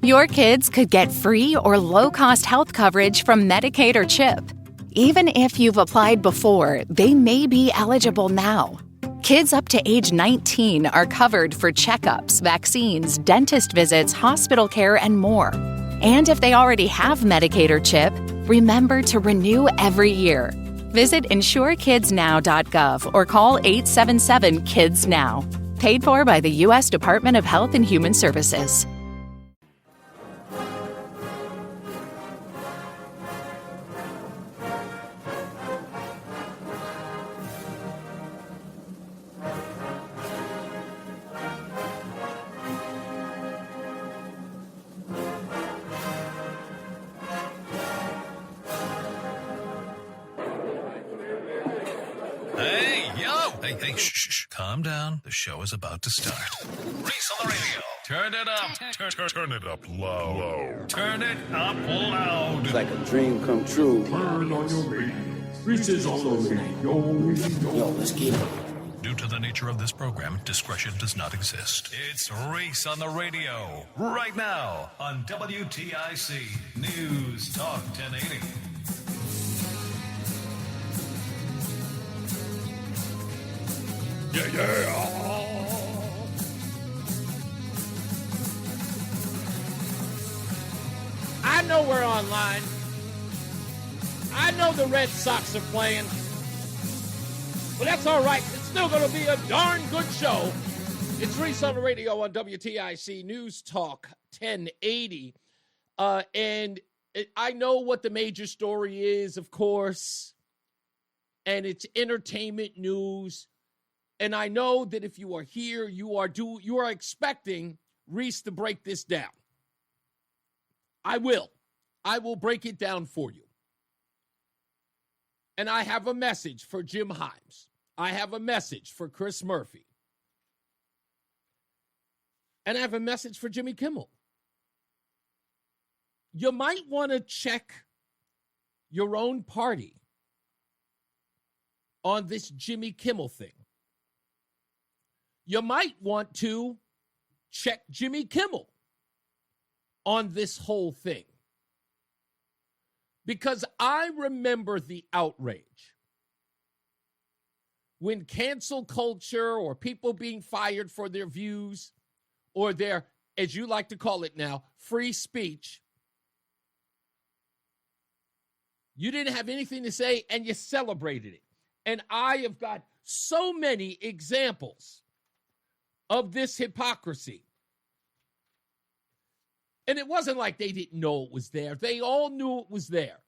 Your kids could get free or low-cost health coverage from Medicaid or CHIP. Even if you've applied before, they may be eligible now. Kids up to age 19 are covered for checkups, vaccines, dentist visits, hospital care, and more. And if they already have Medicaid or CHIP, remember to renew every year. Visit insurekidsnow.gov or call 877-KIDS-NOW. Paid for by the U.S. Department of Health and Human Services. Hey, shh. Calm down. The show is about to start. Reese on the radio. Turn it up. Turn it up low. Turn it up loud. It's like a dream come true. Turn on your radio. Reese is on the radio. Yo, let's get it. Due to the nature of this program, discretion does not exist. It's Reese on the radio. Right now on WTIC News Talk 1080. Yeah. I know we're online. I know the Red Sox are playing. But that's all right. It's still going to be a darn good show. It's Reese on the radio on WTIC News Talk 1080. And I know what the major story is, of course. And it's entertainment news. And I know that if you are here, you are expecting Reese to break this down. I will break it down for you. And I have a message for Jim Himes. I have a message for Chris Murphy. And I have a message for Jimmy Kimmel. You might want to check your own party on this Jimmy Kimmel thing. You might want to check Jimmy Kimmel on this whole thing. Because I remember the outrage when cancel culture or people being fired for their views or their, as you like to call it now, free speech. You didn't have anything to say and you celebrated it. And I have got so many examples of this hypocrisy. And it wasn't like they didn't know it was there. They all knew it was there.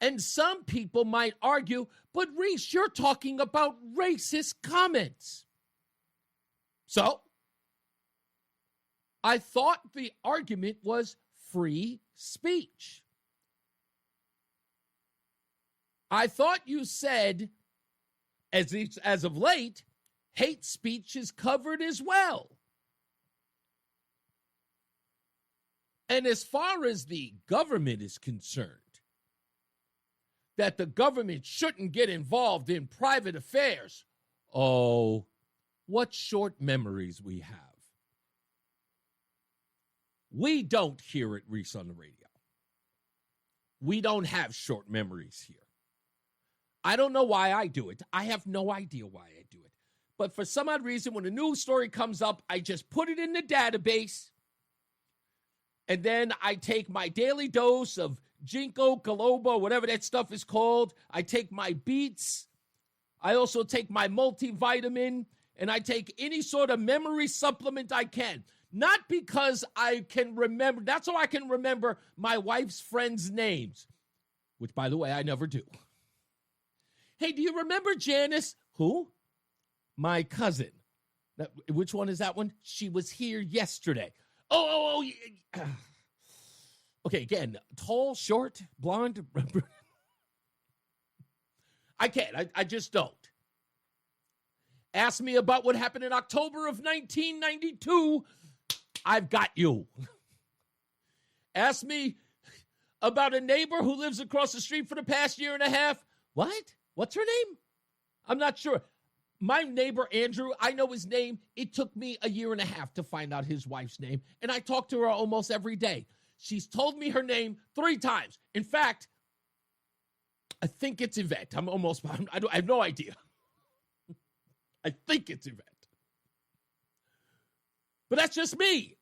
And some people might argue, but Reese, you're talking about racist comments. So, I thought the argument was free speech. I thought you said, as of late, hate speech is covered as well. And as far as the government is concerned, that the government shouldn't get involved in private affairs. Oh, what short memories we have. We don't here at Reese on the radio. We don't have short memories here. I don't know why I do it. I have no idea why I do it. But for some odd reason, when a news story comes up, I just put it in the database. And then I take my daily dose of Ginkgo biloba, whatever that stuff is called. I take my beets. I also take my multivitamin. And I take any sort of memory supplement I can. Not because I can remember. That's how I can remember my wife's friends' names. Which, by the way, I never do. Hey, do you remember Janice? Who? My cousin. Which one is that one? She was here yesterday. Oh. Okay, again, tall, short, blonde. I can't. I just don't. Ask me about what happened in October of 1992. I've got you. Ask me about a neighbor who lives across the street for the past year and a half. What? What's her name? I'm not sure. My neighbor, Andrew, I know his name. It took me a year and a half to find out his wife's name, and I talk to her almost every day. She's told me her name 3 times. In fact, I think it's Yvette. I have no idea. I think it's Yvette. But that's just me.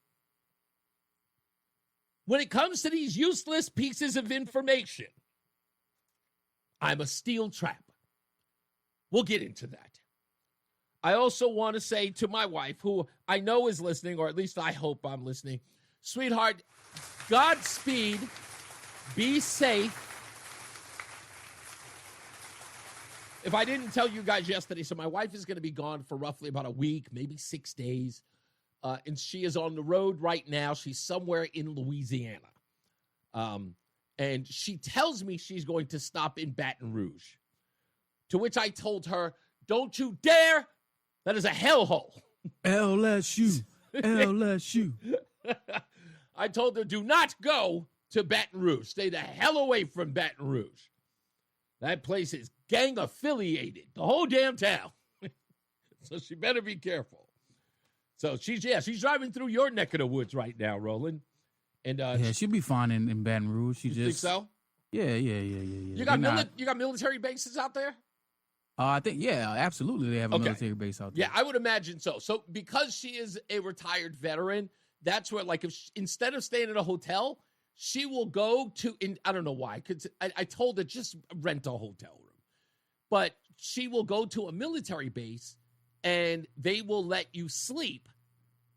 When it comes to these useless pieces of information, I'm a steel trap. We'll get into that. I also want to say to my wife, who I know is listening, or at least I hope I'm listening, sweetheart, Godspeed, be safe. If I didn't tell you guys yesterday, so my wife is going to be gone for roughly about a week, maybe 6 days. And she is on the road right now. She's somewhere in Louisiana. And she tells me she's going to stop in Baton Rouge. To which I told her, don't you dare. That is a hellhole. LSU. LSU. I told her, do not go to Baton Rouge. Stay the hell away from Baton Rouge. That place is gang affiliated. The whole damn town. So she better be careful. So she's driving through your neck of the woods right now, Roland. And she'll be fine in Baton Rouge. You think so? Yeah. You got military bases out there? I think, absolutely. They have a military base out there. Yeah, I would imagine so. So because she is a retired veteran, that's where, like, instead of staying in a hotel, she will go to, I don't know why, because I told her just rent a hotel room. But she will go to a military base, and they will let you sleep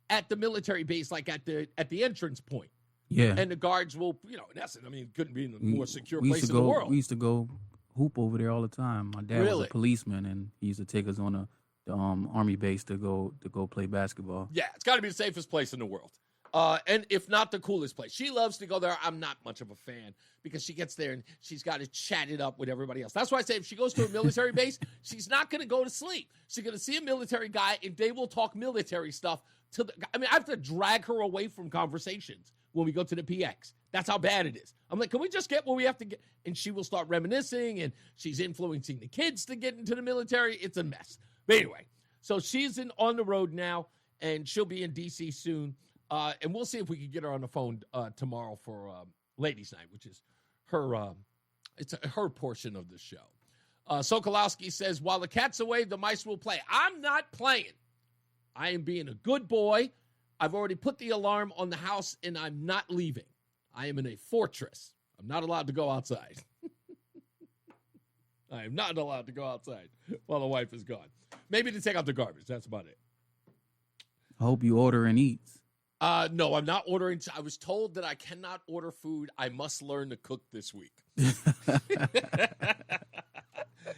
at the military base, like at the entrance point. Yeah. And the guards will, in essence, it couldn't be in a more secure place in the world. We used to go hoop over there all the time. My dad was a policeman, and he used to take us on the army base to go play basketball. Yeah, it's got to be the safest place in the world. And if not the coolest place. She loves to go there. I'm not much of a fan because she gets there and she's got to chat it up with everybody else. That's why I say if she goes to a military base, she's not going to go to sleep. She's going to see a military guy and they will talk military stuff. I have to drag her away from conversations when we go to the PX. That's how bad it is. I'm like, can we just get what we have to get? And she will start reminiscing and she's influencing the kids to get into the military. It's a mess. But anyway, so she's on the road now and she'll be in D.C. soon. And we'll see if we can get her on the phone tomorrow for Ladies' Night, which is her portion of the show. Sokolowski says, while the cat's away, the mice will play. I'm not playing. I am being a good boy. I've already put the alarm on the house, and I'm not leaving. I am in a fortress. I'm not allowed to go outside. I am not allowed to go outside while the wife is gone. Maybe to take out the garbage. That's about it. I hope you order and eat. No, I'm not ordering. I was told that I cannot order food. I must learn to cook this week.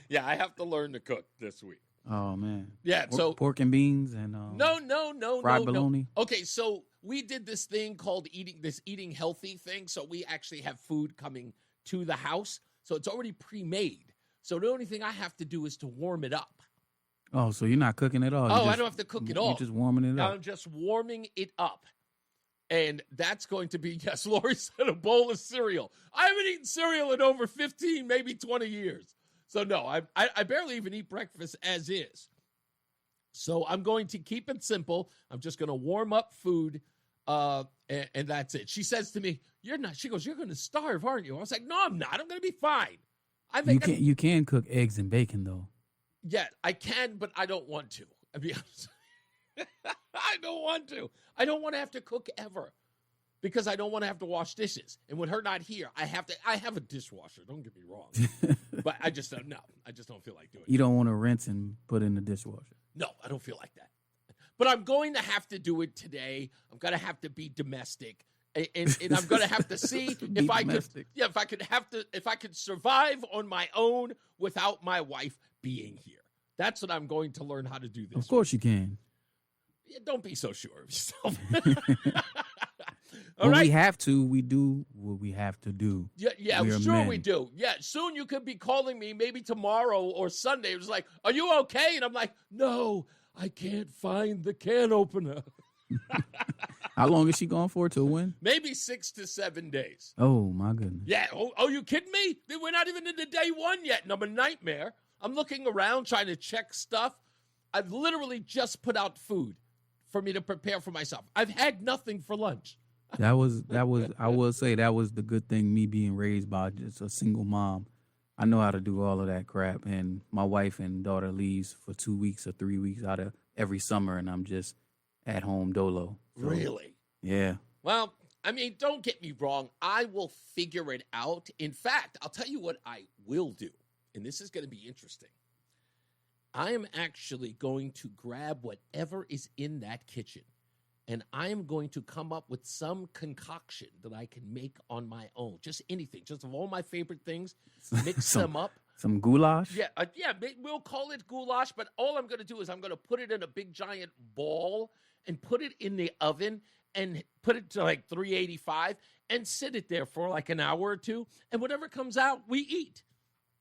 Yeah, I have to learn to cook this week. Oh, man. Yeah, so pork and beans and no, fried bologna. Okay, so we did this thing called eating healthy thing. So we actually have food coming to the house. So it's already pre-made. So the only thing I have to do is to warm it up. Oh, so you're not cooking at all? I don't have to cook at all. You're just warming it up. I'm just warming it up. And that's going to be, yes, Lori said, a bowl of cereal. I haven't eaten cereal in over 15, maybe 20 years. So, no, I barely even eat breakfast as is. So I'm going to keep it simple. I'm just going to warm up food, and that's it. She says to me, you're not. She goes, you're going to starve, aren't you? I was like, no, I'm not. I'm going to be fine. You can cook eggs and bacon, though. Yeah, I can, but I don't want to. I'll be honest. I don't want to. I don't want to have to cook ever because I don't want to have to wash dishes. And with her not here, I have a dishwasher. Don't get me wrong. But I just don't know. I just don't feel like doing it. You don't want to rinse and put in the dishwasher. No, I don't feel like that. But I'm going to have to do it today. I'm going to have to be domestic. And I'm going to have to see if I could survive on my own without my wife being here. That's what I'm going to learn how to do this. Of course you can. Yeah, don't be so sure of yourself. All right. We have to. We do what we have to do. Yeah, sure we do. Yeah, soon you could be calling me, maybe tomorrow or Sunday. It was like, are you okay? And I'm like, no, I can't find the can opener. How long is she gone for? Till when? Maybe 6 to 7 days. Oh, my goodness. Yeah. Oh, you kidding me? We're not even into day one yet, and I'm a nightmare. I'm looking around trying to check stuff. I've literally just put out food for me to prepare for myself. I've had nothing for lunch. That was I will say that was the good thing, me being raised by just a single mom. I know how to do all of that crap, and my wife and daughter leaves for 2 weeks or 3 weeks out of every summer, and I'm just at home dolo. So, Really? Yeah. Well, I mean, don't get me wrong. I will figure it out. In fact, I'll tell you what I will do, and this is going to be interesting. I am actually going to grab whatever is in that kitchen, and I am going to come up with some concoction that I can make on my own. Just anything. Just of all my favorite things, mix them up. Some goulash? Yeah, we'll call it goulash, but all I'm going to do is I'm going to put it in a big giant ball and put it in the oven and put it to like 385 and sit it there for like an hour or two, and whatever comes out, we eat.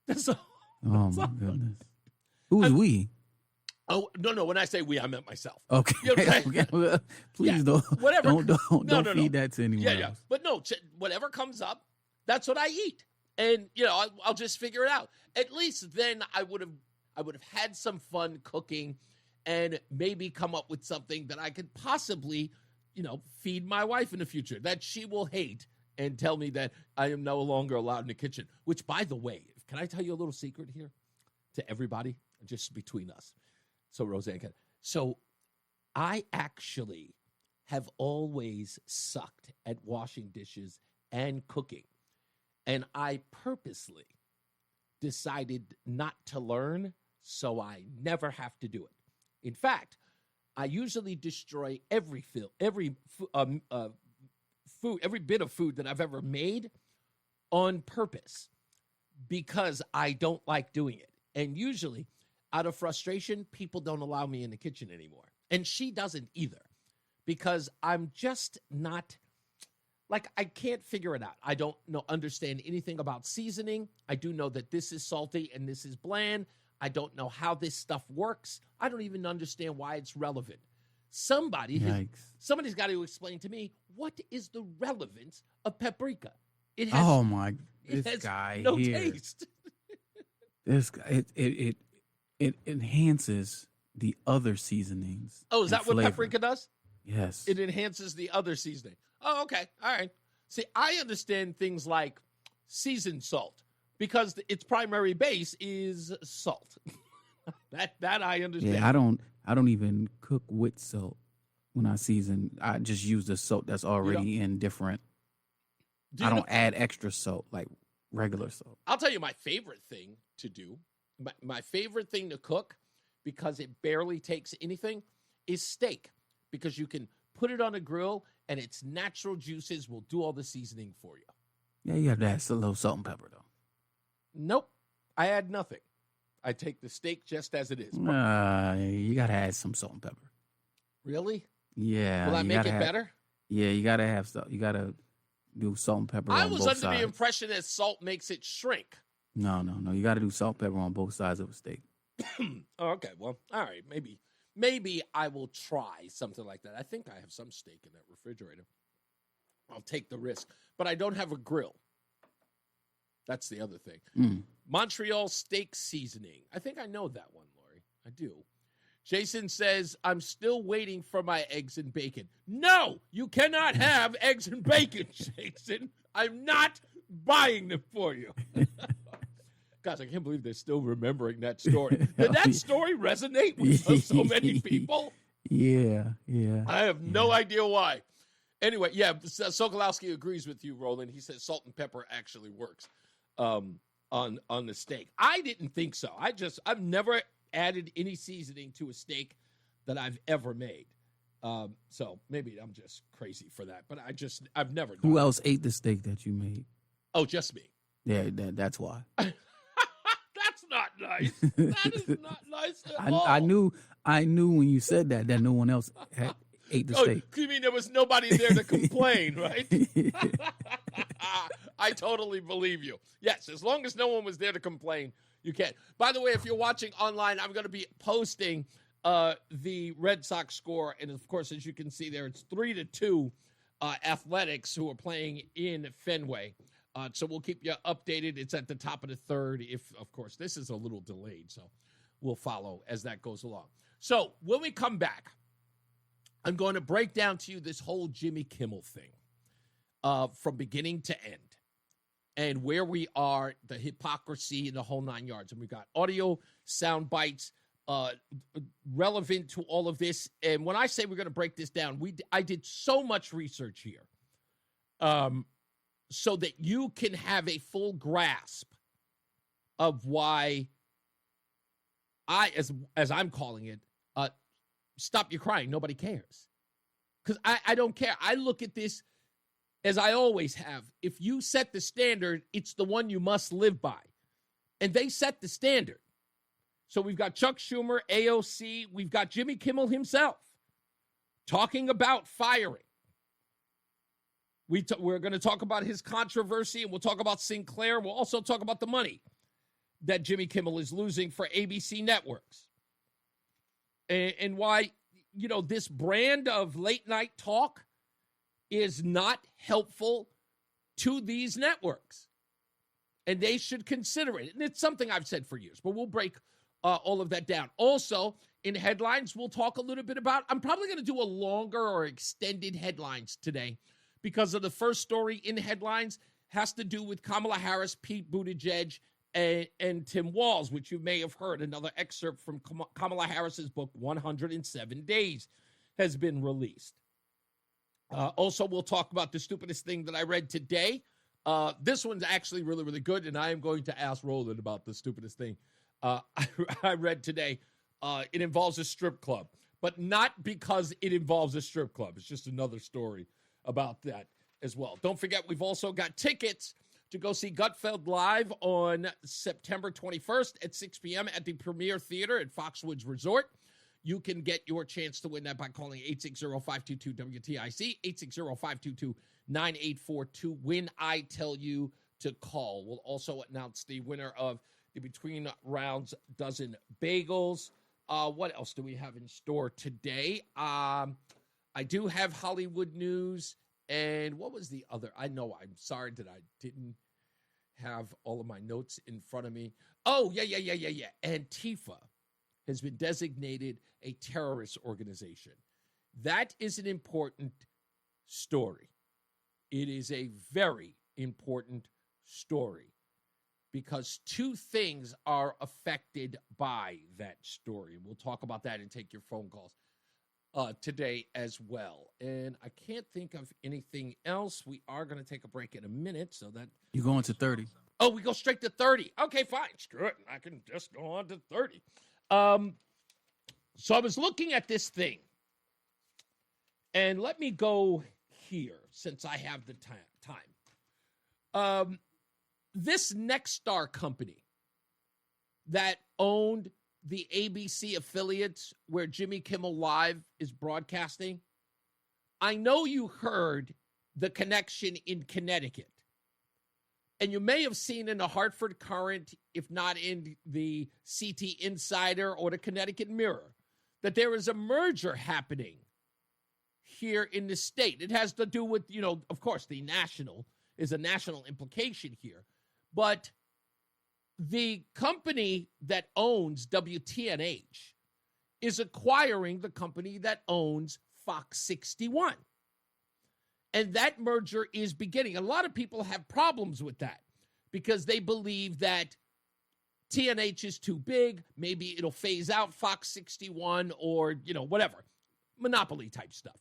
That's all. Oh, my goodness. Who's we? Oh, no. When I say we, I meant myself. Okay. You know what I'm saying? Okay. Please don't. Whatever. Don't feed that to anyone else. But no, whatever comes up, that's what I eat. And, I'll just figure it out. At least then I would have had some fun cooking and maybe come up with something that I could possibly, feed my wife in the future that she will hate and tell me that I am no longer allowed in the kitchen. Which, by the way, can I tell you a little secret here to everybody, just between us? So, Roseanne can. So, I actually have always sucked at washing dishes and cooking. And I purposely decided not to learn so I never have to do it. In fact, I usually destroy every bit of food that I've ever made on purpose because I don't like doing it. And usually, out of frustration, people don't allow me in the kitchen anymore. And she doesn't either because I'm just not... I can't figure it out. I don't understand anything about seasoning. I do know that this is salty and this is bland. I don't know how this stuff works. I don't even understand why it's relevant. Somebody's got to explain to me, what is the relevance of paprika? It has, this guy no here. Taste. This guy, it enhances the other seasonings. Oh, is that what paprika does? Yes. It enhances the other seasoning. Oh, okay. All right. See, I understand things like seasoned salt because its primary base is salt. that I understand. Yeah, I don't even cook with salt when I season. I just use the salt that's already in different. I don't add extra salt like regular salt. I'll tell you my favorite thing to do. My favorite thing to cook, because it barely takes anything, is steak. Because you can put it on a grill and its natural juices will do all the seasoning for you. Yeah, you have to add a little salt and pepper, though. Nope. I add nothing. I take the steak just as it is. You got to add some salt and pepper. Really? Yeah. Will that make it better? Yeah, you got to have salt. You got to do salt and pepper I on both was under sides. the impression that salt makes it shrink. No. You got to do salt and pepper on both sides of a steak. Oh, okay. Well, all right. Maybe I will try something like that. I think I have some steak in that refrigerator. I'll take the risk. But I don't have a grill. That's the other thing. Montreal steak seasoning. I think I know that one, Lori. I do. Jason says, I'm still waiting for my eggs and bacon. No, you cannot have eggs and bacon, Jason. I'm not buying them for you. Gosh, I can't believe they're still remembering that story. Did that story resonate with so many people? Yeah. I have no idea why. Anyway, yeah, Sokolowski agrees with you, Roland. He says salt and pepper actually works on the steak. I didn't think so. I've never added any seasoning to a steak that I've ever made. So maybe I'm just crazy for that. But I've never done Who it. else ate the steak that you made? Oh, just me. Yeah, that's why. That's not nice. That is not nice at all. I knew when you said that no one else ate the steak. You mean there was nobody there to complain, right? I totally believe you. Yes, as long as no one was there to complain, you can. By the way, if you're watching online, I'm going to be posting the Red Sox score. And, of course, as you can see there, it's 3-2 Athletics who are playing in Fenway. So we'll keep you updated. It's at the top of the third. If, of course, this is a little delayed, so we'll follow as that goes along. So when we come back, I'm going to break down to you this whole Jimmy Kimmel thing from beginning to end and where we are, the hypocrisy and the whole 9 yards. And we've got audio, sound bites relevant to all of this. And when I say we're going to break this down, I did so much research here so that you can have a full grasp of why as I'm calling it, stop your crying. Nobody cares. Because I don't care. I look at this as I always have. If you set the standard, it's the one you must live by. And they set the standard. So we've got Chuck Schumer, AOC. We've got Jimmy Kimmel himself talking about firing. We're going to talk about his controversy, and we'll talk about Sinclair. We'll also talk about the money that Jimmy Kimmel is losing for ABC networks. And why, this brand of late night talk is not helpful to these networks. And they should consider it. And it's something I've said for years, but we'll break all of that down. Also, in headlines, we'll talk a little bit about, I'm probably going to do a longer or extended headlines today because of the first story in headlines has to do with Kamala Harris, Pete Buttigieg, and Tim Walz, which you may have heard. Another excerpt from Kamala Harris's book, 107 Days, has been released. Also, we'll talk about the stupidest thing that I read today. This one's actually really, really good, and I am going to ask Roland about the stupidest thing I read today. It involves a strip club, but not because it involves a strip club. It's just another story about that as well. Don't forget, we've also got tickets to go see Gutfeld live on September 21st at 6 p.m. at the Premier Theater at Foxwoods Resort. You can get your chance to win that by calling 860-522-WTIC, 860-522-9842, when I tell you to call. We'll also announce the winner of the Between Rounds Dozen Bagels. What else do we have in store today? I do have Hollywood news. And what was the other? I'm sorry that I didn't have all of my notes in front of me. Oh, yeah. Antifa has been designated a terrorist organization. That is an important story. It is a very important story because two things are affected by that story. We'll talk about that and take your phone calls today as well. And I can't think of anything else. We are going to take a break in a minute. So that You're going to 30. Oh, we go straight to 30. Okay, fine. Screw it. I can just go on to 30. So I was looking at this thing. And let me go here since I have the time. This Nexstar company that owned the ABC affiliates where Jimmy Kimmel Live is broadcasting, I know you heard the connection in Connecticut. And you may have seen in the Hartford Courant, if not in the CT Insider or the Connecticut Mirror, that there is a merger happening here in the state. It has to do with, of course, the national is a national implication here. But the company that owns WTNH is acquiring the company that owns Fox 61. And that merger is beginning. A lot of people have problems with that because they believe that TNH is too big. Maybe it'll phase out Fox 61 or, whatever. Monopoly type stuff.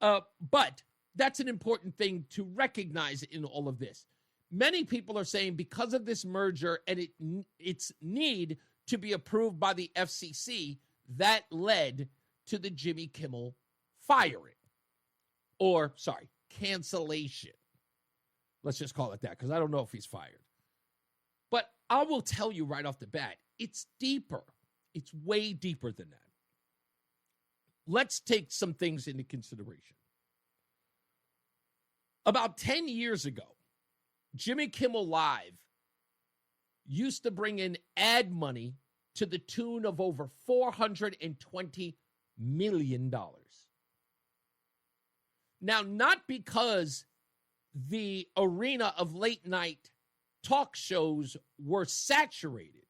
But that's an important thing to recognize in all of this. Many people are saying because of this merger and its need to be approved by the FCC, that led to the Jimmy Kimmel firing. Cancellation. Let's just call it that because I don't know if he's fired. But I will tell you right off the bat, it's deeper. It's way deeper than that. Let's take some things into consideration. About 10 years ago, Jimmy Kimmel Live used to bring in ad money to the tune of over $420 million. Now, not because the arena of late night talk shows were saturated.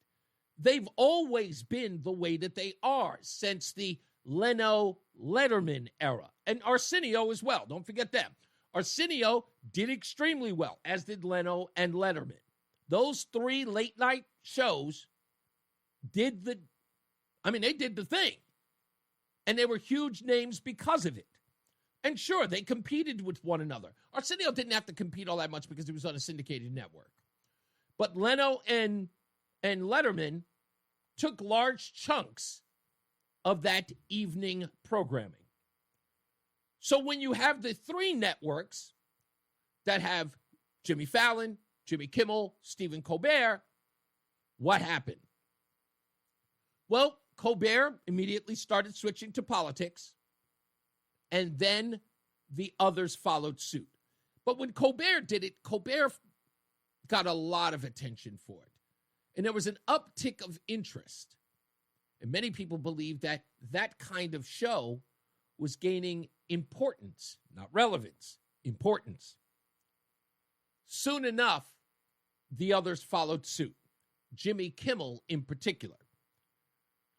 they've always been the way that they are since the Leno-Letterman era. And Arsenio as well. Don't forget them. Arsenio did extremely well, as did Leno and Letterman. Those three late-night shows did the thing. And they were huge names because of it. And sure, they competed with one another. Arsenio didn't have to compete all that much because he was on a syndicated network. But Leno and Letterman took large chunks of that evening programming. So when you have the three networks that have Jimmy Fallon, Jimmy Kimmel, Stephen Colbert, what happened? Well, Colbert immediately started switching to politics, and then the others followed suit. But when Colbert did it, Colbert got a lot of attention for it. And there was an uptick of interest. And many people believe that that kind of show was gaining importance, not relevance, importance. Soon enough, the others followed suit. Jimmy Kimmel in particular.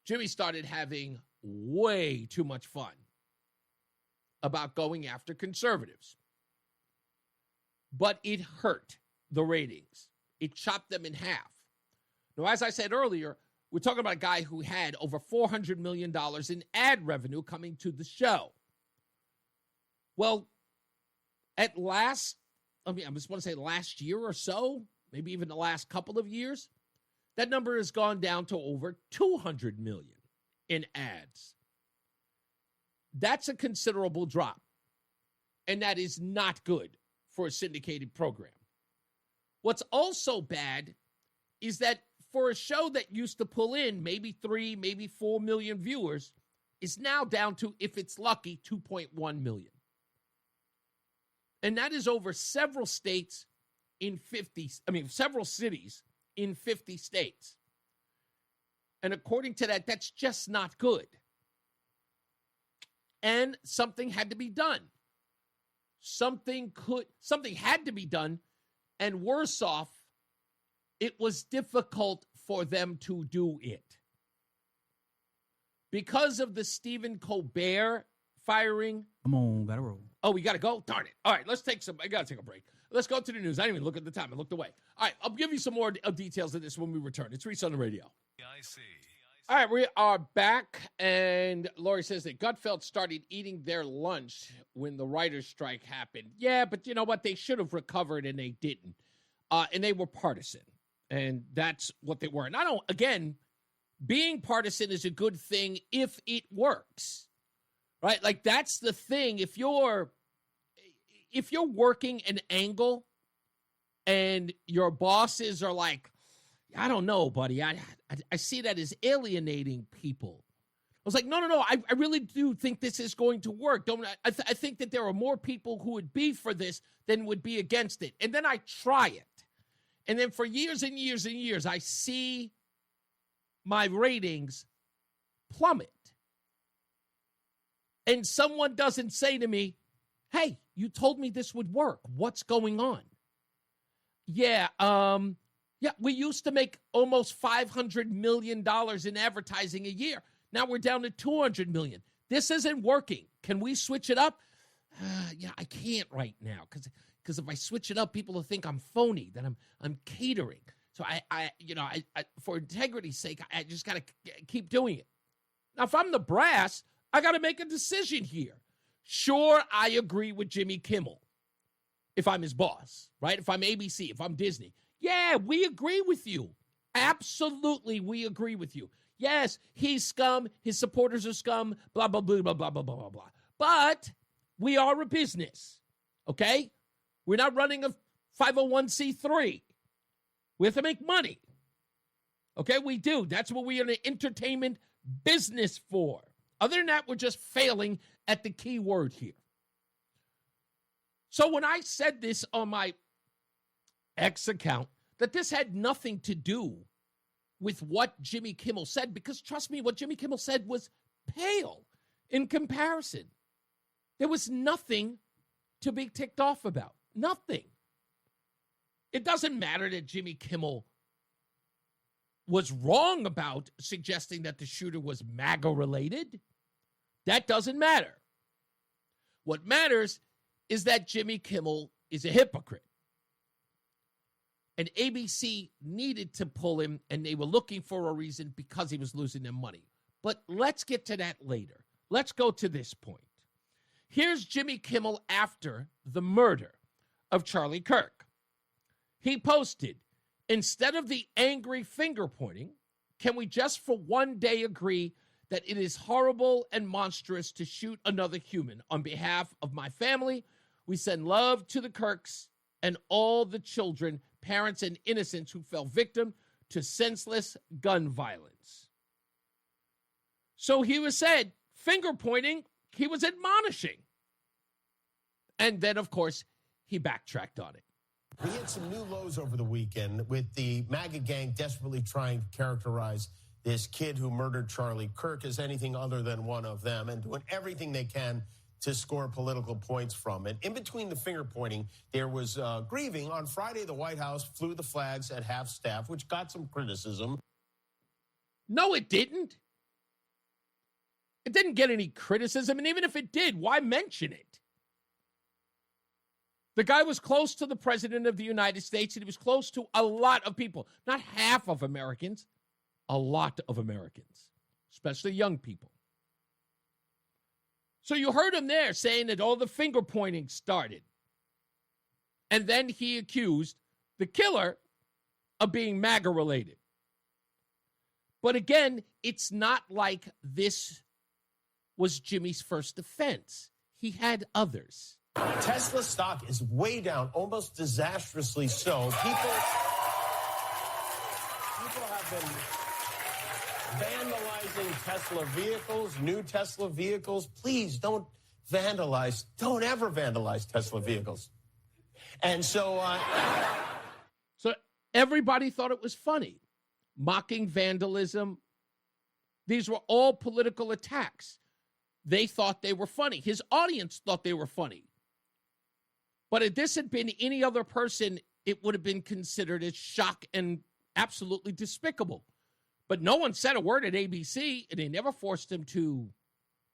Jimmy started having way too much fun about going after conservatives. But it hurt the ratings. It chopped them in half. Now, as I said earlier, we're talking about a guy who had over $400 million in ad revenue coming to the show. Well, I just want to say last year or so, maybe even the last couple of years, that number has gone down to over $200 million in ads. That's a considerable drop. And that is not good for a syndicated program. What's also bad is that for a show that used to pull in maybe 3, maybe 4 million viewers, is now down to, if it's lucky, 2.1 million. And that is over several cities in 50 states. And according to that, that's just not good. And something had to be done. Something had to be done, and worse off, it was difficult for them to do it. Because of the Stephen Colbert firing. Come on, gotta roll. Oh, we gotta go? Darn it. All right, I gotta take a break. Let's go to the news. I didn't even look at the time. I looked away. All right, I'll give you some more details of this when we return. It's Reese on the radio. All right, we are back, and Lori says that Gutfeld started eating their lunch when the writer's strike happened. Yeah, but you know what? They should have recovered, and they didn't. And they were partisan, and that's what they were. And being partisan is a good thing if it works, right? Like, that's the thing. If you're working an angle and your bosses are like, I don't know, buddy. I see that as alienating people. I was like, no. I really do think this is going to work. I think that there are more people who would be for this than would be against it. And then I try it. And then for years and years and years, I see my ratings plummet. And someone doesn't say to me, hey, you told me this would work. What's going on? Yeah, we used to make almost $500 million in advertising a year. Now we're down to $200 million. This isn't working. Can we switch it up? I can't right now because if I switch it up, people will think I'm phony, that I'm catering. So I for integrity's sake, I just got to keep doing it. Now, if I'm the brass, I got to make a decision here. Sure, I agree with Jimmy Kimmel if I'm his boss, right? If I'm ABC, if I'm Disney. Yeah, we agree with you. Absolutely, we agree with you. Yes, he's scum. His supporters are scum. Blah, blah, blah, blah, blah, blah, blah, blah. But we are a business, okay? We're not running a 501c3. We have to make money. Okay, we do. That's what we are in the entertainment business for. Other than that, we're just failing at the key word here. So when I said this on my X account, that this had nothing to do with what Jimmy Kimmel said, because trust me, what Jimmy Kimmel said was pale in comparison. There was nothing to be ticked off about. Nothing. It doesn't matter that Jimmy Kimmel was wrong about suggesting that the shooter was MAGA related. That doesn't matter. What matters is that Jimmy Kimmel is a hypocrite. And ABC needed to pull him, and they were looking for a reason because he was losing them money. But let's get to that later. Let's go to this point. Here's Jimmy Kimmel after the murder of Charlie Kirk. He posted, instead of the angry finger pointing, can we just for one day agree that it is horrible and monstrous to shoot another human? On behalf of my family, we send love to the Kirks and all the children, parents, and innocents who fell victim to senseless gun violence. So he was said, finger pointing, he was admonishing. And then, of course, he backtracked on it. We had some new lows over the weekend with the MAGA gang desperately trying to characterize this kid who murdered Charlie Kirk as anything other than one of them and doing everything they can to score political points from it. In between the finger pointing, there was grieving. On Friday, the White House flew the flags at half staff, which got some criticism. No, it didn't. It didn't get any criticism. And even if it did, why mention it? The guy was close to the president of the United States, and he was close to a lot of people. Not half of Americans, a lot of Americans, especially young people. So you heard him there saying that all the finger pointing started. And then he accused the killer of being MAGA related. But again, it's not like this was Jimmy's first offense. He had others. Tesla stock is way down, almost disastrously so. People have been vandalizing Tesla vehicles, new Tesla vehicles. Please don't vandalize. Don't ever vandalize Tesla vehicles. And so everybody thought it was funny. Mocking vandalism. These were all political attacks. They thought they were funny. His audience thought they were funny. But if this had been any other person, it would have been considered as shock and absolutely despicable. But no one said a word at ABC, and they never forced him to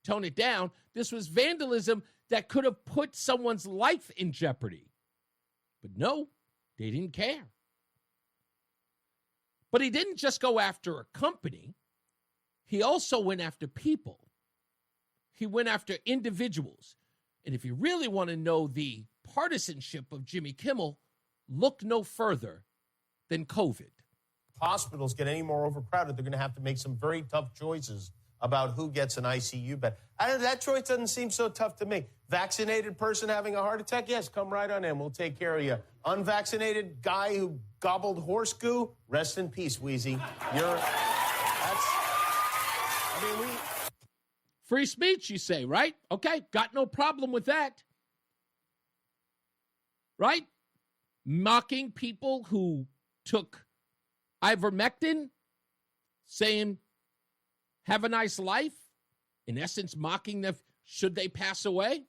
tone it down. This was vandalism that could have put someone's life in jeopardy. But no, they didn't care. But he didn't just go after a company. He also went after people. He went after individuals. And if you really want to know the partisanship of Jimmy Kimmel, look no further than COVID. Hospitals get any more overcrowded, they're going to have to make some very tough choices about who gets an ICU bed. That choice doesn't seem so tough to me. Vaccinated person having a heart attack? Yes, come right on in. We'll take care of you. Unvaccinated guy who gobbled horse goo? Rest in peace, Wheezy. Free speech, you say, right? Okay, got no problem with that. Right? Mocking people who took ivermectin, saying, have a nice life. In essence, mocking them, should they pass away?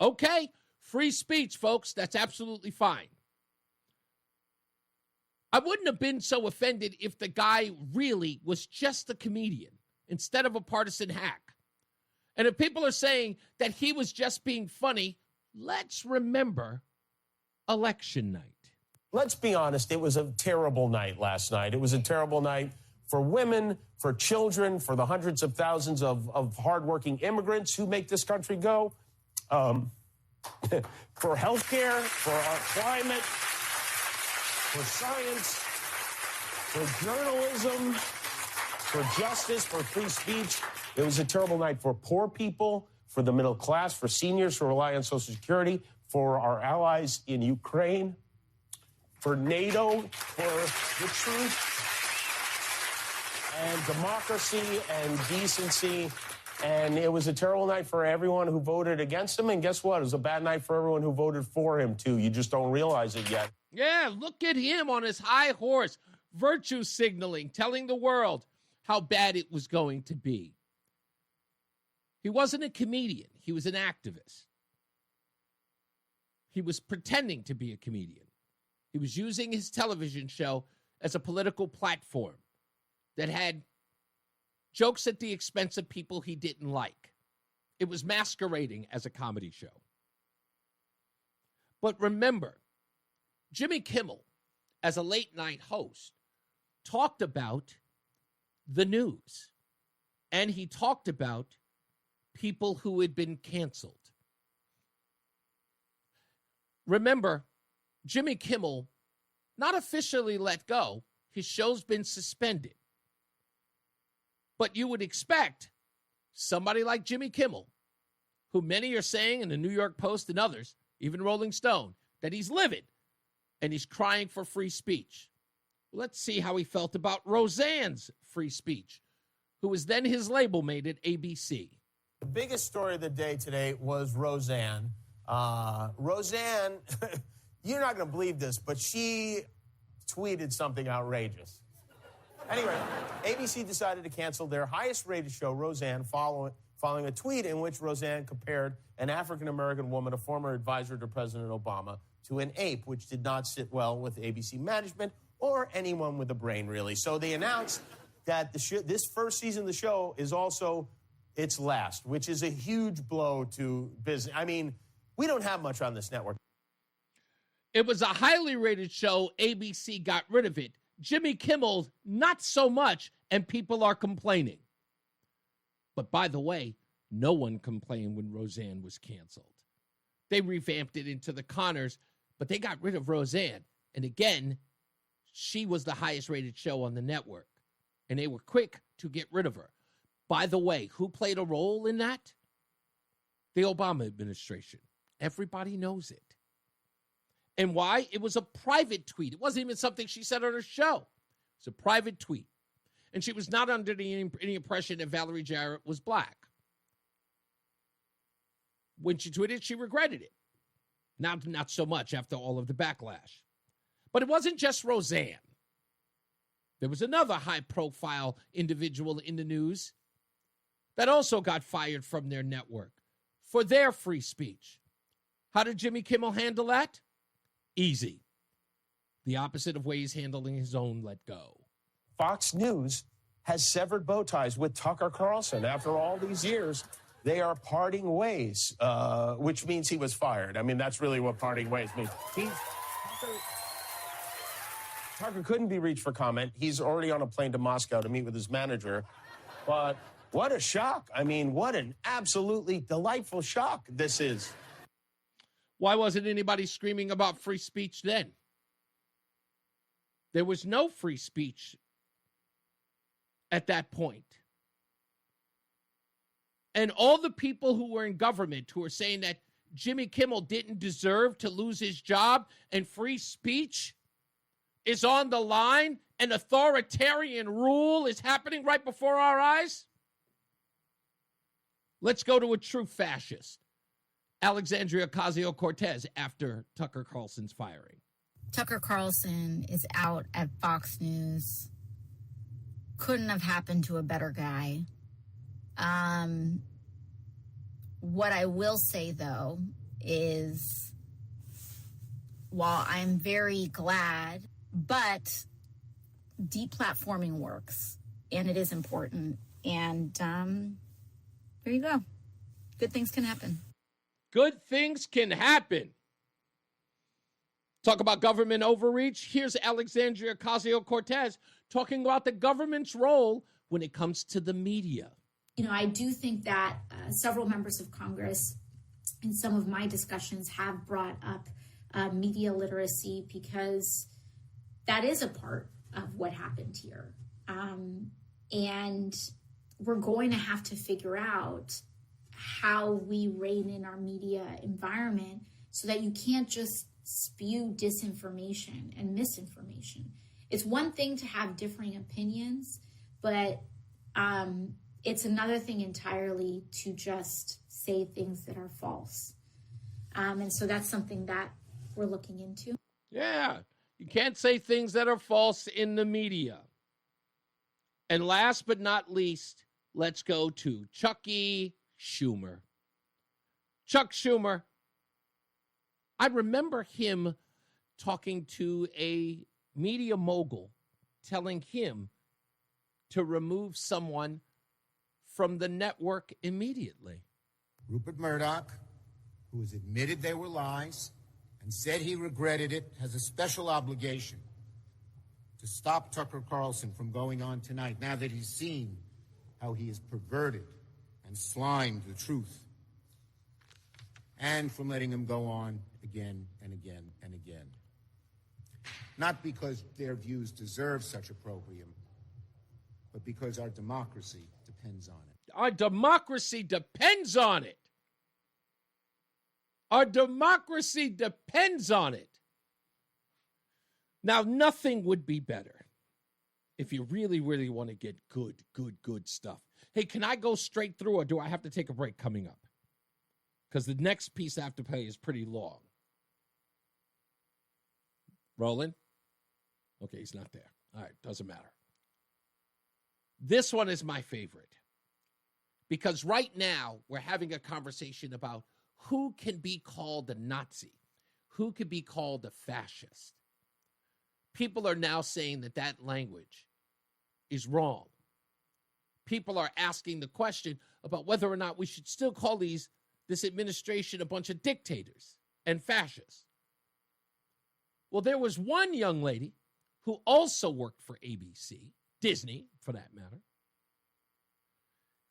Okay, free speech, folks. That's absolutely fine. I wouldn't have been so offended if the guy really was just a comedian instead of a partisan hack. And if people are saying that he was just being funny, let's remember election night. Let's be honest, it was a terrible night last night. It was a terrible night for women, for children, for the hundreds of thousands of hardworking immigrants who make this country go, for healthcare, for our climate, for science, for journalism, for justice, for free speech. It was a terrible night for poor people, for the middle class, for seniors who rely on Social Security, for our allies in Ukraine, for NATO, for the truth and democracy and decency. And it was a terrible night for everyone who voted against him. And guess what? It was a bad night for everyone who voted for him, too. You just don't realize it yet. Yeah, look at him on his high horse, virtue signaling, telling the world how bad it was going to be. He wasn't a comedian. He was an activist. He was pretending to be a comedian. He was using his television show as a political platform. that had jokes at the expense of people he didn't like. It was masquerading as a comedy show. But remember, Jimmy Kimmel, as a late-night host, talked about the news. And he talked about people who had been canceled. Remember, Jimmy Kimmel, not officially let go. His show's been suspended. But you would expect somebody like Jimmy Kimmel, who many are saying in the New York Post and others, even Rolling Stone, that he's livid and he's crying for free speech. Let's see how he felt about Roseanne's free speech, who was then his label mate at ABC. The biggest story of the day today was Roseanne. Roseanne, you're not going to believe this, but she tweeted something outrageous. Anyway, ABC decided to cancel their highest-rated show, Roseanne, following a tweet in which Roseanne compared an African-American woman, a former advisor to President Obama, to an ape, which did not sit well with ABC management or anyone with a brain, really. So they announced that this first season of the show is also its last, which is a huge blow to business. I mean, we don't have much on this network. It was a highly rated show. ABC got rid of it. Jimmy Kimmel, not so much, and people are complaining. But by the way, no one complained when Roseanne was canceled. They revamped it into the Connors, but they got rid of Roseanne. And again, she was the highest rated show on the network. And they were quick to get rid of her. By the way, who played a role in that? The Obama administration. Everybody knows it. And why? It was a private tweet. It wasn't even something she said on her show. It's a private tweet. And she was not under any impression that Valerie Jarrett was black. When she tweeted, she regretted it. Not so much after all of the backlash. But it wasn't just Roseanne. There was another high-profile individual in the news that also got fired from their network for their free speech. How did Jimmy Kimmel handle that? Easy. The opposite of way he's handling his own let go. Fox News has severed bow ties with Tucker Carlson. After all these years, they are parting ways, which means he was fired. I mean, that's really what parting ways means. Tucker couldn't be reached for comment. He's already on a plane to Moscow to meet with his manager. But what a shock. I mean, what an absolutely delightful shock this is. Why wasn't anybody screaming about free speech then? There was no free speech at that point. And all the people who were in government who are saying that Jimmy Kimmel didn't deserve to lose his job and free speech is on the line and authoritarian rule is happening right before our eyes? Let's go to a true fascist. Alexandria Ocasio-Cortez after Tucker Carlson's firing. Tucker Carlson is out at Fox News. Couldn't have happened to a better guy. What I will say, though, is while I'm very glad, but deplatforming works, and it is important. And there you go. Good things can happen. Good things can happen. Talk about government overreach. Here's Alexandria Ocasio-Cortez talking about the government's role when it comes to the media. You know, I do think that several members of Congress in some of my discussions have brought up media literacy because that is a part of what happened here. And we're going to have to figure out how we rein in our media environment so that you can't just spew disinformation and misinformation. It's one thing to have differing opinions, but it's another thing entirely to just say things that are false. And so that's something that we're looking into. Yeah, you can't say things that are false in the media. And last but not least, let's go to Chucky Schumer. Chuck Schumer, I remember him talking to a media mogul, telling him to remove someone from the network immediately. Rupert Murdoch, who has admitted they were lies and said he regretted it, has a special obligation to stop Tucker Carlson from going on tonight now that he's seen how he has perverted and slimed the truth, and from letting him go on again and again and again. Not because their views deserve such opprobrium, but because our democracy depends on it. Our democracy depends on it. Our democracy depends on it. Now, nothing would be better if you really, really want to get good stuff. Hey, can I go straight through, or do I have to take a break coming up? Because the next piece I have to play is pretty long. Rolling? Okay, he's not there. All right, doesn't matter. This one is my favorite. Because right now, we're having a conversation about who can be called a Nazi, who can be called a fascist. People are now saying that that language is wrong. People are asking the question about whether or not we should still call this administration a bunch of dictators and fascists. Well, there was one young lady who also worked for ABC, Disney, for that matter.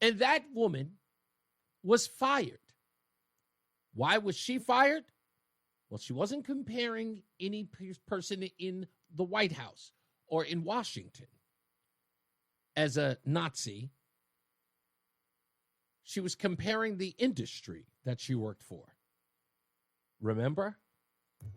And that woman was fired. Why was she fired? Well, she wasn't comparing any person in the White House or in Washington as a Nazi. She was comparing the industry that she worked for. Remember?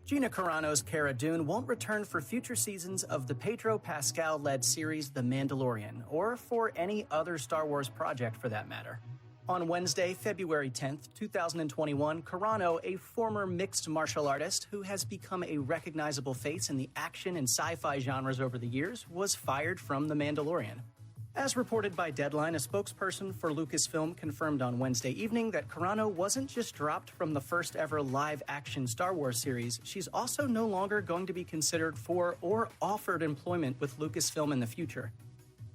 Gina Carano's Cara Dune won't return for future seasons of the Pedro Pascal-led series The Mandalorian, or for any other Star Wars project for that matter. On Wednesday, February 10th, 2021, Carano, a former mixed martial artist who has become a recognizable face in the action and sci-fi genres over the years, was fired from The Mandalorian. As reported by Deadline, a spokesperson for Lucasfilm confirmed on Wednesday evening that Carano wasn't just dropped from the first ever live-action Star Wars series, she's also no longer going to be considered for or offered employment with Lucasfilm in the future.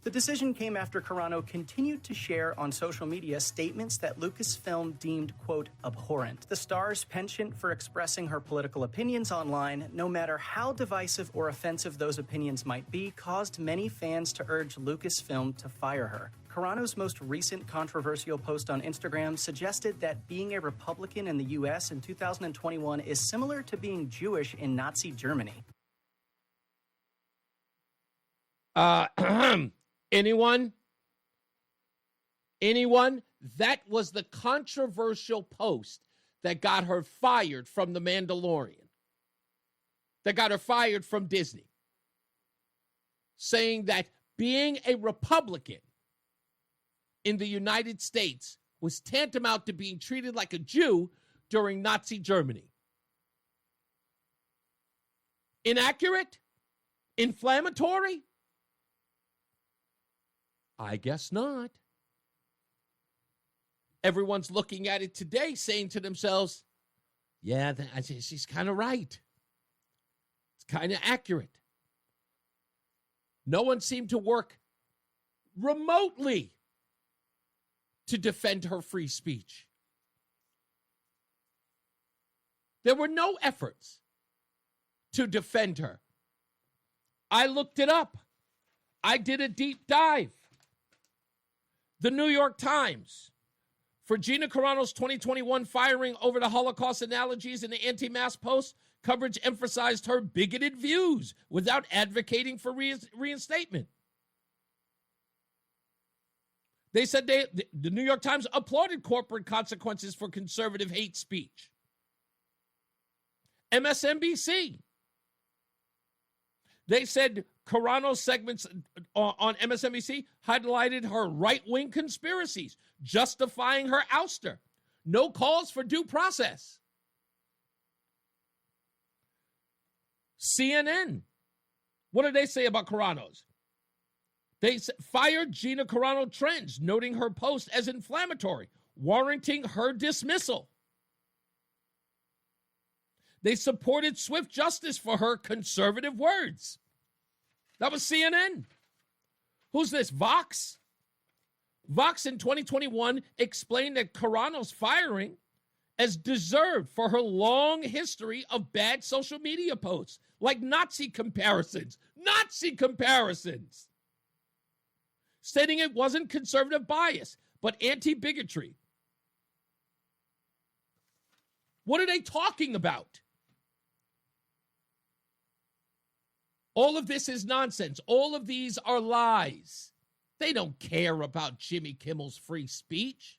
The decision came after Carano continued to share on social media statements that Lucasfilm deemed, quote, abhorrent. The star's penchant for expressing her political opinions online, no matter how divisive or offensive those opinions might be, caused many fans to urge Lucasfilm to fire her. Carano's most recent controversial post on Instagram suggested that being a Republican in the U.S. in 2021 is similar to being Jewish in Nazi Germany. Anyone? That was the controversial post that got her fired from The Mandalorian, that got her fired from Disney, saying that being a Republican in the United States was tantamount to being treated like a Jew during Nazi Germany. Inaccurate? Inflammatory? I guess not. Everyone's looking at it today saying to themselves, yeah, she's kind of right. It's kind of accurate. No one seemed to work remotely to defend her free speech. There were no efforts to defend her. I looked it up. I did a deep dive. The New York Times, for Gina Carano's 2021 firing over the Holocaust analogies in the anti-mask post, coverage emphasized her bigoted views without advocating for reinstatement. They said the New York Times applauded corporate consequences for conservative hate speech. MSNBC, they said Carano's segments on MSNBC highlighted her right-wing conspiracies, justifying her ouster. No calls for due process. CNN, what did they say about Carano's? They fired Gina Carano Trends, noting her post as inflammatory, warranting her dismissal. They supported swift justice for her conservative words. That was CNN. Who's this, Vox? Vox in 2021 explained that Carano's firing as deserved for her long history of bad social media posts, like Nazi comparisons, stating it wasn't conservative bias, but anti-bigotry. What are they talking about? All of this is nonsense. All of these are lies. They don't care about Jimmy Kimmel's free speech.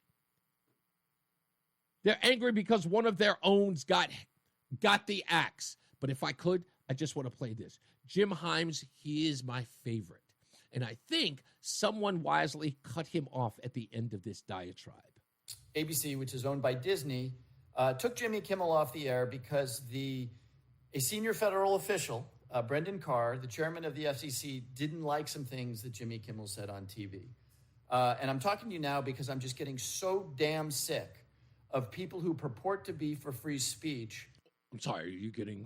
They're angry because one of their owns got the axe. But if I could, I just want to play this. Jim Himes, he is my favorite. And I think someone wisely cut him off at the end of this diatribe. ABC, which is owned by Disney, took Jimmy Kimmel off the air because a senior federal official, Brendan Carr, the chairman of the FCC, didn't like some things that Jimmy Kimmel said on TV. And I'm talking to you now because I'm just getting so damn sick of people who purport to be for free speech. I'm sorry, are you getting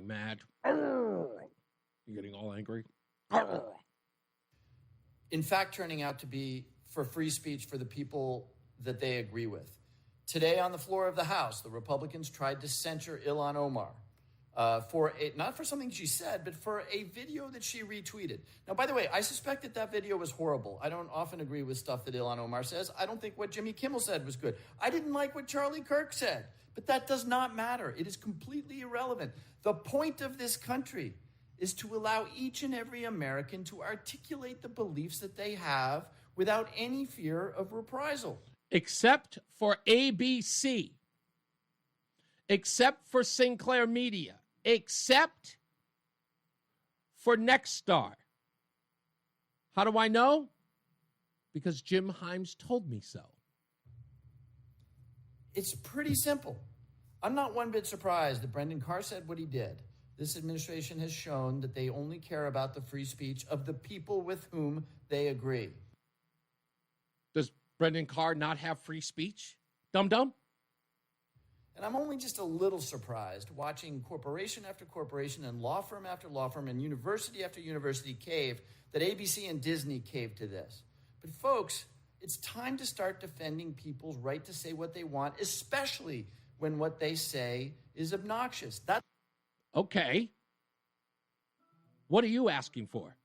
mad? You getting all angry? In fact, turning out to be for free speech for the people that they agree with. Today on the floor of the House, the Republicans tried to censure Ilhan Omar not for something she said, but for a video that she retweeted. Now, by the way, I suspect that video was horrible. I don't often agree with stuff that Ilhan Omar says. I don't think what Jimmy Kimmel said was good. I didn't like what Charlie Kirk said, but that does not matter. It is completely irrelevant. The point of this country is to allow each and every American to articulate the beliefs that they have without any fear of reprisal. Except for ABC, except for Sinclair Media, except for Nexstar. How do I know? Because Jim Himes told me so. It's pretty simple. I'm not one bit surprised that Brendan Carr said what he did. This administration has shown that they only care about the free speech of the people with whom they agree. Does Brendan Carr not have free speech? Dum-dum? And I'm only just a little surprised watching corporation after corporation and law firm after law firm and university after university cave that ABC and Disney caved to this. But folks, it's time to start defending people's right to say what they want, especially when what they say is obnoxious. Okay. What are you asking for?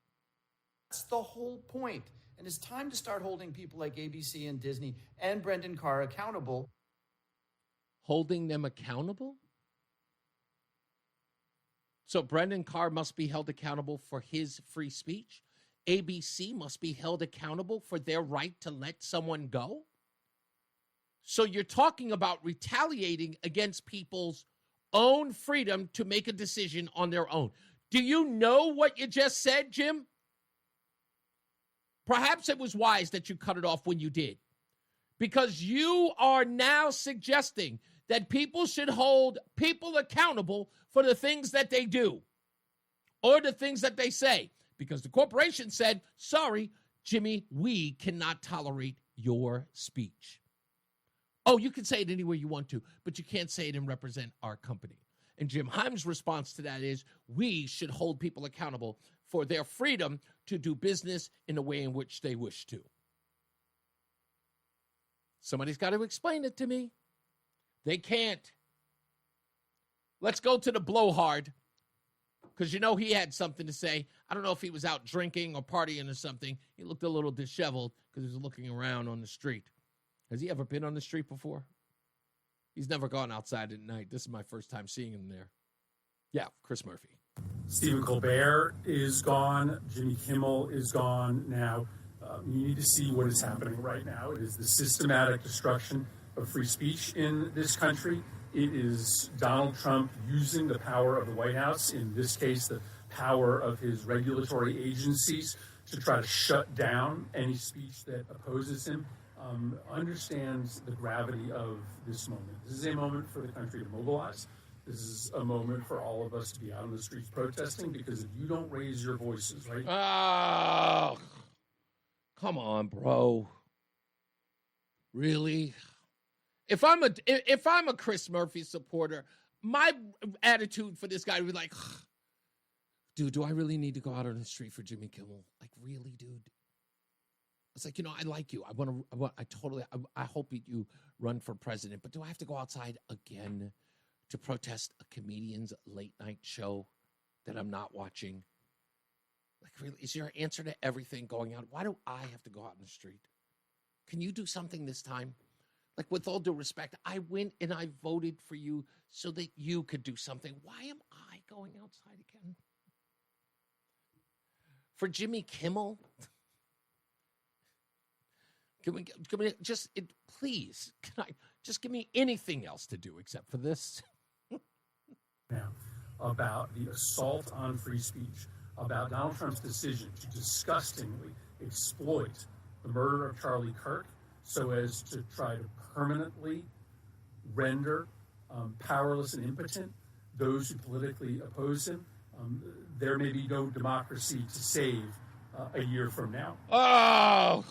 That's the whole point. And it's time to start holding people like ABC and Disney and Brendan Carr accountable. Holding them accountable? So Brendan Carr must be held accountable for his free speech? ABC must be held accountable for their right to let someone go? So you're talking about retaliating against people's own freedom to make a decision on their own. Do you know what you just said, Jim? Perhaps it was wise that you cut it off when you did, because you are now suggesting that people should hold people accountable for the things that they do or the things that they say, because the corporation said, sorry, Jimmy, we cannot tolerate your speech. Oh, you can say it anywhere you want to, but you can't say it and represent our company. And Jim Himes' response to that is, we should hold people accountable for their freedom to do business in the way in which they wish to. Somebody's got to explain it to me. They can't. Let's go to the blowhard, because you know he had something to say. I don't know if he was out drinking or partying or something. He looked a little disheveled because he was looking around on the street. Has he ever been on the street before? He's never gone outside at night. This is my first time seeing him there. Yeah, Chris Murphy. Stephen Colbert is gone. Jimmy Kimmel is gone now. You need to see what is happening right now. It is the systematic destruction of free speech in this country. It is Donald Trump using the power of the White House, in this case, the power of his regulatory agencies, to try to shut down any speech that opposes him. Understands the gravity of this moment. This is a moment for the country to mobilize. This is a moment for all of us to be out on the streets protesting, because if you don't raise your voices, right? Oh, come on, bro. Really? If I'm a Chris Murphy supporter, my attitude for this guy would be like, dude, do I really need to go out on the street for Jimmy Kimmel? Like, really, dude? It's like, I like you. I hope you run for president, but do I have to go outside again to protest a comedian's late night show that I'm not watching? Like, really, is your answer to everything going out? Why do I have to go out in the street? Can you do something this time? Like, with all due respect, I went and I voted for you so that you could do something. Why am I going outside again? For Jimmy Kimmel? Please, can I just give me anything else to do except for this? Now, about the assault on free speech, about Donald Trump's decision to disgustingly exploit the murder of Charlie Kirk so as to try to permanently render powerless and impotent those who politically oppose him. There may be no democracy to save a year from now. Oh,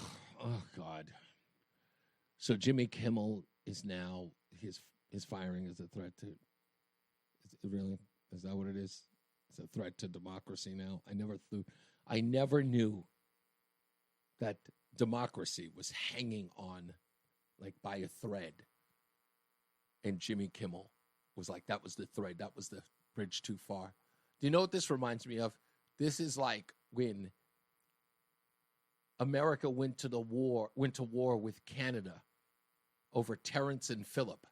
God. So Jimmy Kimmel is now, his firing is a threat to, is that what it is? It's a threat to democracy now. I never knew that democracy was hanging on like by a thread. And Jimmy Kimmel was like, that was the thread. That was the bridge too far. Do you know what this reminds me of? This is like when America went to war with Canada over Terrence and Phillip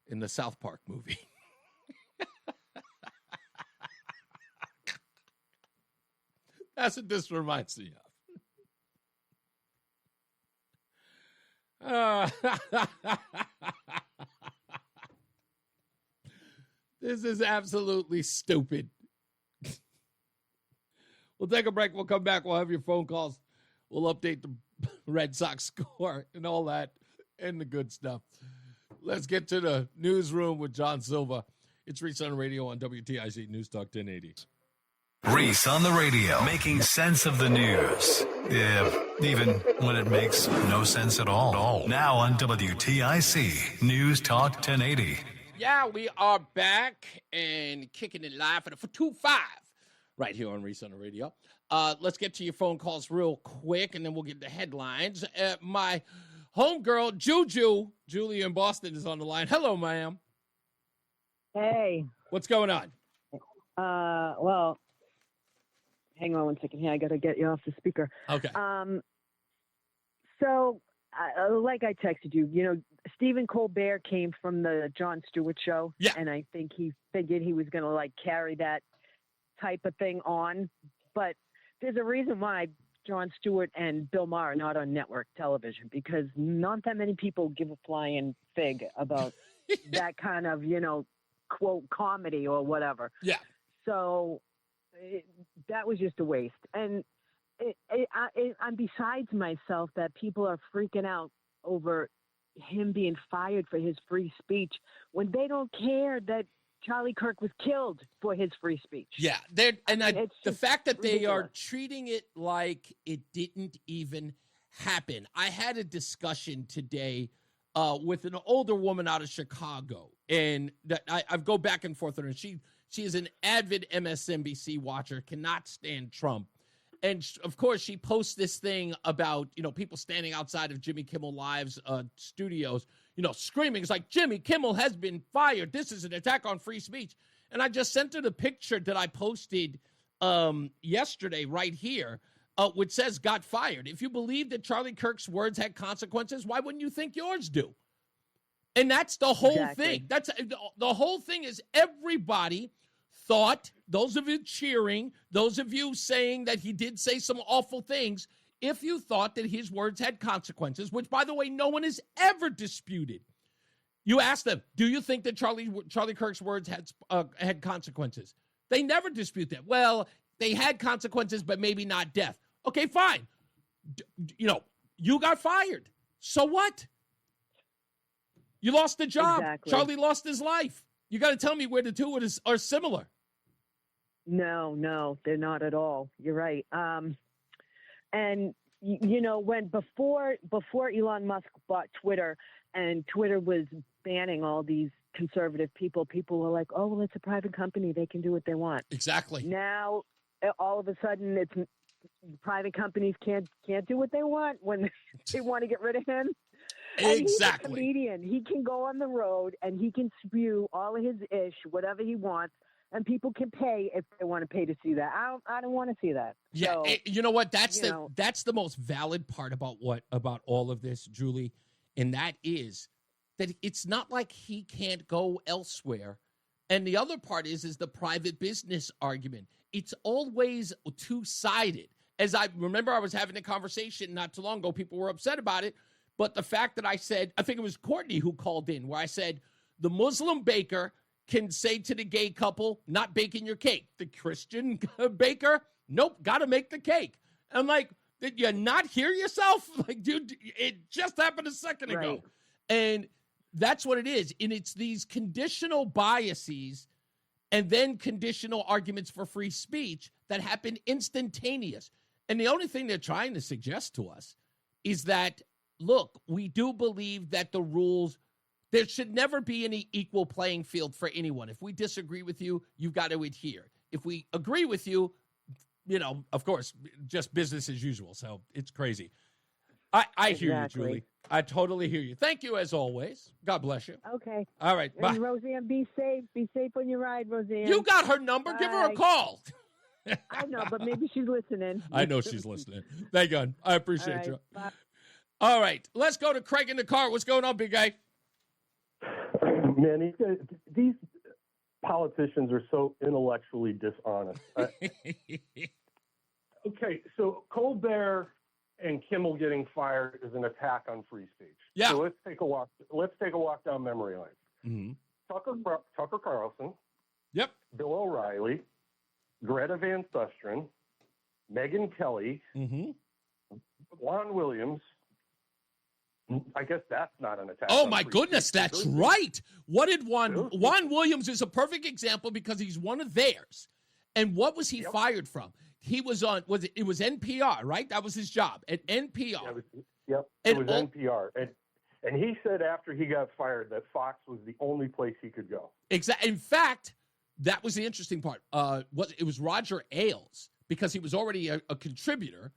in the South Park movie. That's what this reminds me of. This is absolutely stupid. We'll take a break. We'll come back. We'll have your phone calls. We'll update the Red Sox score and all that and the good stuff. Let's get to the newsroom with John Silva. It's Reese on the radio on WTIC NewsTalk 1080. Reese on the radio, making sense of the news. Yeah, even when it makes no sense at all. Now on WTIC News Talk 1080. Yeah, we are back and kicking it live for 2-5 right here on Reese on the radio. Let's get to your phone calls real quick, and then we'll get the headlines. My homegirl, Julie in Boston, is on the line. Hello, ma'am. Hey. What's going on? Well, hang on 1 second here. I got to get you off the speaker. Okay. So, like I texted you, Stephen Colbert came from the Jon Stewart show. Yeah. And I think he figured he was going to, carry that type of thing on. But there's a reason why Jon Stewart and Bill Maher are not on network television, because not that many people give a flying fig about that kind of, quote, comedy or whatever. Yeah. So that was just a waste. And I'm besides myself that people are freaking out over him being fired for his free speech when they don't care that Charlie Kirk was killed for his free speech. Yeah, the fact that they are ridiculous. treating it like it didn't even happen. I had a discussion today with an older woman out of Chicago, and I go back and forth with her. She is an avid MSNBC watcher, cannot stand Trump. And, of course, she posts this thing about, people standing outside of Jimmy Kimmel Live's studios, screaming. It's like, Jimmy Kimmel has been fired. This is an attack on free speech. And I just sent her the picture that I posted yesterday right here, which says got fired. If you believe that Charlie Kirk's words had consequences, why wouldn't you think yours do? And that's the whole thing. That's the whole thing is everybody thought, those of you cheering, those of you saying that he did say some awful things, if you thought that his words had consequences, which, by the way, no one has ever disputed. You asked them, do you think that Charlie Kirk's words had consequences? They never dispute that. Well, they had consequences, but maybe not death. Okay, fine. You got fired. So what? You lost the job. Exactly. Charlie lost his life. You got to tell me where the two are similar. No, they're not at all. You're right. And when before Elon Musk bought Twitter and Twitter was banning all these conservative people were like, oh, well, it's a private company. They can do what they want. Exactly. Now all of a sudden it's private companies can't do what they want when they want to get rid of him. And he's a comedian. He can go on the road and he can spew all of his ish, whatever he wants, and people can pay if they want to pay to see that. I don't want to see that. Yeah, So, you know what? That's the most valid part about all of this, Julie, and that is that it's not like he can't go elsewhere. And the other part is the private business argument. It's always two-sided. As I remember, I was having a conversation not too long ago. People were upset about it. But the fact that I said, I think it was Courtney who called in, where I said, the Muslim baker can say to the gay couple, not baking your cake. The Christian baker, nope, got to make the cake. I'm like, did you not hear yourself? Like, dude, it just happened a second ago. And that's what it is. And it's these conditional biases and then conditional arguments for free speech that happen instantaneous. And the only thing they're trying to suggest to us is that, look, we do believe that the rules, there should never be any equal playing field for anyone. If we disagree with you, you've got to adhere. If we agree with you, of course, just business as usual. So it's crazy. I hear you, Julie. I totally hear you. Thank you, as always. God bless you. Okay. All right. Bye. And Roseanne, be safe. Be safe on your ride, Roseanne. You got her number. Bye. Give her a call. I know, but maybe she's listening. I know she's listening. Thank God. I appreciate right, you. bye. All right. Let's go to Craig in the car. What's going on, big guy? Man, these politicians are so intellectually dishonest. Okay, so Colbert and Kimmel getting fired is an attack on free speech. Yeah. So let's take a walk. Let's take a walk down memory lane. Mm-hmm. Tucker Carlson. Yep. Bill O'Reilly, Greta Van Susteren, Megyn Kelly, Juan Williams. I guess that's not an attack. Oh, my goodness, that's right. What did Juan Williams is a perfect example because he's one of theirs. And what was he fired from? He was on, it was NPR, right? That was his job at NPR. It was NPR. And he said after he got fired that Fox was the only place he could go. Exactly. In fact, that was the interesting part. It was Roger Ailes, because he was already a contributor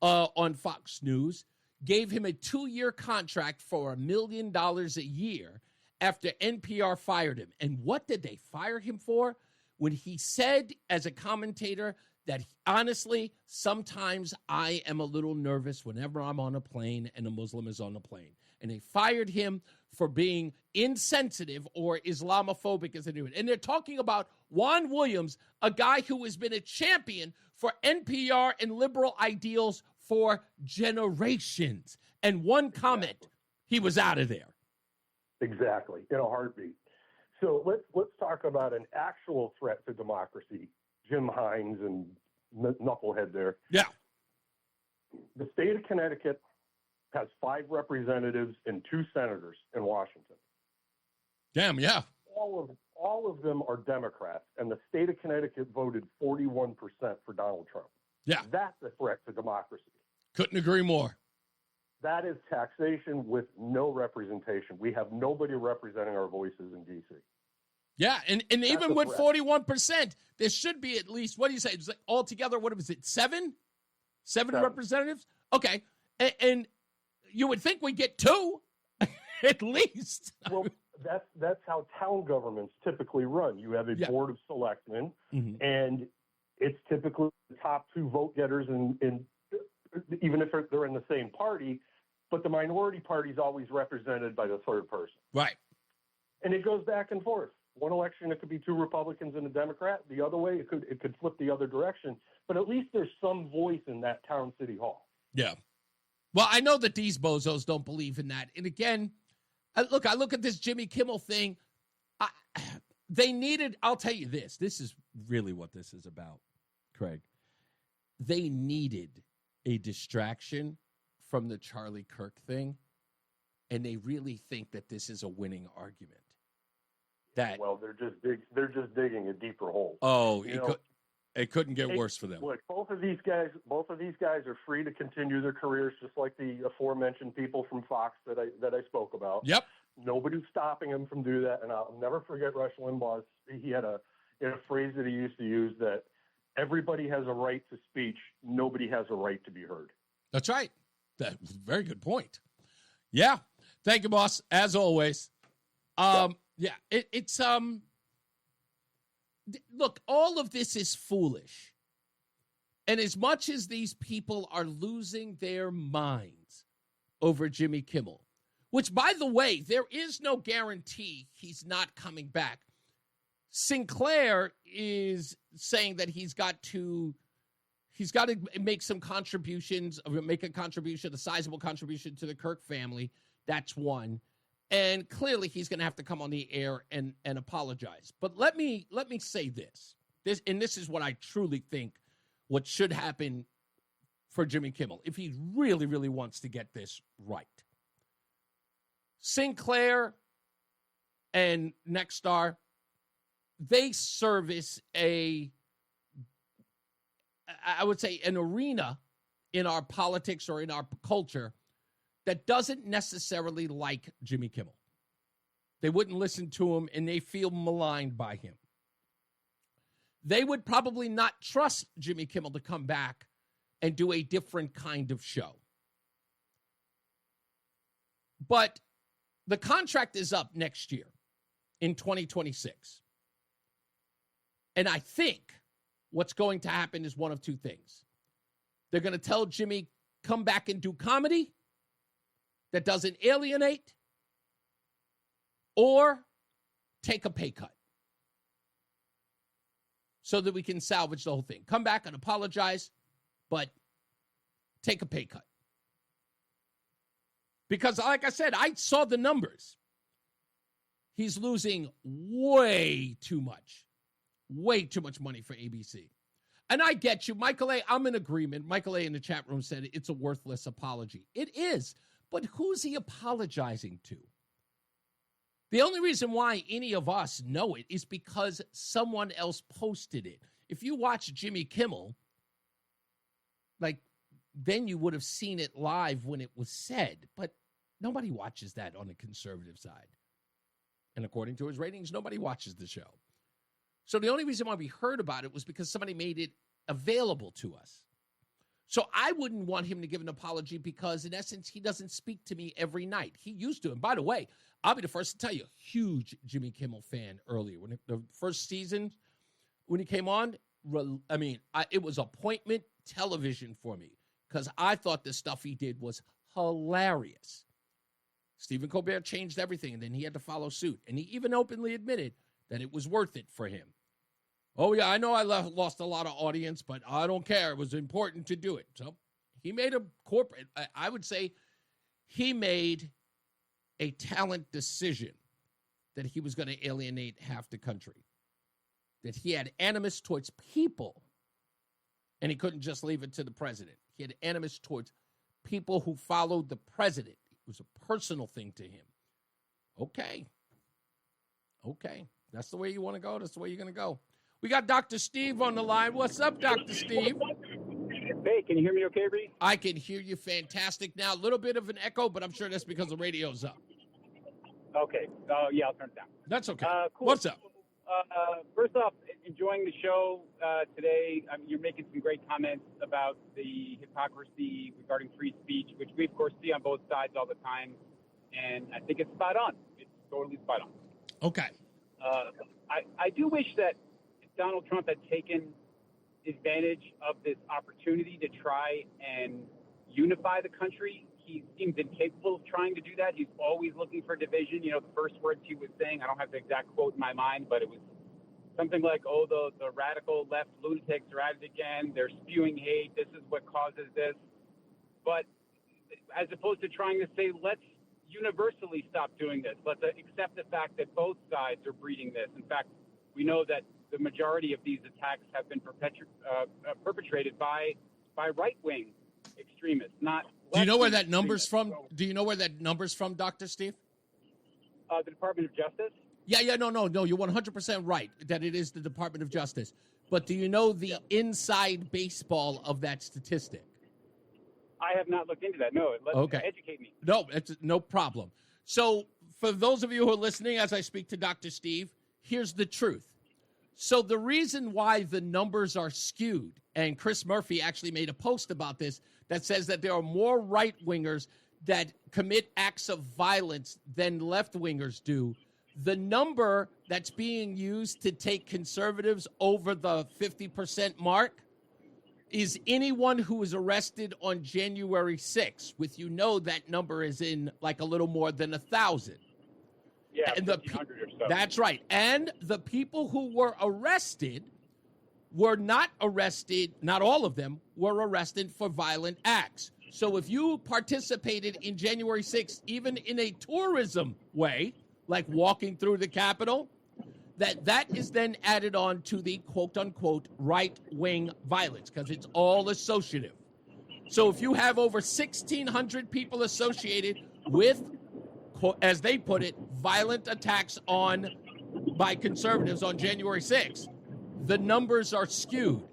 on Fox News, gave him a 2-year contract for $1 million a year after NPR fired him. And what did they fire him for? When he said as a commentator that, honestly, sometimes I am a little nervous whenever I'm on a plane and a Muslim is on the plane. And they fired him for being insensitive or Islamophobic as they do it. And they're talking about Juan Williams, a guy who has been a champion for NPR and liberal ideals for generations. And one comment, he was out of there. Exactly, in a heartbeat. So let's talk about an actual threat to democracy. Jim Hines and knucklehead there. Yeah. The state of Connecticut has 5 representatives and 2 senators in Washington. Damn, yeah. All of them are Democrats, and the state of Connecticut voted 41% for Donald Trump. Yeah. That's a threat to democracy. Couldn't agree more. That is taxation with no representation. We have nobody representing our voices in D.C. Yeah, and even with 41%, there should be at least, what do you say, it's like altogether, what was it, 7 representatives? Okay, and you would think we get 2, at least. Well, that's how town governments typically run. You have a board of selectmen, and it's typically the top 2 vote getters, in even if they're in the same party, but the minority party is always represented by the third person. Right. And it goes back and forth. One election, it could be 2 Republicans and a Democrat. The other way, it could flip the other direction. But at least there's some voice in that town city hall. Yeah. Well, I know that these bozos don't believe in that. And again, I look at this Jimmy Kimmel thing. They needed, I'll tell you this. This is really what this is about, Craig. They needed a distraction from the Charlie Kirk thing. And they really think that this is a winning argument. Well, they're just digging a deeper hole. Oh, it couldn't get worse for them. Look, both of these guys are free to continue their careers, just like the aforementioned people from Fox that I spoke about. Yep. Nobody's stopping them from doing that, and I'll never forget Rush Limbaugh's. He had a phrase that he used to use that everybody everybody has a right to speech, nobody has a right to be heard. That's right. That's a very good point. Yeah. Thank you, boss. As always. Look, all of this is foolish. And as much as these people are losing their minds over Jimmy Kimmel, which, by the way, there is no guarantee he's not coming back. Sinclair is saying that he's got to make some contributions, make a contribution, a sizable contribution to the Kirk family. That's one. And clearly he's going to have to come on the air and apologize. But let me say this, and this is what I truly think what should happen for Jimmy Kimmel, if he really, really wants to get this right. Sinclair and Nexstar, they service I would say, an arena in our politics or in our culture that doesn't necessarily like Jimmy Kimmel. They wouldn't listen to him, and they feel maligned by him. They would probably not trust Jimmy Kimmel to come back and do a different kind of show. But the contract is up next year in 2026. And I think what's going to happen is one of two things. They're going to tell Jimmy, come back and do comedy that doesn't alienate, or take a pay cut so that we can salvage the whole thing. Come back and apologize, but take a pay cut. Because, like I said, I saw the numbers. He's losing way too much money for ABC. And I get you. Michael A., I'm in agreement. Michael A. in the chat room said it's a worthless apology. It is. But who's he apologizing to? The only reason why any of us know it is because someone else posted it. If you watch Jimmy Kimmel, then you would have seen it live when it was said. But nobody watches that on the conservative side. And according to his ratings, nobody watches the show. So the only reason why we heard about it was because somebody made it available to us. So I wouldn't want him to give an apology because, in essence, he doesn't speak to me every night. He used to. And by the way, I'll be the first to tell you, huge Jimmy Kimmel fan earlier. When the first season, when he came on, it was appointment television for me because I thought the stuff he did was hilarious. Stephen Colbert changed everything, and then he had to follow suit. And he even openly admitted that it was worth it for him. Oh, yeah, I know I lost a lot of audience, but I don't care. It was important to do it. So he made a corporate, I would say he made a talent decision that he was going to alienate half the country, that he had animus towards people, and he couldn't just leave it to the president. He had animus towards people who followed the president. It was a personal thing to him. Okay. That's the way you want to go. That's the way you're going to go. We got Dr. Steve on the line. What's up, Dr. Steve? Hey, can you hear me okay, Reese? I can hear you fantastic now. A little bit of an echo, but I'm sure that's because the radio's up. Okay. Yeah, I'll turn it down. That's okay. Cool. What's up? First off, enjoying the show today. You're making some great comments about the hypocrisy regarding free speech, which we, of course, see on both sides all the time. And I think it's spot on. It's totally spot on. Okay. I do wish that Donald Trump had taken advantage of this opportunity to try and unify the country. He seems incapable of trying to do that. He's always looking for division. You know, the first words he was saying, I don't have the exact quote in my mind, but it was something like, oh, the radical left lunatics are at it again. They're spewing hate. This is what causes this. But as opposed to trying to say, let's universally stop doing this. Let's accept the fact that both sides are breeding this. In fact, we know that the majority of these attacks have been perpetrated by right-wing extremists, not. Do you know where that number's from? Do you know where that number's from, Dr. Steve? The Department of Justice? Yeah, no. You're 100% right that it is the Department of Justice. But do you know the inside baseball of that statistic? I have not looked into that. No, educate me. No, it's no problem. So for those of you who are listening as I speak to Dr. Steve, here's the truth. So the reason why the numbers are skewed, and Chris Murphy actually made a post about this that says that there are more right-wingers that commit acts of violence than left-wingers do. The number that's being used to take conservatives over the 50% mark is anyone who was arrested on January 6th, with that number is in like a little more than 1,000. Yeah, and 1,500 or so. That's right. And the people who were arrested were not arrested, not all of them were arrested for violent acts. So if you participated in January 6th, even in a tourism way, like walking through the Capitol, that is then added on to the quote-unquote right-wing violence, because it's all associative. So if you have over 1,600 people associated with, as they put it, violent attacks by conservatives on January 6th, the numbers are skewed.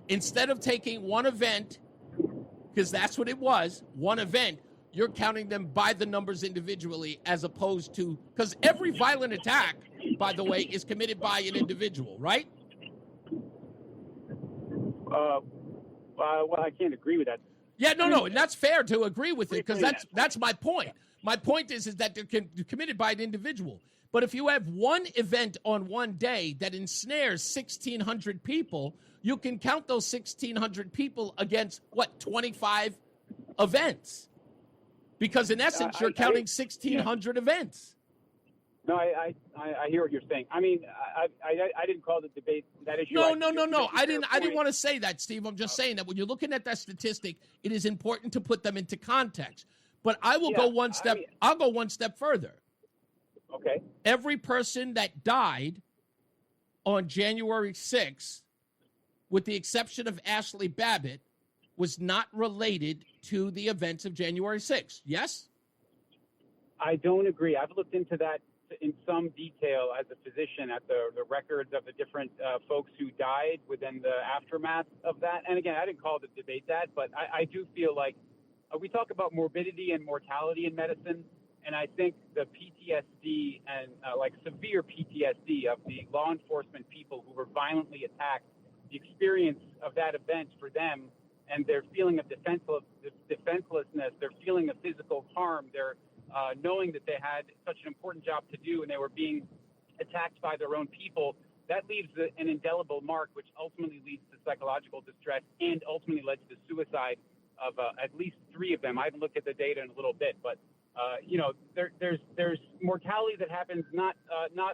Instead of taking one event, because that's what it was, one event, you're counting them by the numbers individually, as opposed to, because every violent attack, by the way, is committed by an individual, right? Well, I can't agree with that. Yeah, no, and that's fair to agree with it, because that's my point. My point is that they're committed by an individual. But if you have one event on one day that ensnares 1,600 people, you can count those 1,600 people against, 25 events? Because in essence, you're counting 1,600 events. No, I hear what you're saying. I mean, I didn't call the debate that issue. No. I didn't want to say that, Steve. I'm just saying that when you're looking at that statistic, it is important to put them into context. But I will go one step. I'll go one step further. Okay. Every person that died on January 6th, with the exception of Ashley Babbitt, was not related to the events of January 6th. Yes? I don't agree. I've looked into that in some detail as a physician at the records of the different folks who died within the aftermath of that. And again, I didn't call the debate that, but I do feel like we talk about morbidity and mortality in medicine, and I think the PTSD and like severe PTSD of the law enforcement people who were violently attacked, the experience of that event for them and their feeling of defenselessness, their feeling of physical harm, their knowing that they had such an important job to do and they were being attacked by their own people, that leaves an indelible mark, which ultimately leads to psychological distress and ultimately led to the suicide of at least 3 of them. I haven't looked at the data in a little bit, but there's mortality that happens not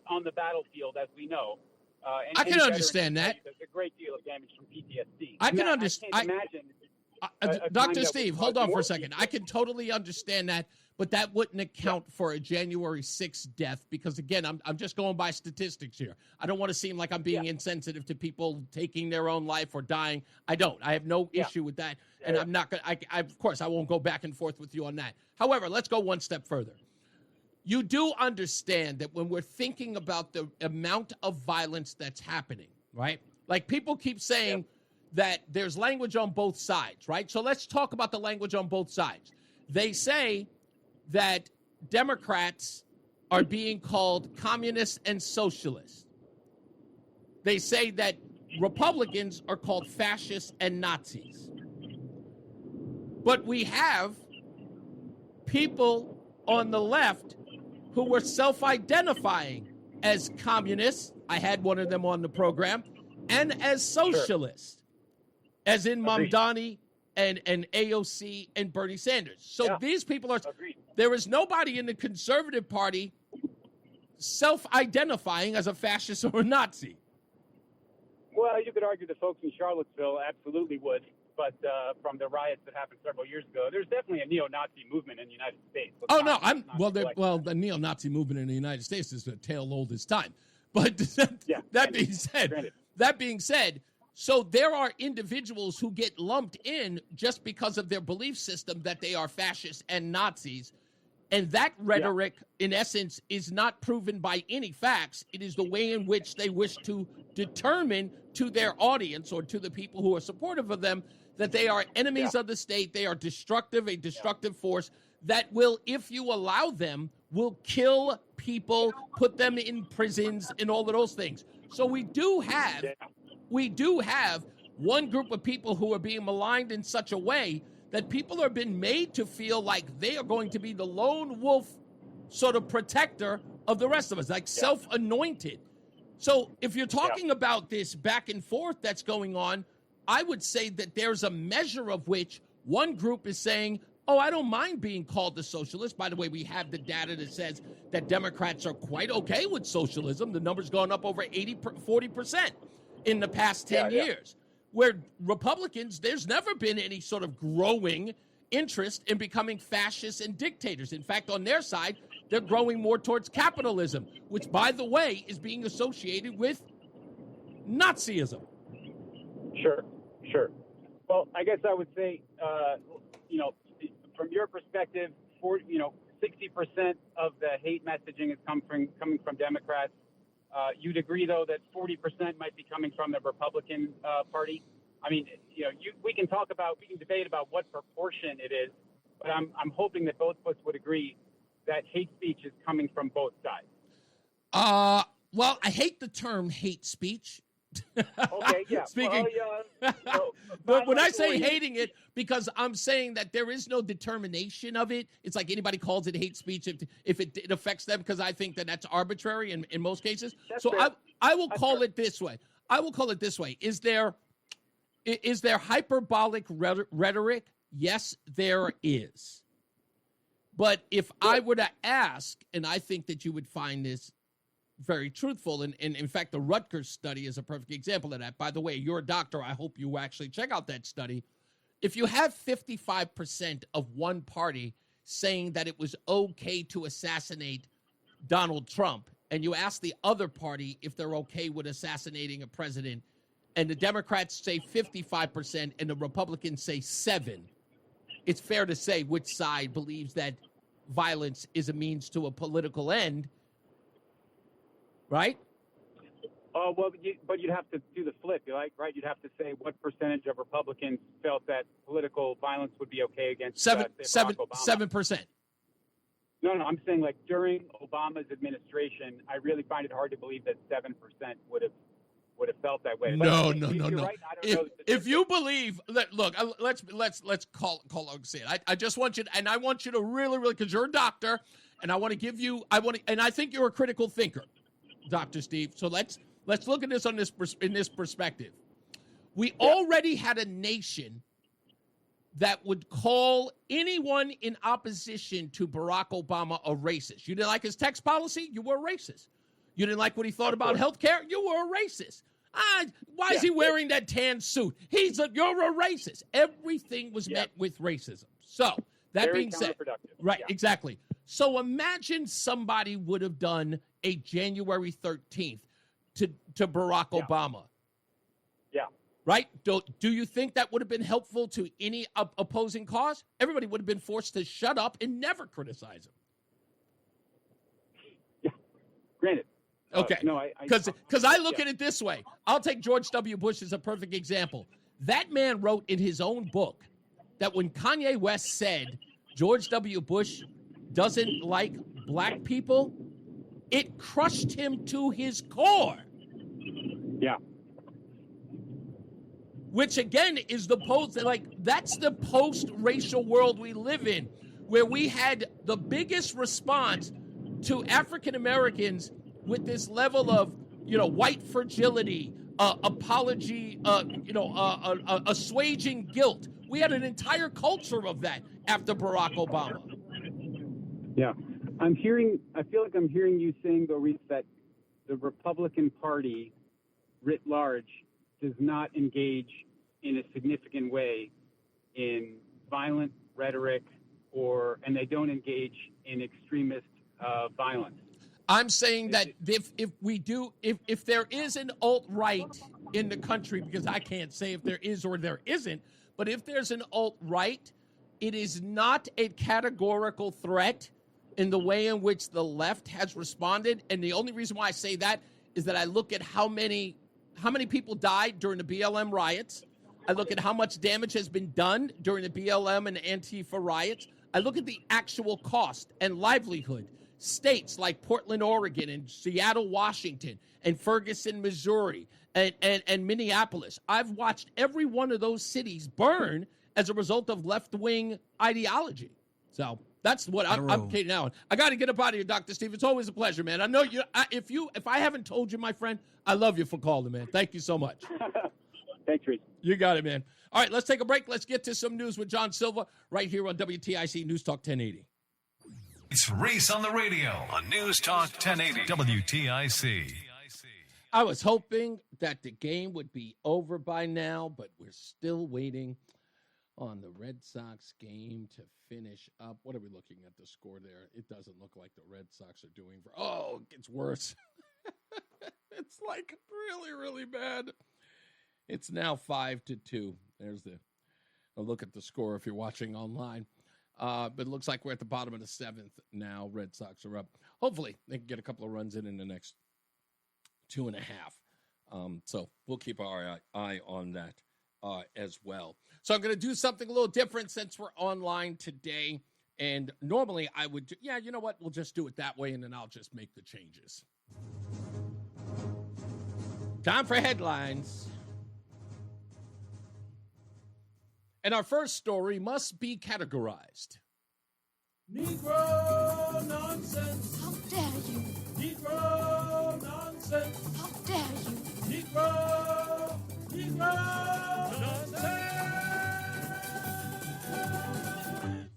on the battlefield, as we know. I can understand that. There's a great deal of damage from PTSD. I can understand. I can't imagine. Dr. Steve, hold on for a second. I can totally understand that, but that wouldn't account for a January 6th death because, again, I'm just going by statistics here. I don't want to seem like I'm being insensitive to people taking their own life or dying. I don't. I have no issue with that, and I'm not going to, of course, I won't go back and forth with you on that. However, let's go one step further. You do understand that when we're thinking about the amount of violence that's happening, right? Like people keep saying that there's language on both sides, right? So let's talk about the language on both sides. They say that Democrats are being called communists and socialists. They say that Republicans are called fascists and Nazis. But we have people on the left who were self-identifying as communists. I had one of them on the program, and as socialists, as in Mamdani and AOC and Bernie Sanders. So these people are, there is nobody in the Conservative Party self-identifying as a fascist or a Nazi. Well, you could argue the folks in Charlottesville absolutely would, but from the riots that happened several years ago, there's definitely a neo-Nazi movement in the United States. The neo-Nazi movement in the United States is a tale old as time. But that being said, so there are individuals who get lumped in just because of their belief system that they are fascists and Nazis. And that rhetoric, in essence, is not proven by any facts. It is the way in which they wish to determine to their audience or to the people who are supportive of them that they are enemies of the state. They are destructive, a destructive force that will, if you allow them, will kill people, put them in prisons, and all of those things. So we do have one group of people who are being maligned in such a way that people are being made to feel like they are going to be the lone wolf sort of protector of the rest of us, like self-anointed. So if you're talking about this back and forth that's going on, I would say that there's a measure of which one group is saying, oh, I don't mind being called a socialist. By the way, we have the data that says that Democrats are quite okay with socialism. The number's gone up over 40% in the past 10 years. Where Republicans, there's never been any sort of growing interest in becoming fascists and dictators. In fact, on their side, they're growing more towards capitalism, which, by the way, is being associated with Nazism. Sure. Well, I guess I would say, from your perspective, 60% of the hate messaging is coming from Democrats. You'd agree, though, that 40% might be coming from the Republican Party. I mean, we can debate about what proportion it is, but I'm hoping that both of us would agree that hate speech is coming from both sides. Well, I hate the term hate speech. Okay, yeah. Speaking, but when I say hating it, because I'm saying that there is no determination of it. It's like anybody calls it hate speech if it affects them, because I think that that's arbitrary in most cases. That's so fair. I will call it this way. Is there hyperbolic rhetoric? Yes, there is. But if I were to ask, and I think that you would find this very truthful, and in fact, the Rutgers study is a perfect example of that. By the way, you're a doctor. I hope you actually check out that study. If you have 55% of one party saying that it was okay to assassinate Donald Trump, and you ask the other party if they're okay with assassinating a president, and the Democrats say 55% and the Republicans say 7%, it's fair to say which side believes that violence is a means to a political end, right? Oh, well, but you'd have to do the flip, right? You'd have to say what percentage of Republicans felt that political violence would be okay against Barack Obama. 7%. No, I'm saying like during Obama's administration, I really find it hard to believe that 7% would have felt that way. No. Right. If you believe that, look, let's call it say it. I just want you to, and I want you to really, because you're a doctor, and I want to give you, and I think you're a critical thinker, Dr. Steve. So let's look at this in this perspective. We already had a nation that would call anyone in opposition to Barack Obama a racist. You didn't like his tax policy? You were a racist. You didn't like what he thought about health care? You were a racist. Why is he wearing that tan suit? You're a racist. Everything was met with racism. So that being said, right, exactly. So imagine somebody would have done a January 13th to Barack Obama. Yeah. Right? Do you think that would have been helpful to any opposing cause? Everybody would have been forced to shut up and never criticize him. Yeah. Granted. Okay. Because I look at it this way. I'll take George W. Bush as a perfect example. That man wrote in his own book that when Kanye West said George W. Bush doesn't like black people, it crushed him to his core. Yeah. Which again is that's the post-racial world we live in, where we had the biggest response to African Americans with this level of, white fragility, apology, assuaging guilt. We had an entire culture of that after Barack Obama. Yeah. I feel like I'm hearing you saying, though, Reese, that the Republican Party writ large does not engage in a significant way in violent rhetoric and they don't engage in extremist violence. I'm saying that if there is an alt-right in the country, because I can't say if there is or there isn't, but if there's an alt-right, it is not a categorical threat in the way in which the left has responded. And the only reason why I say that is that I look at how many people died during the BLM riots. I look at how much damage has been done during the BLM and Antifa riots. I look at the actual cost and livelihood. states like Portland, Oregon, and Seattle, Washington, and Ferguson, Missouri, and Minneapolis. I've watched every one of those cities burn as a result of left-wing ideology. So that's what I'm Katie now. I got to get up out of here, Dr. Steve. It's always a pleasure, man. I know you. If I haven't told you, my friend, I love you for calling, man. Thank you so much. Thanks, Reese. You got it, man. All right, let's take a break. Let's get to some news with John Silva right here on WTIC News Talk 1080. It's Reese on the radio on News Talk 1080 WTIC. I was hoping that the game would be over by now, but we're still waiting on the Red Sox game to finish up. What are we looking at the score there? It doesn't look like the Red Sox are doing it gets worse. It's like really, really bad. It's now 5-2. There's a look at the score if you're watching online. But it looks like we're at the bottom of the 7th now. Red Sox are up. Hopefully, they can get a couple of runs in the next 2.5. So we'll keep our eye on that as well. So I'm going to do something a little different since we're online today. And normally I would, you know what? We'll just do it that way, and then I'll just make the changes. Time for headlines. And our first story must be categorized. Negro nonsense. How dare you? Negro nonsense. How dare you? Negro nonsense.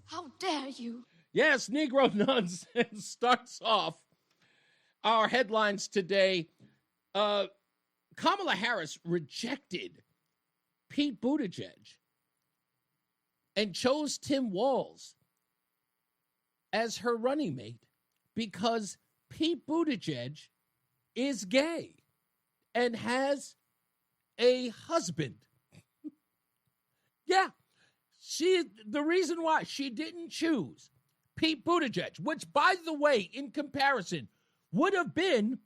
How dare you? Yes, Negro nonsense starts off our headlines today. Kamala Harris rejected Pete Buttigieg and chose Tim Walz as her running mate because Pete Buttigieg is gay and has a husband. Yeah, the reason why she didn't choose Pete Buttigieg, which, by the way, in comparison, would have been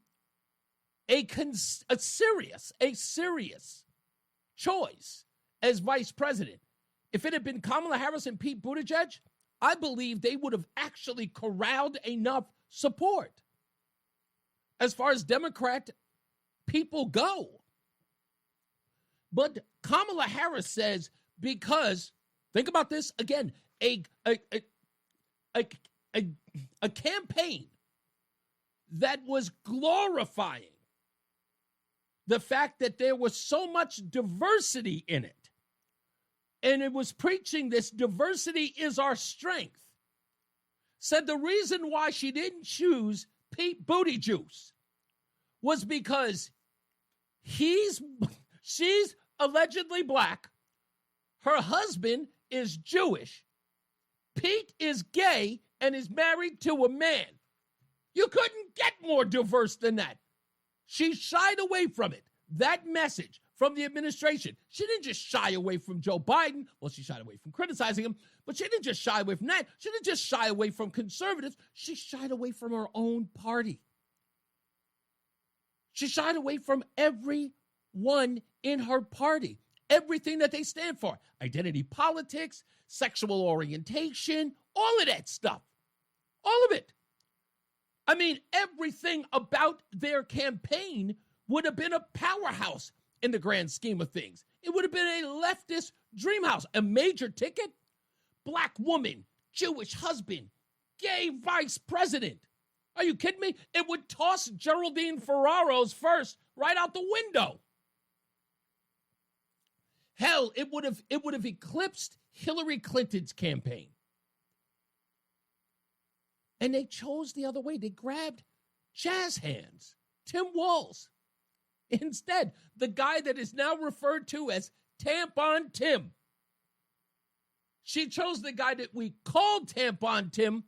a serious choice as vice president. If it had been Kamala Harris and Pete Buttigieg, I believe they would have actually corralled enough support as far as Democrat people go. But Kamala Harris says because, think about this again, a campaign that was glorifying the fact that there was so much diversity in it. And it was preaching this diversity is our strength. Said the reason why she didn't choose Pete Buttigieg was because she's allegedly black. Her husband is Jewish. Pete is gay and is married to a man. You couldn't get more diverse than that. She shied away from it. That message from the administration. She didn't just shy away from Joe Biden. Well, she shied away from criticizing him, but she didn't just shy away from that. She didn't just shy away from conservatives. She shied away from her own party. She shied away from everyone in her party, everything that they stand for, identity politics, sexual orientation, all of that stuff, all of it. I mean, everything about their campaign would have been a powerhouse in the grand scheme of things. It would have been a leftist dream house, a major ticket, black woman, Jewish husband, gay vice president. Are you kidding me? It would toss Geraldine Ferraro's first right out the window. Hell, it would have eclipsed Hillary Clinton's campaign. And they chose the other way. They grabbed jazz hands, Tim Walz. Instead, the guy that is now referred to as Tampon Tim. She chose the guy that we called Tampon Tim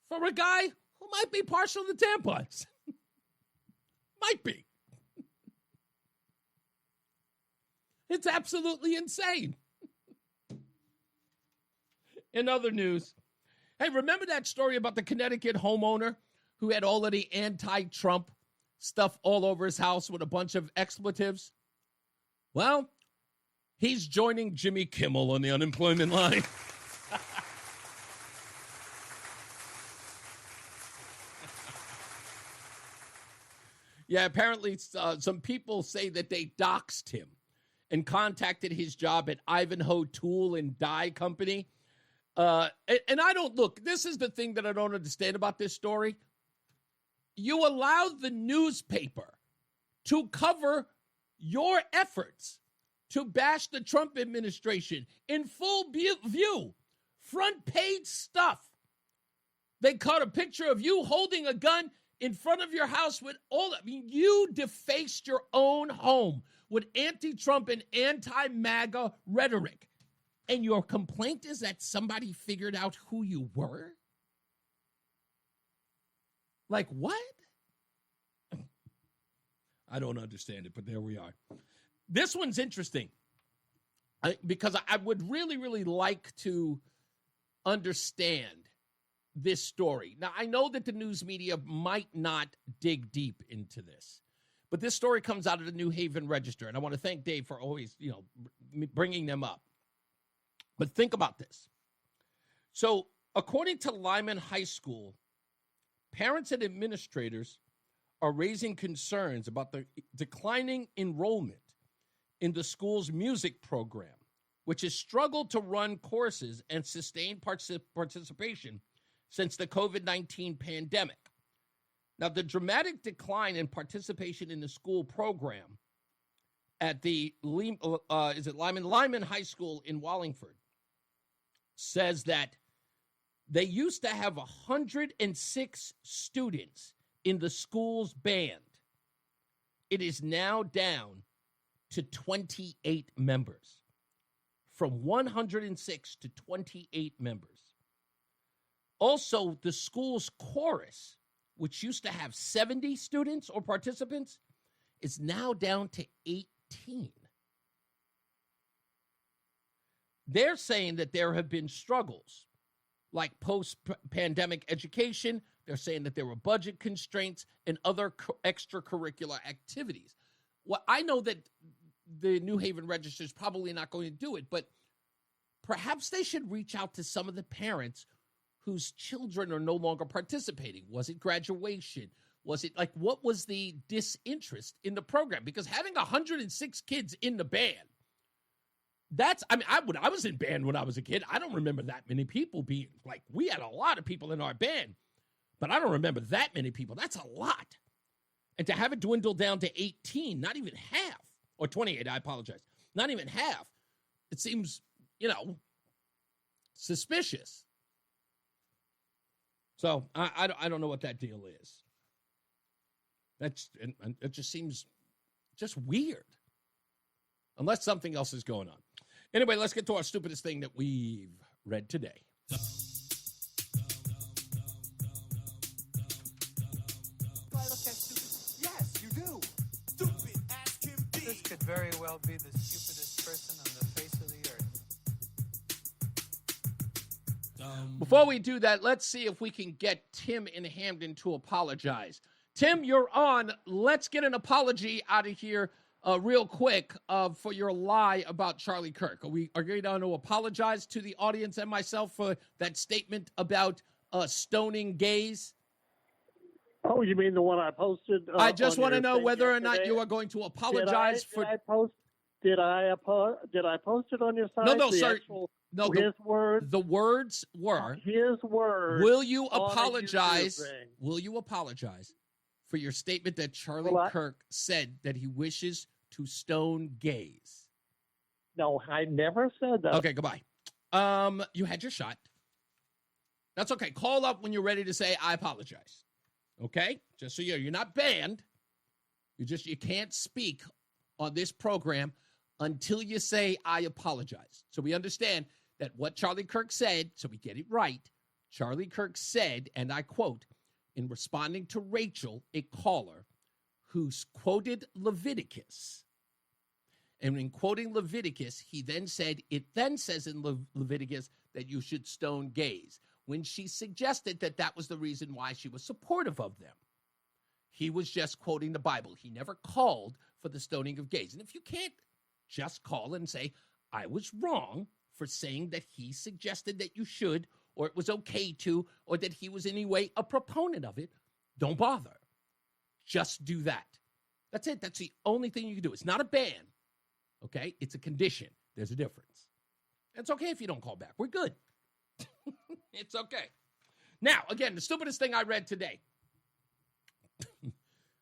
for a guy who might be partial to tampons. Might be. It's absolutely insane. In other news, hey, remember that story about the Connecticut homeowner who had all of the anti-Trump stuff all over his house with a bunch of expletives? Well, he's joining Jimmy Kimmel on the unemployment line. Yeah, apparently some people say that they doxed him and contacted his job at Ivanhoe Tool and Die Company. And I don't look, this is the thing that I don't understand about this story. You allowed the newspaper to cover your efforts to bash the Trump administration in full view. Front page stuff. They caught a picture of you holding a gun in front of your house with you defaced your own home with anti-Trump and anti-MAGA rhetoric. And your complaint is that somebody figured out who you were? Like what? I don't understand it, but there we are. This one's interesting because I would really, really like to understand this story. Now, I know that the news media might not dig deep into this, but this story comes out of the New Haven Register, and I want to thank Dave for always, bringing them up. But think about this. So, according to Lyman High School, parents and administrators are raising concerns about the declining enrollment in the school's music program, which has struggled to run courses and sustain participation since the COVID-19 pandemic. Now, the dramatic decline in participation in the school program at the Lyman High School in Wallingford says that they used to have 106 students in the school's band. It is now down to 28 members. From 106 to 28 members. Also, the school's chorus, which used to have 70 students or participants, is now down to 18. They're saying that there have been struggles, like post-pandemic education. They're saying that there were budget constraints and other extracurricular activities. Well, I know that the New Haven Register is probably not going to do it, but perhaps they should reach out to some of the parents whose children are no longer participating. Was it graduation? Was it what was the disinterest in the program? Because having 106 kids in the band, I was in band when I was a kid. I don't remember that many people being we had a lot of people in our band, but I don't remember that many people. That's a lot. And to have it dwindle down to 18, not even half, or 28, I apologize, not even half, it seems, suspicious. So I don't know what that deal is. It just seems just weird, unless something else is going on. Anyway, let's get to our stupidest thing that we've read today. Yes, you do. Stupid as can be. This could very well be the stupidest person on the face of the earth. Before we do that, let's see if we can get Tim in Hamden to apologize. Tim, you're on. Let's get an apology out of here real quick for your lie about Charlie Kirk. Are you going to apologize to the audience and myself for that statement about stoning gays? Oh, you mean the one I posted? I just want to know whether or not you are going to apologize for. Did I post it on your site? No, sir. His words. The words were his words. Will you apologize? Will you apologize for your statement that Charlie Kirk said that he wishes to stone gays? No, I never said that. Okay, goodbye. You had your shot. That's okay. Call up when you're ready to say I apologize. Okay? Just so you're not banned. You can't speak on this program until you say I apologize. So we understand that what Charlie Kirk said, so we get it right, Charlie Kirk said, and I quote, in responding to Rachel, a caller, who's quoted Leviticus. And in quoting Leviticus, he then said, it then says in Leviticus that you should stone gays, when she suggested that that was the reason why she was supportive of them. He was just quoting the Bible. He never called for the stoning of gays. And if you can't just call and say, I was wrong for saying that he suggested that you should, or it was okay to, or that he was in any way a proponent of it, don't bother. Just do that. That's it. That's the only thing you can do. It's not a ban, okay? It's a condition. There's a difference. It's okay if you don't call back. We're good. It's okay. Now, again, the stupidest thing I read today.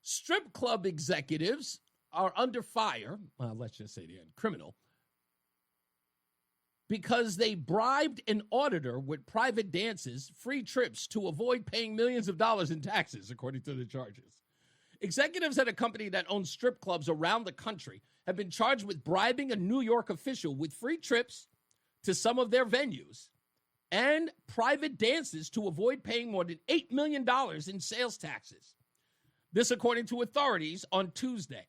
Strip club executives are under fire, well, let's just say they're criminal, because they bribed an auditor with private dances, free trips to avoid paying millions of dollars in taxes, according to the charges. Executives at a company that owns strip clubs around the country have been charged with bribing a New York official with free trips to some of their venues and private dances to avoid paying more than $8 million in sales taxes. This, according to authorities, on Tuesday.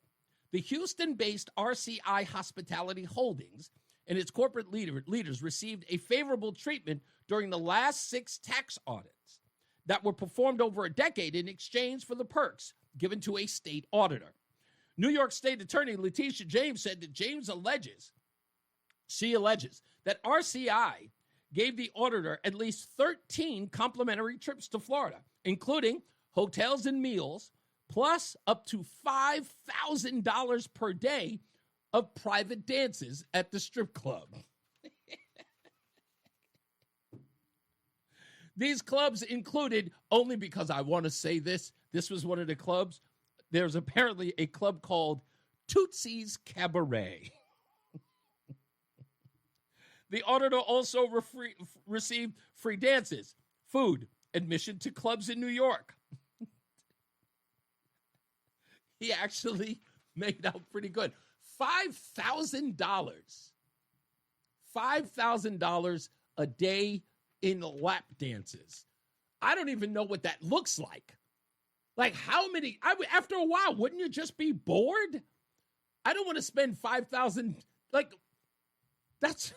The Houston-based RCI Hospitality Holdings and its corporate leaders received a favorable treatment during the last 6 tax audits that were performed over a decade in exchange for the perks given to a state auditor. New York State Attorney Letitia James said that she alleges that RCI gave the auditor at least 13 complimentary trips to Florida, including hotels and meals, plus up to $5,000 per day of private dances at the strip club. These clubs included, only because I want to say this was one of the clubs. There's apparently a club called Tootsie's Cabaret. The auditor also received free dances, food, admission to clubs in New York. He actually made out pretty good. $5,000. $5,000 a day in lap dances. I don't even know what that looks like. Like how many, after a while, wouldn't you just be bored? I don't want to spend $5,000. Like, that's,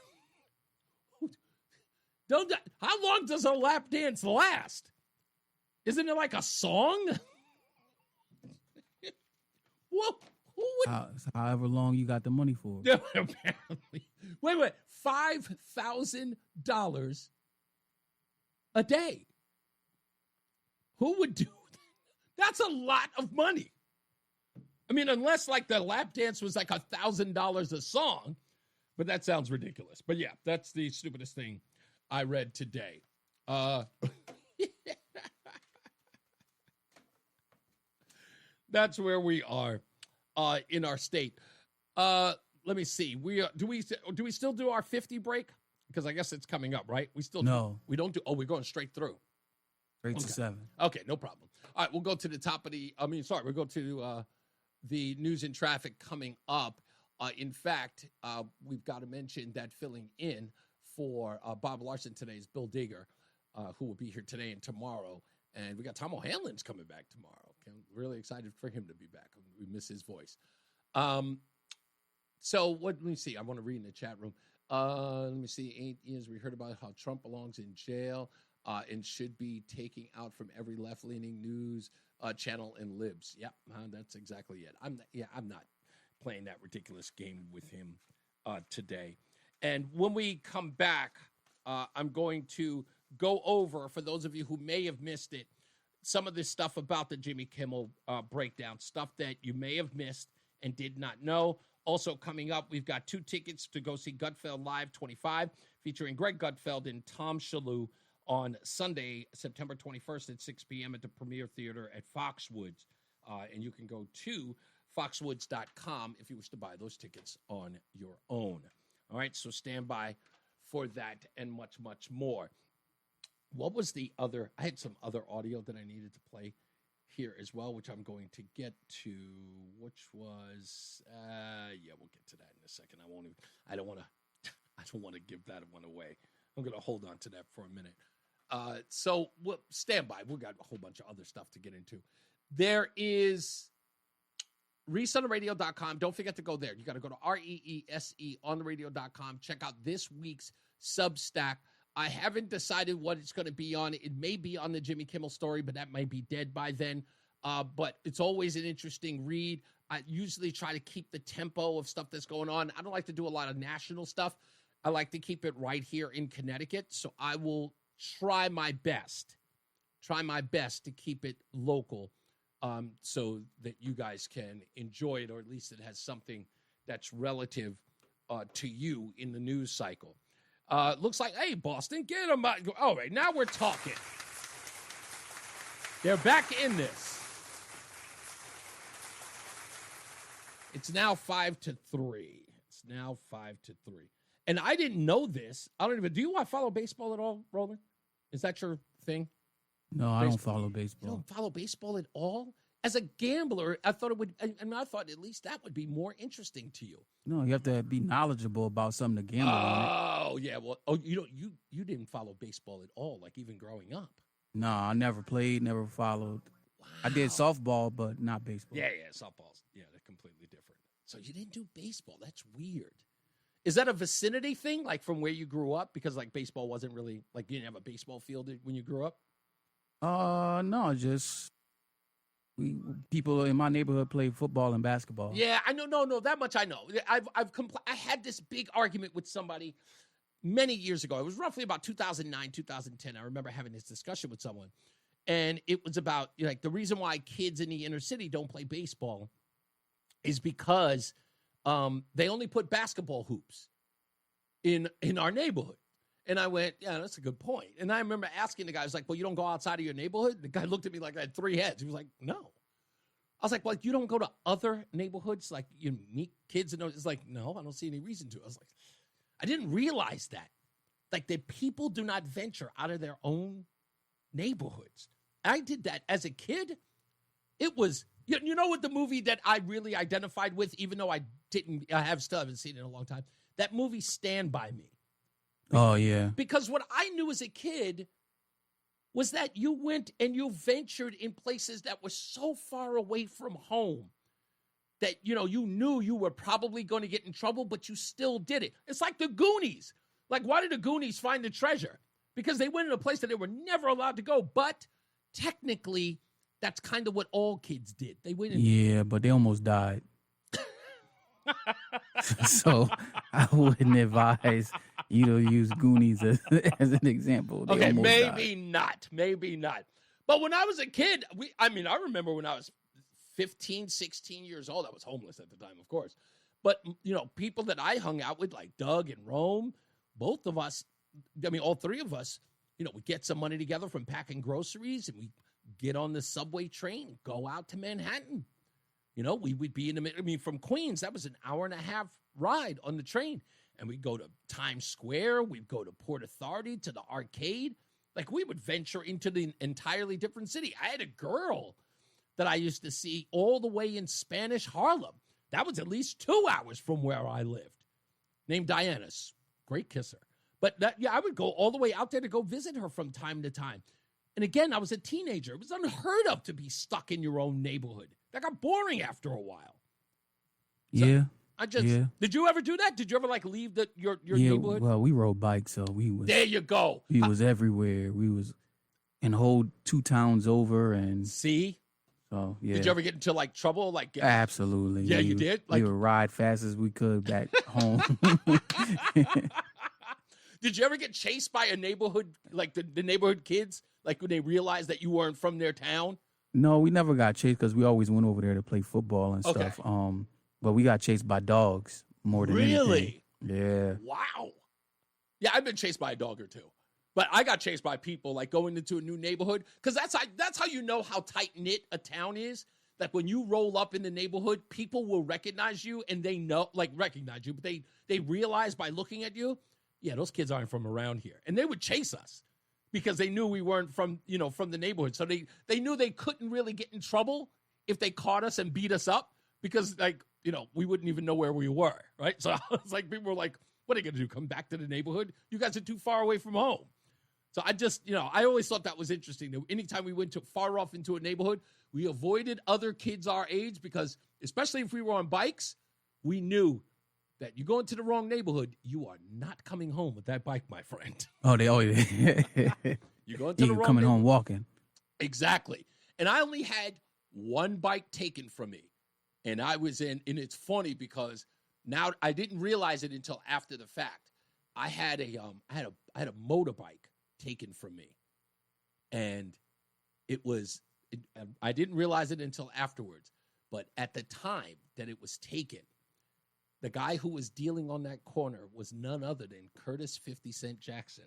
how long does a lap dance last? Isn't it like a song? Well, however long you got the money for. Apparently. Wait. $5,000 a day. Who would do that? That's a lot of money. I mean, unless like the lap dance was like $1,000 a song, but that sounds ridiculous. But yeah, that's the stupidest thing I read today. That's where we are in our state. Let me see. Do we still do our 50 break? Because I guess it's coming up, right? We still we don't do. Oh, we're going straight through. Straight to 7. Okay, no problem. All right, we'll go to the top of we'll go to the news and traffic coming up. In fact, we've got to mention that filling in for Bob Larson today is Bill Digger, who will be here today and tomorrow. And we got Tom O'Hanlon's coming back tomorrow. Okay, I'm really excited for him to be back. We miss his voice. So let me see. I want to read in the chat room. Let me see. 8 years we heard about how Trump belongs in jail and should be taking out from every left-leaning news channel and libs. Yeah, that's exactly it. I'm not playing that ridiculous game with him today. And when we come back, I'm going to go over, for those of you who may have missed it, some of this stuff about the Jimmy Kimmel breakdown, stuff that you may have missed and did not know. Also coming up, we've got 2 tickets to go see Gutfeld Live 25, featuring Greg Gutfeld and Tom Shalhoub on Sunday, September 21st at 6 p.m. at the Premier Theater at Foxwoods. And you can go to foxwoods.com if you wish to buy those tickets on your own. All right, so stand by for that and much, much more. What was the other? I had some other audio that I needed to play here as well, which I'm going to get to, which was, we'll get to that in a second. I don't want to give that one away. I'm going to hold on to that for a minute. So we'll stand by. We've got a whole bunch of other stuff to get into. There is ReeseOnTheRadio.com. Don't forget to go there. You got to go to REESE on the radio.com. Check out this week's Substack. I haven't decided what it's going to be on. It may be on the Jimmy Kimmel story, but that might be dead by then. But it's always an interesting read. I usually try to keep the tempo of stuff that's going on. I don't like to do a lot of national stuff. I like to keep it right here in Connecticut. So I will try my best to keep it local so that you guys can enjoy it, or at least it has something that's relative to you in the news cycle. Looks like, hey, Boston, get them. All right, now we're talking. They're back in this. It's now 5-3. It's now 5-3. And I didn't know this. I don't even. Do you want to follow baseball at all, Roland? Is that your thing? No, I don't follow baseball. You don't follow baseball at all? As a gambler, I thought it would. I thought at least that would be more interesting to you. No, you have to be knowledgeable about something to gamble on. Oh yeah. Well, you didn't follow baseball at all, like even growing up. No, I never played, never followed. Wow. I did softball, but not baseball. Yeah, softballs. Yeah, they're completely different. So you didn't do baseball. That's weird. Is that a vicinity thing, like from where you grew up? Because like baseball wasn't really like you didn't have a baseball field when you grew up. No, just people in my neighborhood play football and basketball. Yeah, I know. No, that much I know. I had this big argument with somebody many years ago. It was roughly about 2009, 2010. I remember having this discussion with someone, and it was about like the reason why kids in the inner city don't play baseball is because they only put basketball hoops in our neighborhood. And I went, yeah, that's a good point. And I remember asking the guy, I was like, well, you don't go outside of your neighborhood? The guy looked at me like I had three heads. He was like, no. I was like, well, you don't go to other neighborhoods? Like you meet kids and it's like, no, I don't see any reason to. I was like, I didn't realize that. Like that people do not venture out of their own neighborhoods. I did that as a kid. It was, you know what the movie that I really identified with, even though I still haven't seen it in a long time, that movie Stand By Me. Oh, yeah. Because what I knew as a kid was that you went and you ventured in places that were so far away from home that, you knew you were probably going to get in trouble, but you still did it. It's like the Goonies. Like, why did the Goonies find the treasure? Because they went in a place that they were never allowed to go. But technically, that's kind of what all kids did. They went in. Yeah, but they almost died. So I wouldn't advise you to use Goonies as an example. Okay, maybe not. But when I was a kid, I remember when I was 15, 16 years old, I was homeless at the time, of course. But, people that I hung out with, like Doug and Rome, both of us, all three of us, we get some money together from packing groceries and we get on the subway train, go out to Manhattan. We would be in the middle. From Queens, that was an hour and a half ride on the train. And we'd go to Times Square. We'd go to Port Authority, to the arcade. Like, we would venture into the entirely different city. I had a girl that I used to see all the way in Spanish Harlem. That was at least 2 hours from where I lived, named Diana. Great kisser. But, I would go all the way out there to go visit her from time to time. And again, I was a teenager. It was unheard of to be stuck in your own neighborhood. That got boring after a while. So yeah. Did you ever do that? Did you ever leave your neighborhood? Well, we rode bikes, so we was. There you go. We was everywhere. We was in whole 2 towns over, and see. So yeah. Did you ever get into trouble? Absolutely. Yeah, you did. We would ride fast as we could back home. Did you ever get chased by a neighborhood, like the neighborhood kids, like when they realized that you weren't from their town? No, we never got chased because we always went over there to play football and stuff. But we got chased by dogs more than anything. Really? Yeah. Wow. Yeah, I've been chased by a dog or two. But I got chased by people, like going into a new neighborhood. Because that's how you know how tight-knit a town is. Like when you roll up in the neighborhood, people will recognize you and they know, recognize you. But they realize by looking at you, yeah, those kids aren't from around here. And they would chase us because they knew we weren't from the neighborhood. So they knew they couldn't really get in trouble if they caught us and beat us up because, we wouldn't even know where we were, right? So it's like people were like, what are you going to do, come back to the neighborhood? You guys are too far away from home. So I just, I always thought that was interesting. That anytime we went far off into a neighborhood, we avoided other kids our age because, especially if we were on bikes, we knew that you go into the wrong neighborhood, you are not coming home with that bike, my friend. You go into the wrong coming home walking. Exactly. And I only had one bike taken from me. And I was and it's funny because now I didn't realize it until after the fact. I had a motorbike taken from me. And it was I didn't realize it until afterwards, but at the time that it was taken, the guy who was dealing on that corner was none other than Curtis 50 Cent Jackson.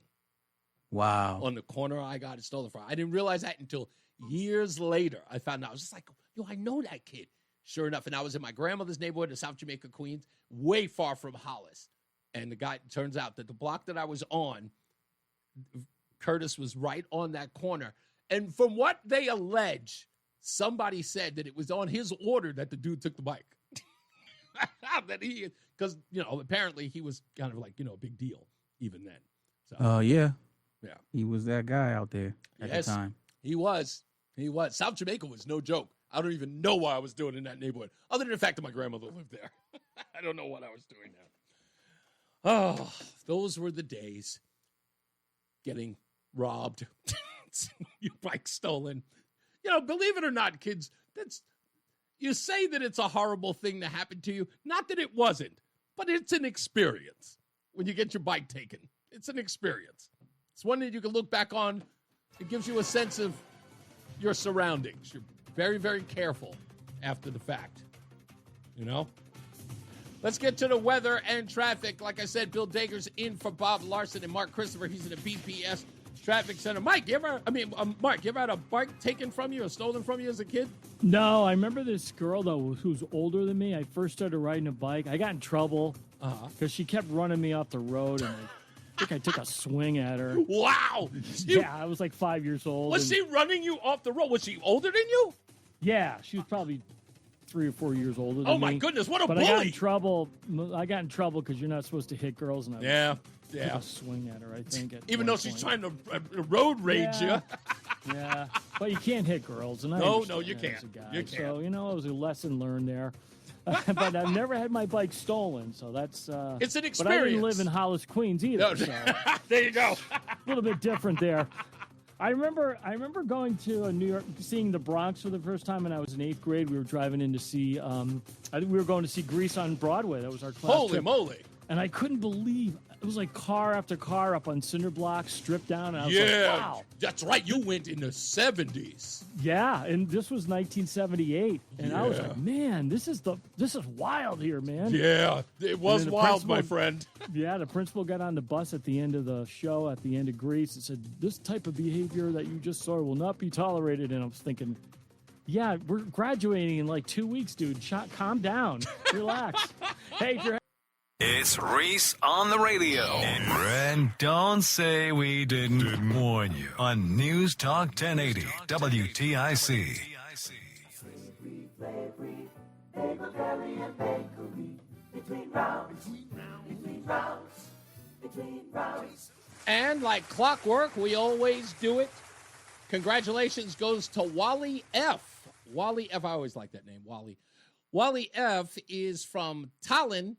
Wow. On the corner I got it stolen from. I didn't realize that until years later. I found out. I was just like, yo, I know that kid. Sure enough, and I was in my grandmother's neighborhood in South Jamaica, Queens, way far from Hollis. And the guy, turns out that the block that I was on, Curtis was right on that corner. And from what they allege, somebody said that it was on his order that the dude took the bike. Because, apparently he was kind of like, a big deal even then. So, yeah. Yeah. He was that guy out there at the time. He was. South Jamaica was no joke. I don't even know what I was doing in that neighborhood, other than the fact that my grandmother lived there. I don't know what I was doing there. Oh, those were the days. Getting robbed, your bike stolen. Believe it or not, kids, you say that it's a horrible thing to happen to you. Not that it wasn't, but it's an experience when you get your bike taken. It's an experience. It's one that you can look back on. It gives you a sense of your surroundings. You're very, very careful after the fact. Let's get to the weather and traffic. Like I said, Bill Dager's in for Bob Larson and Mark Christopher. He's in the BPS Traffic Center. Mark, you ever had a bike taken from you or stolen from you as a kid? No, I remember this girl, though, who's older than me. I first started riding a bike. I got in trouble because she kept running me off the road, and I think I took a swing at her. Wow. Yeah, I was like 5 years old. Was she running you off the road? Was she older than you? Yeah, she was probably 3 or 4 years older than me. Oh, my goodness, what a bully. I got in trouble because you're not supposed to hit girls. And I took a swing at her, I think. Even though she's trying to road rage you. Yeah, but you can't hit girls. And No, you can't. You can't. So, it was a lesson learned there. But I've never had my bike stolen, so that's... it's an experience. But I didn't live in Hollis, Queens either. No. So there you go. A little bit different there. I remember going to New York, seeing the Bronx for the first time when I was in 8th grade. We were driving in to see, we were going to see Grease on Broadway. That was our class Holy trip. moly. And I couldn't believe, it was like car after car up on cinder blocks, stripped down. And I was like, wow. That's right. You went in the 70s. Yeah, and this was 1978. And I was like, man, this is wild here, man. Yeah, it was wild, my friend. Yeah, the principal got on the bus at the end of the show, at the end of Grease, and said, this type of behavior that you just saw will not be tolerated. And I was thinking, yeah, we're graduating in like 2 weeks, dude. Calm down. Relax. Hey, if you're... It's Reese on the radio. And don't say we didn't warn you on News Talk 1080 WTIC. And like clockwork, we always do it. Congratulations goes to Wally F. Wally F. I always like that name, Wally. Wally F. is from Tallinn.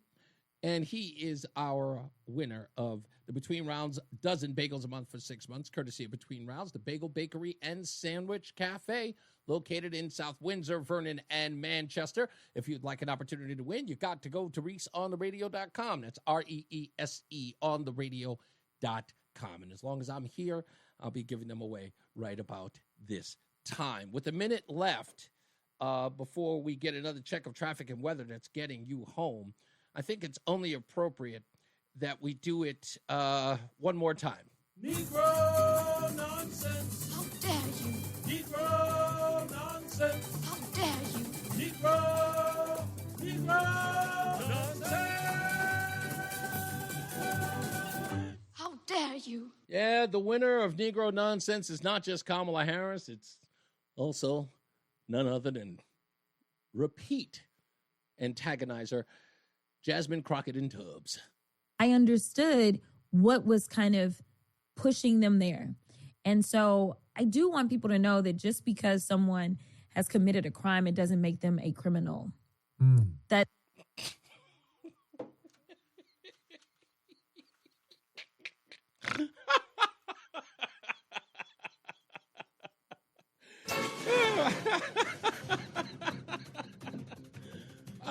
And he is our winner of the Between Rounds dozen bagels a month for 6 months, courtesy of Between Rounds, the Bagel Bakery and Sandwich Cafe, located in South Windsor, Vernon, and Manchester. If you'd like an opportunity to win, you got to go to ReeseOnTheRadio.com. That's REESE ontheradio.com. And as long as I'm here, I'll be giving them away right about this time. With a minute left before we get another check of traffic and weather that's getting you home, I think it's only appropriate that we do it one more time. Negro nonsense. How dare you? Negro nonsense. How dare you? Negro nonsense. How dare you? Yeah, the winner of Negro Nonsense is not just Kamala Harris. It's also none other than repeat antagonizer Jasmine Crockett in Tubbs. I understood what was kind of pushing them there. And so I do want people to know that just because someone has committed a crime, it doesn't make them a criminal. That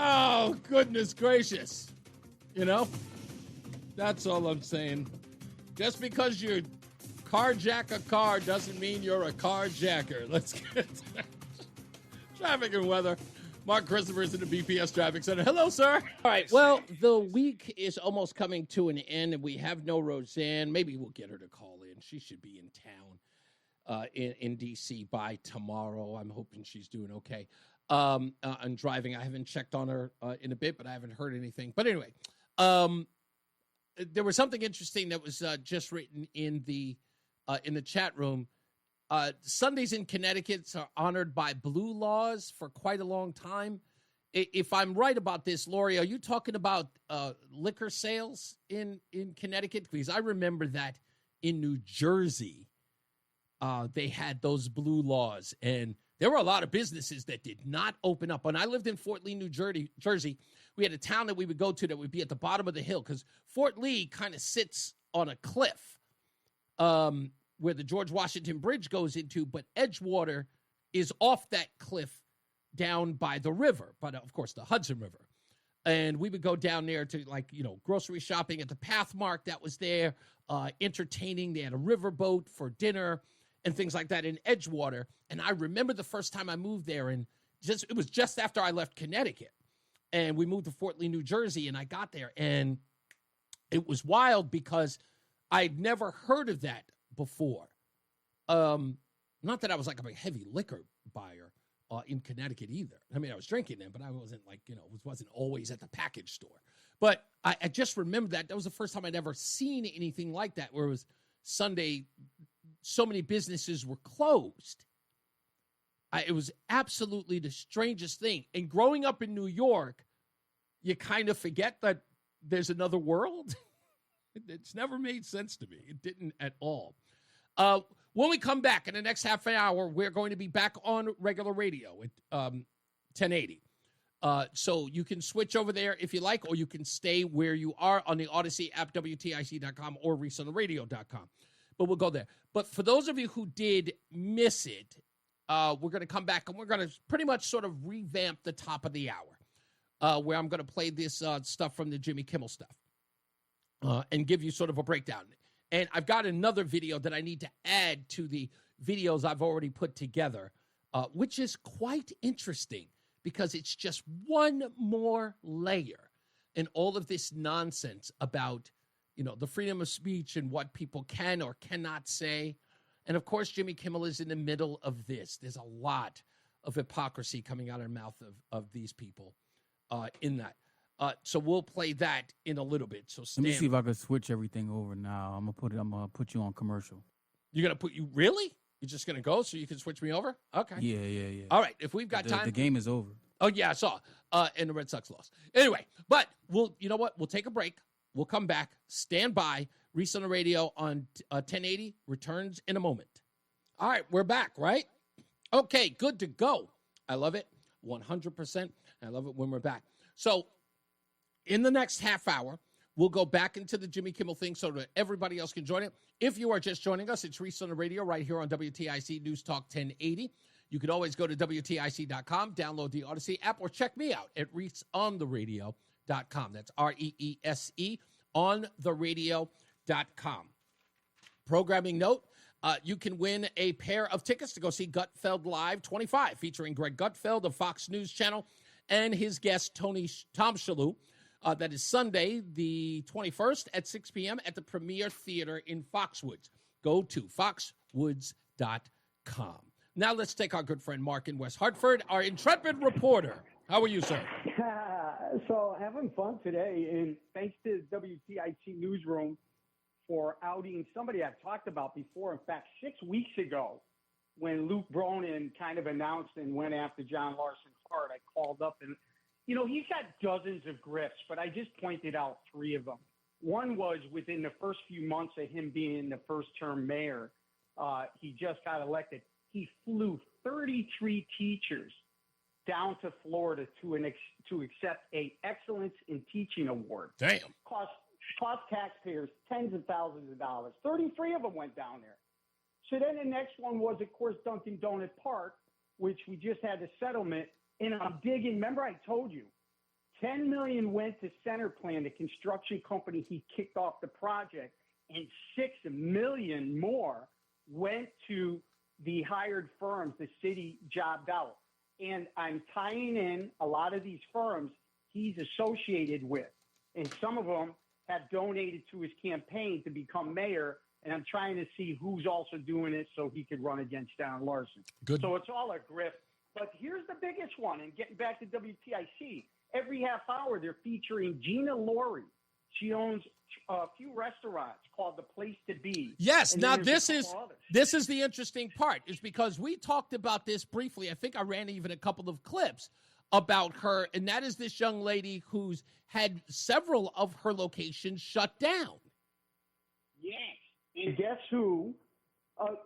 Oh, goodness gracious. That's all I'm saying. Just because you carjack a car doesn't mean you're a carjacker. Let's get traffic and weather. Mark Christopher's in the BPS Traffic Center. Hello, sir. All right. Well, the week is almost coming to an end, and we have no Roseanne. Maybe we'll get her to call in. She should be in town in D.C. by tomorrow. I'm hoping she's doing okay. I'm driving. I haven't checked on her in a bit, but I haven't heard anything. But anyway, there was something interesting that was just written in the chat room. Sundays in Connecticut are honored by blue laws for quite a long time. If I'm right about this, Lori, are you talking about liquor sales in Connecticut? Because I remember that in New Jersey, they had those blue laws, and there were a lot of businesses that did not open up. When I lived in Fort Lee, New Jersey, we had a town that we would go to that would be at the bottom of the hill because Fort Lee kind of sits on a cliff. Where the George Washington Bridge goes into, but Edgewater is off that cliff down by the river, but of course the Hudson River. And we would go down there to grocery shopping at the Pathmark that was there, entertaining. They had a riverboat for dinner and things like that in Edgewater. And I remember the first time I moved there, and it was just after I left Connecticut. And we moved to Fort Lee, New Jersey, and I got there. And it was wild because I'd never heard of that before. Not that I was like a heavy liquor buyer in Connecticut either. I mean, I was drinking them, but I wasn't wasn't always at the package store. But I just remember that was the first time I'd ever seen anything like that, where it was Sunday, so many businesses were closed. It was absolutely the strangest thing. And growing up in New York, you kind of forget that there's another world. It's never made sense to me. It didn't at all. When we come back in the next half an hour, we're going to be back on regular radio at 1080. So you can switch over there if you like, or you can stay where you are on the Odyssey app, WTIC.com or ReeseOnTheRadio.com. But we'll go there. But for those of you who did miss it, we're going to come back and we're going to pretty much sort of revamp the top of the hour, where I'm going to play this stuff from the Jimmy Kimmel stuff and give you sort of a breakdown. And I've got another video that I need to add to the videos I've already put together, which is quite interesting because it's just one more layer in all of this nonsense about, the freedom of speech and what people can or cannot say. And, of course, Jimmy Kimmel is in the middle of this. There's a lot of hypocrisy coming out of the mouth of these people in that. So we'll play that in a little bit. So let me see if I can switch everything over now. I'm gonna put you on commercial. You're gonna really? You're just gonna go so you can switch me over? Okay. Yeah. All right. If we've got time, the game is over. Oh yeah, I saw. And the Red Sox lost. Anyway, but you know what? We'll take a break. We'll come back. Stand by. Reese on the Radio on 1080 returns in a moment. All right, we're back. Right? Okay. Good to go. I love it. 100%. I love it when we're back. So. In the next half hour, we'll go back into the Jimmy Kimmel thing so that everybody else can join it. If you are just joining us, it's Reese on the Radio right here on WTIC News Talk 1080. You can always go to WTIC.com, download the Odyssey app, or check me out at ReeseOnTheRadio.com. That's REESE on the radio.com. Programming note, you can win a pair of tickets to go see Gutfeld Live 25, featuring Greg Gutfeld of Fox News Channel and his guest, Tom Shalhoub. That is Sunday, the 21st at 6 p.m. at the Premier Theater in Foxwoods. Go to foxwoods.com. Now let's take our good friend Mark in West Hartford, our intrepid reporter. How are you, sir? So having fun today, and thanks to WTIC Newsroom for outing somebody I've talked about before. In fact, 6 weeks ago, when Luke Bronin kind of announced and went after John Larson Hart, I called up and he's got dozens of grifts, but I just pointed out 3 of them. One was within the first few months of him being the first-term mayor, he just got elected. He flew 33 teachers down to Florida to accept a Excellence in Teaching Award. Damn. Cost taxpayers tens of thousands of dollars. 33 of them went down there. So then the next one was, of course, Dunkin' Donut Park, which we just had the settlement. And I'm digging. Remember, I told you, $10 million went to Centerplan, the construction company he kicked off the project. and $6 million more went to the hired firms the city jobbed out. And I'm tying in a lot of these firms he's associated with. And some of them have donated to his campaign to become mayor. And I'm trying to see who's also doing it so he could run against Don Larson. Good. So it's all a grift. But here's the biggest one. And getting back to WTIC, every half hour they're featuring Gina Laurie. She owns a few restaurants called The Place to Be. Yes. And Now then this there's a is couple others. this is the interesting part, is because we talked about this briefly. I think I ran even a couple of clips about her, and that is this young lady who's had several of her locations shut down. Yes. And guess who?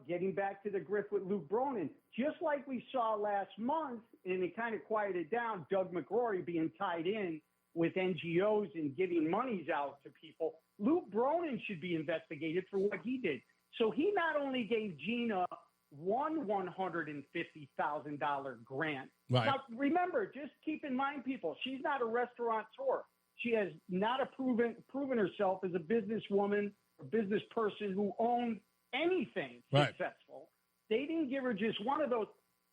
Getting back to the grift with Luke Bronin, just like we saw last month, and it kind of quieted down, Doug McGrory being tied in with NGOs and giving monies out to people. Luke Bronin should be investigated for what he did. So he not only gave Gina one $150,000 grant. Right. Now, remember, just keep in mind, people, she's not a restaurateur. She has not proven herself as a businesswoman or business person who owned anything successful. They didn't give her just one of those.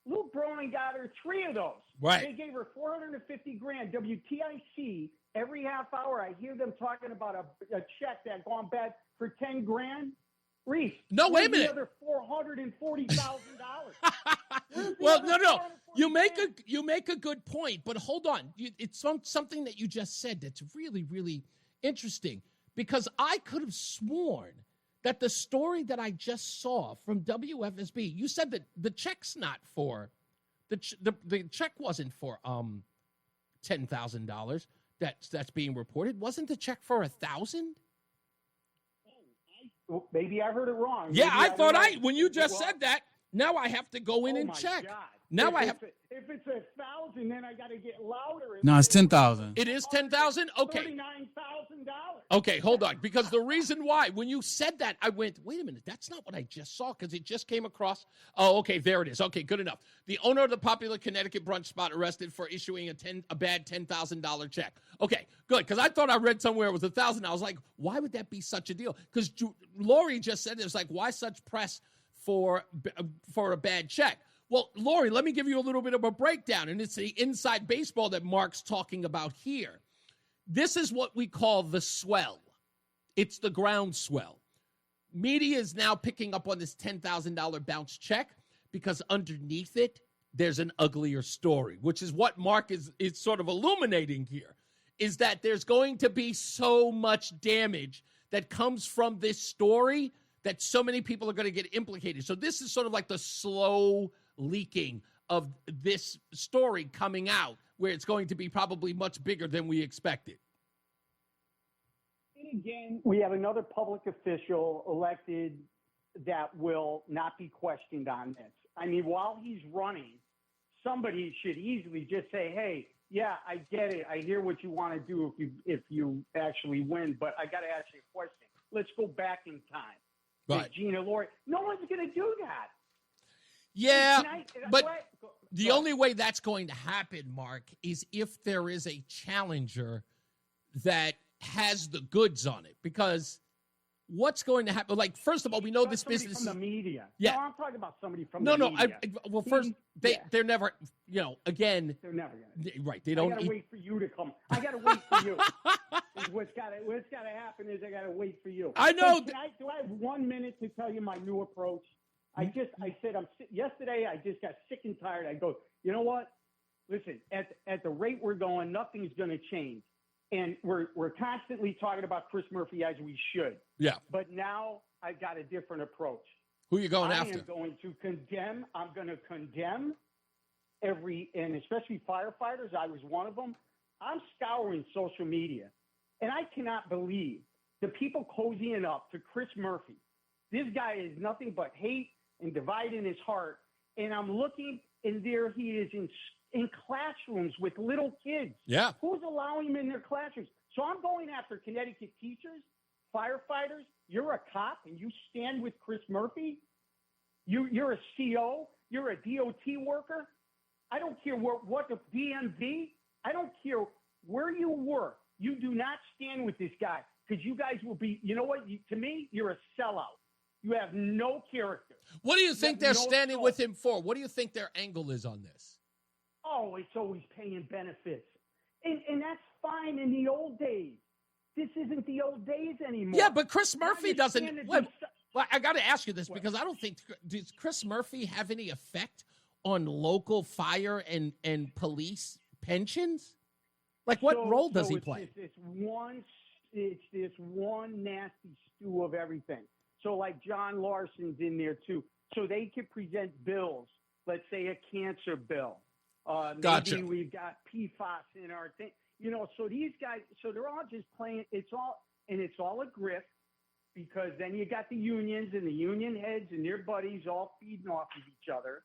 Luke Bronin got her 3 of those. Right. They gave her $450,000. WTIC, every half hour, I hear them talking about a check that gone bad for $10,000. Reese. No, wait a minute. The other $440,000. Well, no. You make a good point, but hold on. It's something that you just said that's really, really interesting, because I could have sworn that the story that I just saw from WFSB, you said that the check's not for the check wasn't for $10,000 that's being reported. Wasn't the check for $1,000? Well, maybe I heard it wrong. Yeah, Maybe I thought don't know. when you just said that, now I have to go in and check. God. Now if I have. If it's 1,000, then I got to get louder. No, it's 10,000. It is 10,000. Okay. $39,000. Okay, hold on. Because the reason why, when you said that, I went, wait a minute, that's not what I just saw, because it just came across. Oh, okay, there it is. Okay, good enough. The owner of the popular Connecticut brunch spot arrested for issuing a bad $10,000 check. Okay, good, because I thought I read somewhere it was 1,000. I was like, why would that be such a deal? Because Lori just said it was like, why such press for a bad check? Well, Lori, let me give you a little bit of a breakdown, and it's the inside baseball that Mark's talking about here. This is what we call the swell. It's the groundswell. Media is now picking up on this $10,000 bounce check because underneath it, there's an uglier story, which is what Mark is sort of illuminating here, is that there's going to be so much damage that comes from this story that so many people are going to get implicated. So this is sort of like the slow leaking of this story coming out, where it's going to be probably much bigger than we expected. And again, we have another public official elected that will not be questioned on this. I mean, while he's running, somebody should easily just say, hey, yeah, I get it. I hear what you want to do if you actually win, but I got to ask you a question. Let's go back in time. Right. Gina Laurie. No one's going to do that. Yeah, but the only way that's going to happen, Mark, is if there is a challenger that has the goods on it. Because what's going to happen? Like, first of all, we know this business from the media. Yeah. No, I'm talking about somebody from the media. Well, first, they're never, again. They're never going to. Right. They don't. I got to wait for you to come. I got to wait for you. What's got to happen is I got to wait for you. I know. Do I have 1 minute to tell you my new approach? Yesterday I just got sick and tired. I go, you know what? Listen, at the rate we're going, nothing's going to change. And we're constantly talking about Chris Murphy, as we should. Yeah. But now I've got a different approach. Who are you going after? I am going to condemn. I'm going to condemn and especially firefighters. I was one of them. I'm scouring social media, and I cannot believe the people cozying up to Chris Murphy. This guy is nothing but hate and divide in his heart. And I'm looking, and there he is in classrooms with little kids. Yeah. Who's allowing him in their classrooms? So I'm going after Connecticut teachers, firefighters. You're a cop, and you stand with Chris Murphy. You're a CO. You're a DOT worker. I don't care what the DMV. I don't care where you work. You do not stand with this guy. because you guys will be, you know what? To me, you're a sellout. You have no character. What do you think they're standing with him for? What do you think their angle is on this? Oh, it's always paying benefits. And that's fine in the old days. This isn't the old days anymore. Yeah, but Chris Murphy doesn't. Well, I got to ask you this because I don't think, does Chris Murphy have any effect on local fire and police pensions? Like, what role does he play? It's this one nasty stew of everything. So, like, John Larson's in there, too. So they could present bills, let's say a cancer bill. Gotcha. Maybe we've got PFAS in our thing. You know, so these guys, so they're all just playing. It's all a grift because then you got the unions and the union heads and their buddies all feeding off of each other.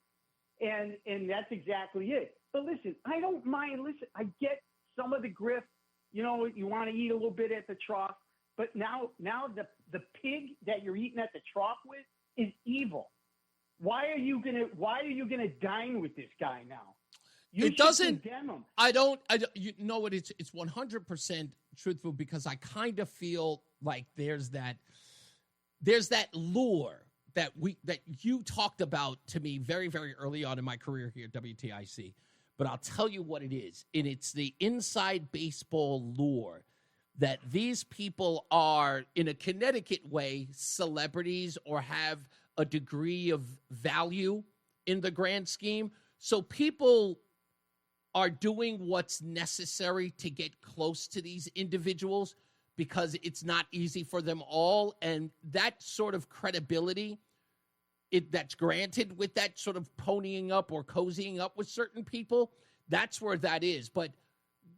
And that's exactly it. But listen, I don't mind. Listen, I get some of the grift. You know, you want to eat a little bit at the trough. But now the pig that you're eating at the trough with is evil. Why are you gonna dine with this guy now? It doesn't. I don't. You know what? It's 100% truthful because I kind of feel like there's that lure that you talked about to me very, very early on in my career here at WTIC. But I'll tell you what it is, and it's the inside baseball lure that these people are, in a Connecticut way, celebrities or have a degree of value in the grand scheme. So people are doing what's necessary to get close to these individuals because it's not easy for them all. And that sort of credibility that's granted with that sort of ponying up or cozying up with certain people, that's where that is. But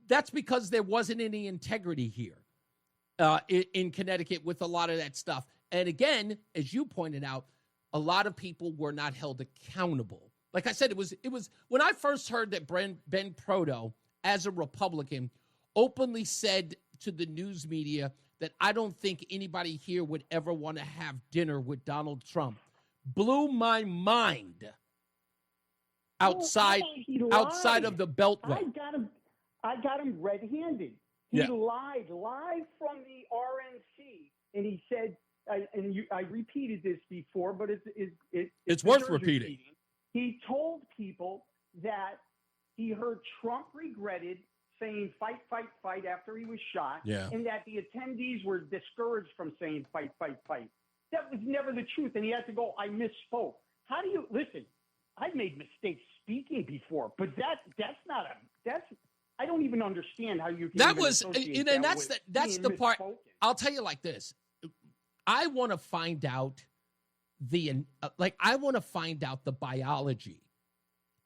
that's because there wasn't any integrity here in Connecticut with a lot of that stuff. And again, as you pointed out, a lot of people were not held accountable. Like I said, it was when I first heard that Ben Proto, as a Republican, openly said to the news media that I don't think anybody here would ever want to have dinner with Donald Trump. Blew my mind. Outside of the Beltway. I got him red-handed. He lied from the RNC, and he said, I repeated this before, but it's worth repeating. He told people that he heard Trump regretted saying fight, fight, fight after he was shot, and that the attendees were discouraged from saying fight, fight, fight. That was never the truth, and he had to go, I misspoke. How do you – listen, I've made mistakes speaking before, but that's not – I don't even understand how you can that was – that's the part – I'll tell you like this. I want to find out the biology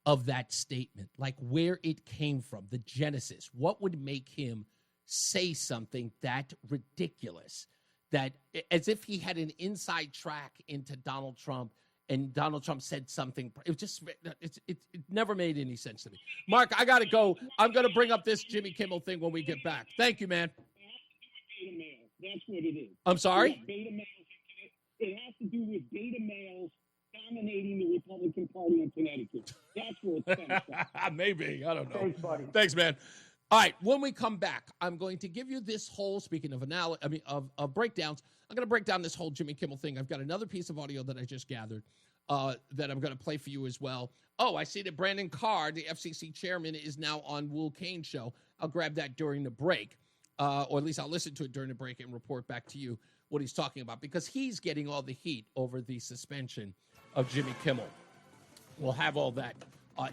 of that statement, like where it came from, the genesis. What would make him say something that ridiculous? That as if he had an inside track into Donald Trump and Donald Trump said something. It never made any sense to me. Mark, I got to go. I'm going to bring up this Jimmy Kimmel thing when we get back. Thank you, man. That's what it is. I'm sorry? It has to do with beta males dominating the Republican Party in Connecticut. That's where it stems from. Maybe. I don't know. Thanks, buddy. Thanks, man. All right, when we come back, I'm going to give you this whole, speaking of of breakdowns, I'm going to break down this whole Jimmy Kimmel thing. I've got another piece of audio that I just gathered that I'm going to play for you as well. Oh, I see that Brandon Carr, the FCC chairman, is now on Will Cain show. I'll grab that during the break, or at least I'll listen to it during the break and report back to you what he's talking about, because he's getting all the heat over the suspension of Jimmy Kimmel. We'll have all that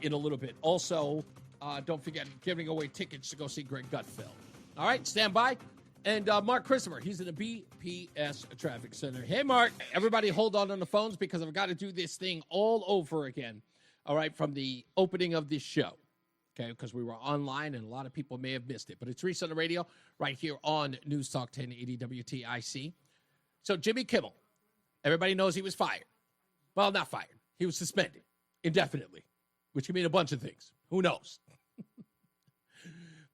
in a little bit. Also, don't forget, giving away tickets to go see Greg Gutfeld. All right, stand by. And Mark Christopher, he's in the BPS Traffic Center. Hey, Mark. Everybody hold on the phones because I've got to do this thing all over again, all right, from the opening of this show, okay, because we were online and a lot of people may have missed it. But it's Reese on the radio right here on News Talk 1080 WTIC. So Jimmy Kimmel, everybody knows he was fired. Well, not fired. He was suspended indefinitely, which can mean a bunch of things. Who knows?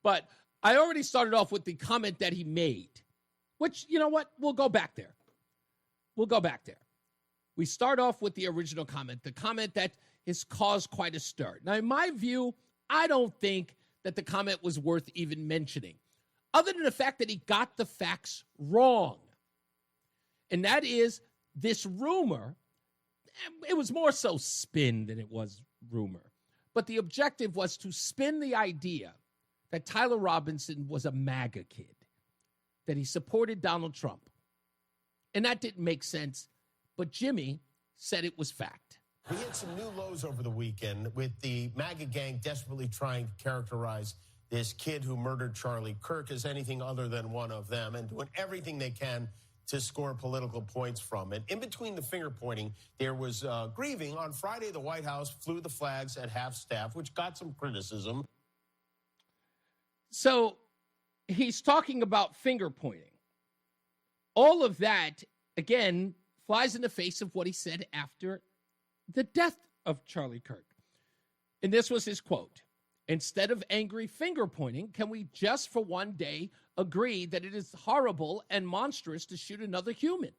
But I already started off with the comment that he made, which, you know what? We'll go back there. We start off with the original comment, the comment that has caused quite a stir. Now, in my view, I don't think that the comment was worth even mentioning. other than the fact that he got the facts wrong. And that is this rumor. It was more so spin than it was rumor. But the objective was to spin the idea that Tyler Robinson was a MAGA kid, that he supported Donald Trump. And that didn't make sense. But Jimmy said it was fact. We hit some new lows over the weekend with the MAGA gang desperately trying to characterize this kid who murdered Charlie Kirk as anything other than one of them and doing everything they can to score political points from it. In between the finger pointing, there was grieving. On Friday, the White House flew the flags at half-staff, which got some criticism. So he's talking about finger pointing. All of that, again, flies in the face of what he said after the death of Charlie Kirk. And this was his quote. Instead of angry finger pointing, can we just for one day agree that it is horrible and monstrous to shoot another human?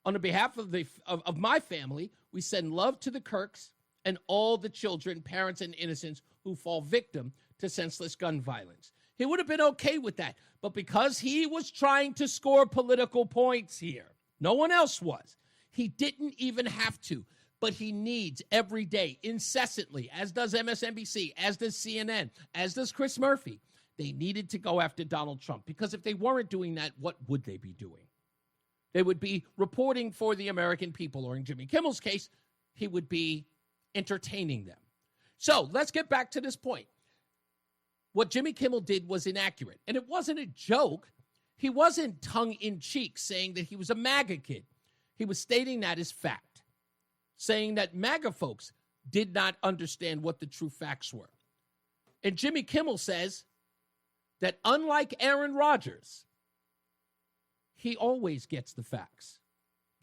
On the behalf of my family, we send love to the Kirks and all the children, parents, and innocents who fall victim to senseless gun violence. He would have been okay with that. But because he was trying to score political points here, no one else was. He didn't even have to. But he needs every day, incessantly, as does MSNBC, as does CNN, as does Chris Murphy. They needed to go after Donald Trump because if they weren't doing that, what would they be doing? They would be reporting for the American people, or in Jimmy Kimmel's case, he would be entertaining them. So let's get back to this point. What Jimmy Kimmel did was inaccurate, and it wasn't a joke. He wasn't tongue-in-cheek saying that he was a MAGA kid. He was stating that as fact, saying that MAGA folks did not understand what the true facts were. And Jimmy Kimmel says that unlike Aaron Rodgers, he always gets the facts.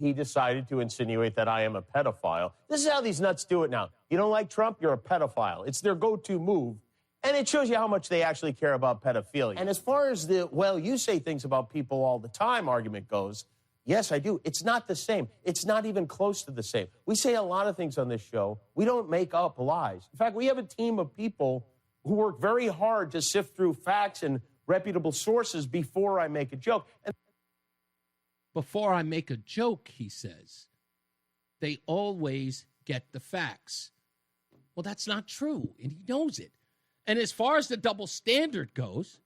He decided to insinuate that I am a pedophile. This is how these nuts do it now. You don't like Trump, you're a pedophile. It's their go-to move. And it shows you how much they actually care about pedophilia. And as far as the, well, you say things about people all the time argument goes, yes, I do. It's not the same. It's not even close to the same. We say a lot of things on this show. We don't make up lies. In fact, we have a team of people who work very hard to sift through facts and reputable sources before I make a joke. And before I make a joke, he says, they always get the facts. Well, that's not true, and he knows it. And as far as the double standard goes,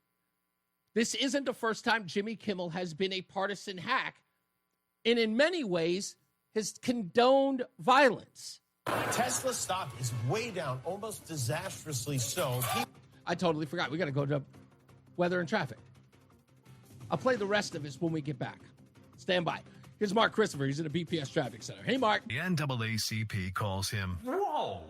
this isn't the first time Jimmy Kimmel has been a partisan hack and in many ways has condoned violence. Tesla stock is way down, almost disastrously so. I totally forgot. We got to go to weather and traffic. I'll play the rest of this when we get back. Stand by. Here's Mark Christopher. He's in the BPS Traffic Center. Hey, Mark. The NAACP calls him, whoa,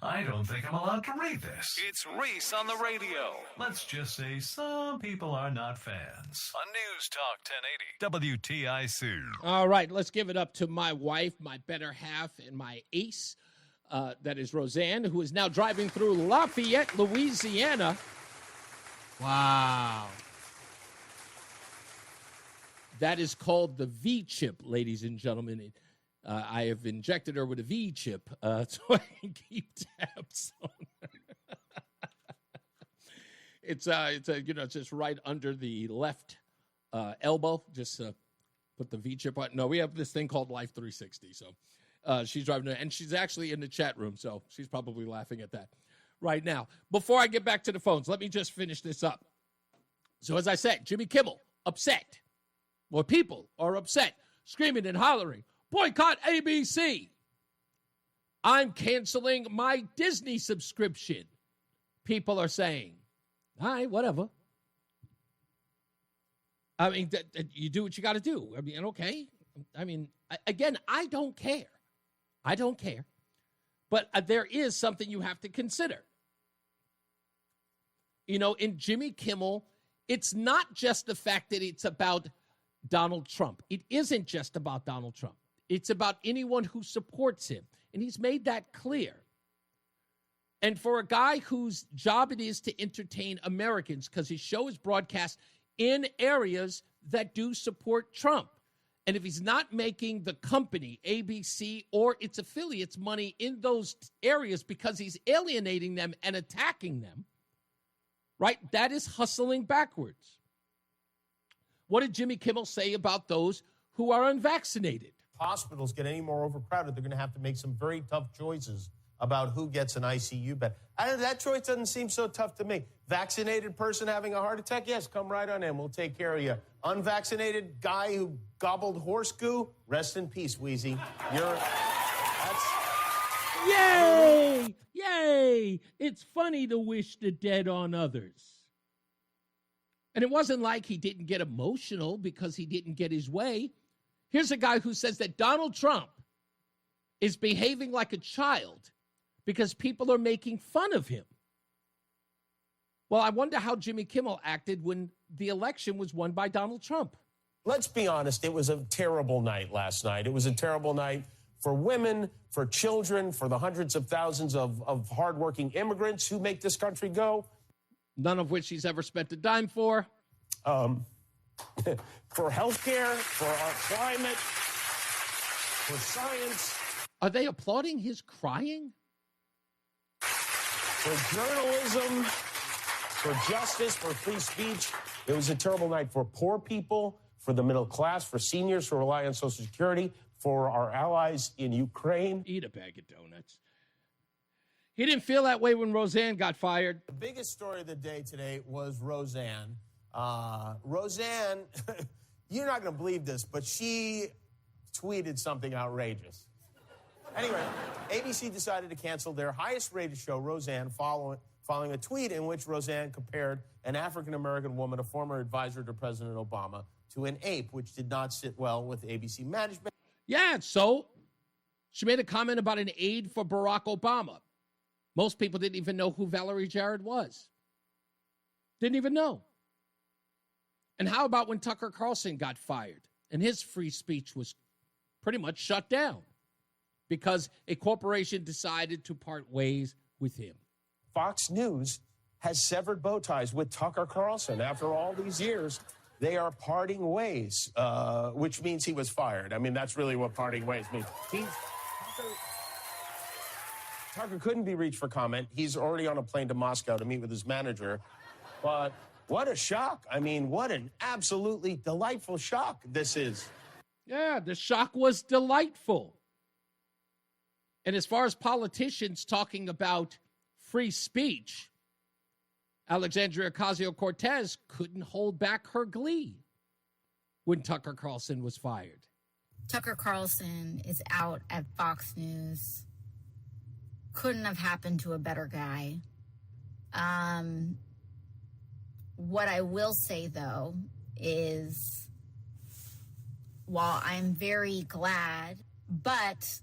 I don't think I'm allowed to read this. It's Reese on the radio. Let's just say some people are not fans. On NewsTalk 1080 WTIC. All right, let's give it up to my wife, my better half, and my ace. That is Roseanne, who is now driving through Lafayette, Louisiana. Wow. That is called the V-chip, ladies and gentlemen. I have injected her with a V-chip so I can keep tabs on her. It's just right under the left elbow. Just put the V-chip on. No, we have this thing called Life 360. So she's driving, and she's actually in the chat room, so she's probably laughing at that right now. Before I get back to the phones, let me just finish this up. So as I said, Jimmy Kimmel, upset. More people are upset, screaming and hollering, boycott ABC. I'm canceling my Disney subscription. People are saying, all right, whatever. I mean, you do what you got to do. I mean, okay. I mean, again, I don't care. I don't care. But there is something you have to consider. You know, in Jimmy Kimmel, it's not just the fact that it's about Donald Trump. It isn't just about Donald Trump. It's about anyone who supports him. And he's made that clear. And for a guy whose job it is to entertain Americans, because his show is broadcast in areas that do support Trump. And if he's not making the company, ABC, or its affiliates money in those areas because he's alienating them and attacking them, right? That is hustling backwards. What did Jimmy Kimmel say about those who are unvaccinated? Hospitals get any more overcrowded, they're going to have to make some very tough choices about who gets an ICU bed. That choice doesn't seem so tough to me. Vaccinated person having a heart attack? Yes, come right on in. We'll take care of you. Unvaccinated guy who gobbled horse goo? Rest in peace, Wheezy. Yay! Yay! It's funny to wish the dead on others. And it wasn't like he didn't get emotional because he didn't get his way. Here's a guy who says that Donald Trump is behaving like a child because people are making fun of him. Well, I wonder how Jimmy Kimmel acted when the election was won by Donald Trump. Let's be honest, it was a terrible night last night. It was a terrible night for women, for children, for the hundreds of thousands of hardworking immigrants who make this country go. None of which he's ever spent a dime for. For healthcare, for our climate, for science. Are they applauding his crying? For journalism, for justice, for free speech. It was a terrible night for poor people, for the middle class, for seniors who rely on Social Security, for our allies in Ukraine. Eat a bag of donuts. He didn't feel that way when Roseanne got fired. The biggest story of the day today was Roseanne. Roseanne, you're not going to believe this, but she tweeted something outrageous. Anyway, ABC decided to cancel their highest-rated show, Roseanne, following a tweet in which Roseanne compared an African-American woman, a former advisor to President Obama, to an ape, which did not sit well with ABC management. Yeah, so she made a comment about an aide for Barack Obama. Most people didn't even know who Valerie Jarrett was. Didn't even know. And how about when Tucker Carlson got fired and his free speech was pretty much shut down because a corporation decided to part ways with him? Fox News has severed bow ties with Tucker Carlson. After all these years, they are parting ways, which means he was fired. I mean, that's really what parting ways means. Tucker couldn't be reached for comment. He's already on a plane to Moscow to meet with his manager. But what a shock. I mean, what an absolutely delightful shock this is. Yeah, the shock was delightful. And as far as politicians talking about free speech, Alexandria Ocasio-Cortez couldn't hold back her glee when Tucker Carlson was fired. Tucker Carlson is out at Fox News. Couldn't have happened to a better guy. What I will say, though, is while I'm very glad, but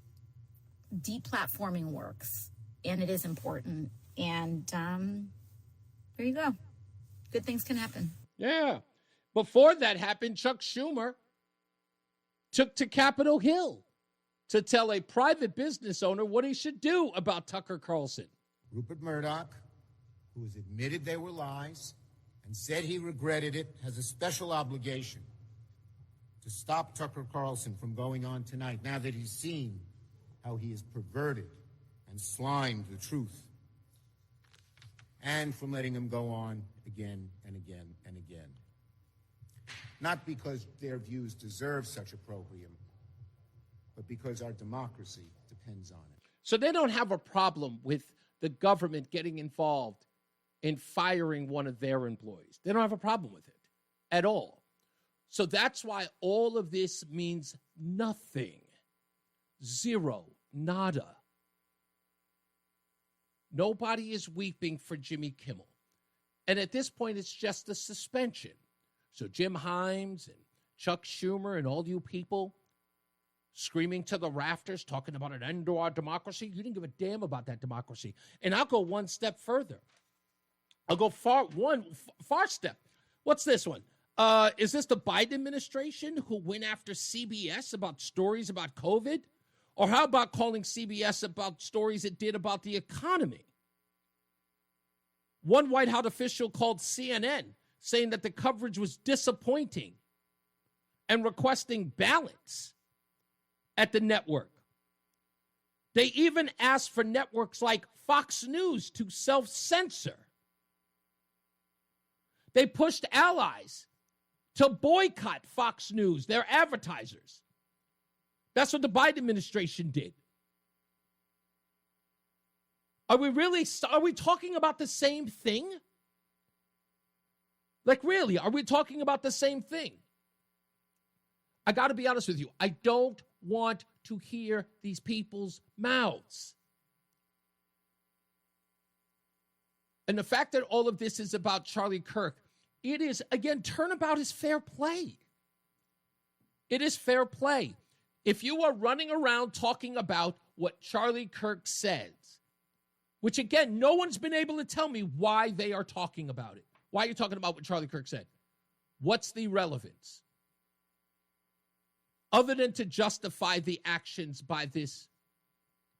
deplatforming works, and it is important. And there you go. Good things can happen. Yeah. Before that happened, Chuck Schumer took to Capitol Hill to tell a private business owner what he should do about Tucker Carlson. Rupert Murdoch, who has admitted they were lies and said he regretted it, has a special obligation to stop Tucker Carlson from going on tonight now that he's seen how he has perverted and slimed the truth, and from letting him go on again and again and again. Not because their views deserve such opprobrium, but because our democracy depends on it. So they don't have a problem with the government getting involved in firing one of their employees. They don't have a problem with it at all. So that's why all of this means nothing. Zero. Nada. Nobody is weeping for Jimmy Kimmel. And at this point, it's just a suspension. So Jim Himes and Chuck Schumer and all you people screaming to the rafters, talking about an end to our democracy. You didn't give a damn about that democracy. And I'll go one step further. I'll go far step. What's this one? Is this the Biden administration who went after CBS about stories about COVID? Or how about calling CBS about stories it did about the economy? One White House official called CNN, saying that the coverage was disappointing and requesting balance at the network. They even asked for networks like Fox News to self-censor. They pushed allies to boycott Fox News, their advertisers. That's what the Biden administration did. Are we talking about the same thing? Like, really, are we talking about the same thing? I got to be honest with you. I don't want to hear these people's mouths. And the fact that all of this is about Charlie Kirk, it is, again, turnabout is fair play. It is fair play. If you are running around talking about what Charlie Kirk says, which, again, no one's been able to tell me why they are talking about it. Why are you talking about what Charlie Kirk said? What's the relevance? Other than to justify the actions by this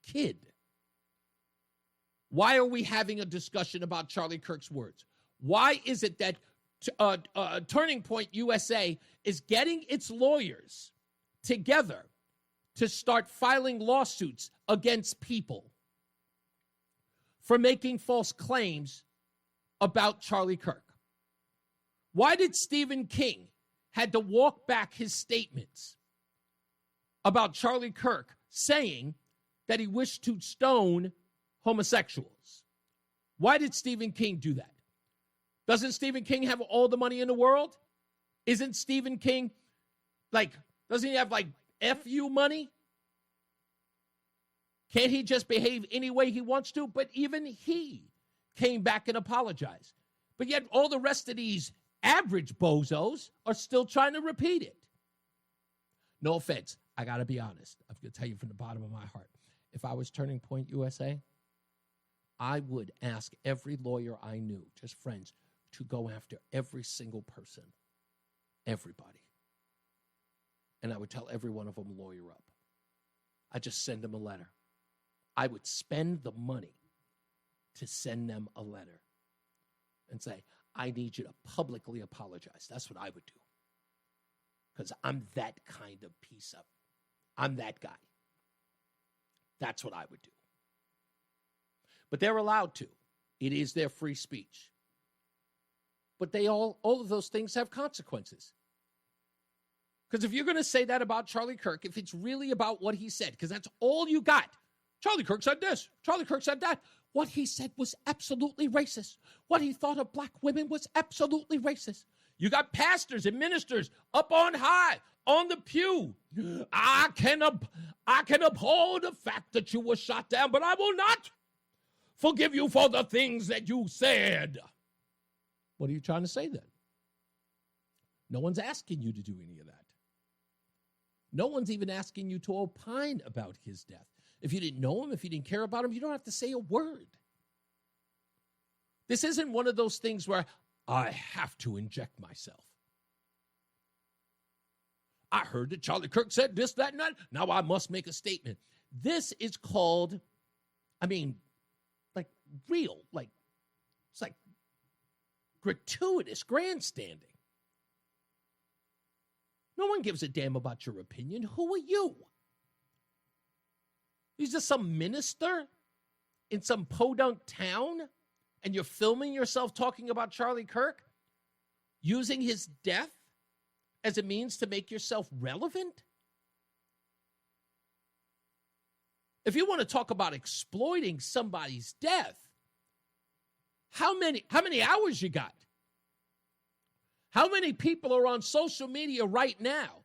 kid. Why are we having a discussion about Charlie Kirk's words? Why is it that Turning Point USA is getting its lawyers together to start filing lawsuits against people for making false claims about Charlie Kirk? Why did Stephen King had to walk back his statements about Charlie Kirk saying that he wished to stone homosexuals? Why did Stephen King do that? Doesn't Stephen King have all the money in the world? Isn't Stephen King, doesn't he have, FU money? Can't he just behave any way he wants to? But even he came back and apologized. But yet all the rest of these average bozos are still trying to repeat it. No offense. I got to be honest. I'm going to tell you from the bottom of my heart. If I was Turning Point USA, I would ask every lawyer I knew, just friends, to go after every single person, everybody. And I would tell every one of them, lawyer up. I'd just send them a letter. I would spend the money to send them a letter and say, I need you to publicly apologize. That's what I would do. Because I'm that kind of piece of, I'm that guy. That's what I would do. But they're allowed to. It is their free speech. But all of those things have consequences. Because if you're going to say that about Charlie Kirk, if it's really about what he said, because that's all you got. Charlie Kirk said this. Charlie Kirk said that. What he said was absolutely racist. What he thought of black women was absolutely racist. You got pastors and ministers up on high, on the pew. I can uphold the fact that you were shot down, but I will not forgive you for the things that you said. What are you trying to say then? No one's asking you to do any of that. No one's even asking you to opine about his death. If you didn't know him, if you didn't care about him, you don't have to say a word. This isn't one of those things where I have to inject myself. I heard that Charlie Kirk said this, that, and that. Now I must make a statement. This is called, real, it's like gratuitous grandstanding. No one gives a damn about your opinion. Who are you? He's just some minister in some podunk town, and you're filming yourself talking about Charlie Kirk, using his death as a means to make yourself relevant? If you want to talk about exploiting somebody's death, how many hours you got? How many people are on social media right now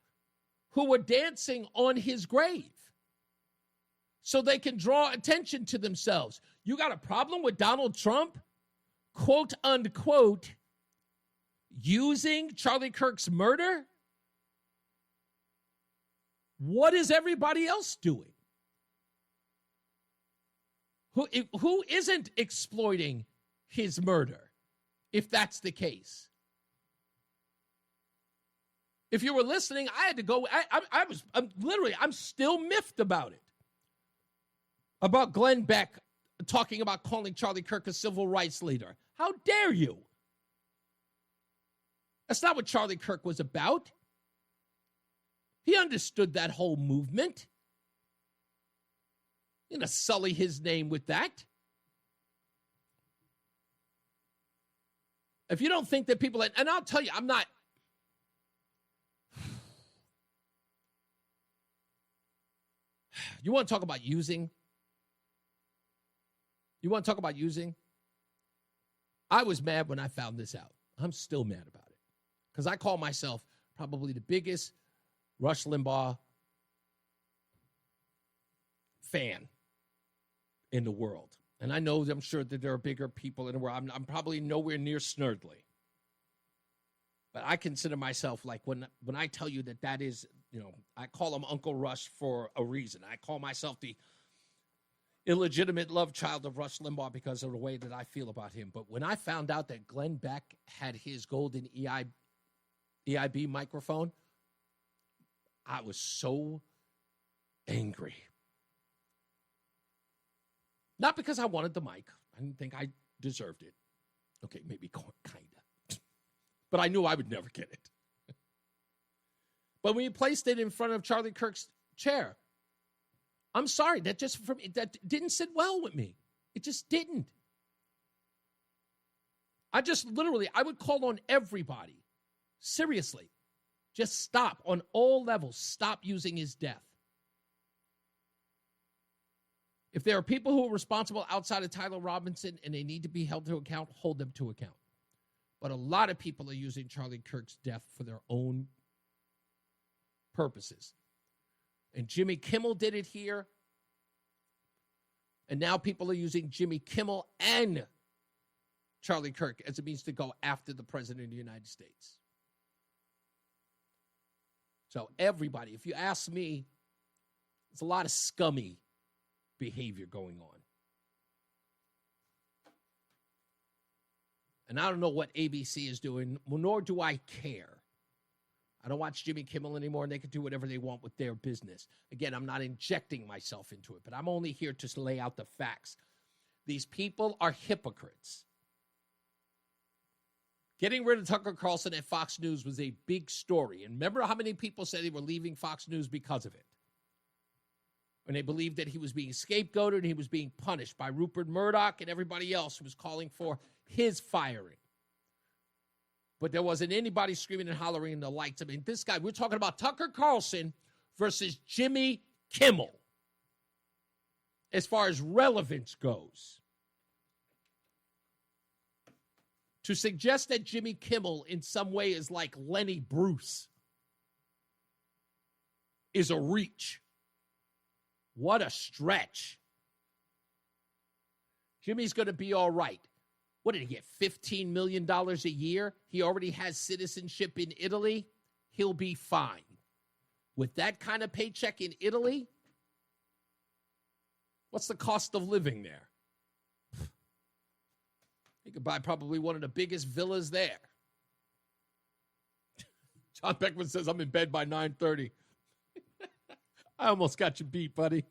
who are dancing on his grave so they can draw attention to themselves? You got a problem with Donald Trump, quote unquote, using Charlie Kirk's murder? What is everybody else doing? Who isn't exploiting his murder, if that's the case? If you were listening, I had to go. I'm still miffed about it. About Glenn Beck talking about calling Charlie Kirk a civil rights leader. How dare you? That's not what Charlie Kirk was about. He understood that whole movement. You're going to sully his name with that. If you don't think that people, and I'll tell you, I'm not. You want to talk about using? You want to talk about using? I was mad when I found this out. I'm still mad about it because I call myself probably the biggest Rush Limbaugh fan in the world. And I know, I'm sure that there are bigger people in the world. I'm probably nowhere near Snurdly. But I consider myself, like, when I tell you that is, I call him Uncle Rush for a reason. I call myself the illegitimate love child of Rush Limbaugh because of the way that I feel about him. But when I found out that Glenn Beck had his golden EIB microphone, I was so angry. Not because I wanted the mic. I didn't think I deserved it. Okay, maybe kind of. But I knew I would never get it. But when you placed it in front of Charlie Kirk's chair, I'm sorry, that didn't sit well with me. It just didn't. I would call on everybody. Seriously. Just stop on all levels. Stop using his death. If there are people who are responsible outside of Tyler Robinson and they need to be held to account, hold them to account. But a lot of people are using Charlie Kirk's death for their own purposes. And Jimmy Kimmel did it here. And now people are using Jimmy Kimmel and Charlie Kirk as a means to go after the president of the United States. So everybody, if you ask me, there's a lot of scummy behavior going on. And I don't know what ABC is doing, nor do I care. I don't watch Jimmy Kimmel anymore, and they can do whatever they want with their business. Again, I'm not injecting myself into it, but I'm only here to lay out the facts. These people are hypocrites. Getting rid of Tucker Carlson at Fox News was a big story. And remember how many people said they were leaving Fox News because of it? When they believed that he was being scapegoated and he was being punished by Rupert Murdoch and everybody else who was calling for his firing. But there wasn't anybody screaming and hollering in the lights. I mean, this guy, we're talking about Tucker Carlson versus Jimmy Kimmel as far as relevance goes. To suggest that Jimmy Kimmel in some way is like Lenny Bruce is a reach. What a stretch. Jimmy's going to be all right. What did he get, $15 million a year? He already has citizenship in Italy. He'll be fine. With that kind of paycheck in Italy, what's the cost of living there? He could buy probably one of the biggest villas there. John Beckman says, I'm in bed by 9:30. I almost got you beat, buddy.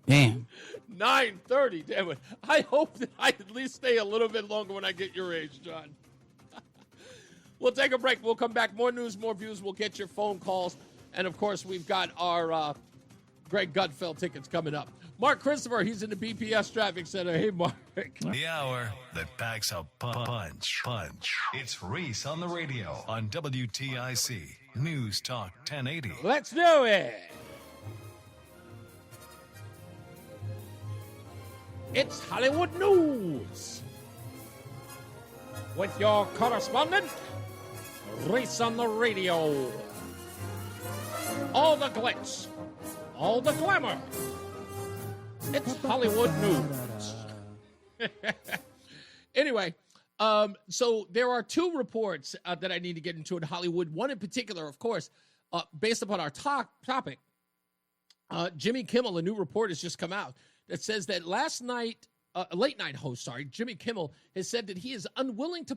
Damn. 9:30, damn it. I hope that I at least stay a little bit longer when I get your age, John. We'll take a break. We'll come back. More news, more views. We'll get your phone calls. And, of course, we've got our Greg Gutfeld tickets coming up. Mark Christopher, he's in the BPS Traffic Center. Hey, Mark. The hour that packs a punch. It's Reese on the radio on WTIC News Talk 1080. Let's do it. It's Hollywood News with your correspondent, Reese on the radio. All the glitz, all the glamour. It's Hollywood News. Anyway, so there are two reports that I need to get into in Hollywood. One in particular, of course, based upon our topic, Jimmy Kimmel, a new report has just come out that says that last night, late night host, Jimmy Kimmel has said that he is unwilling to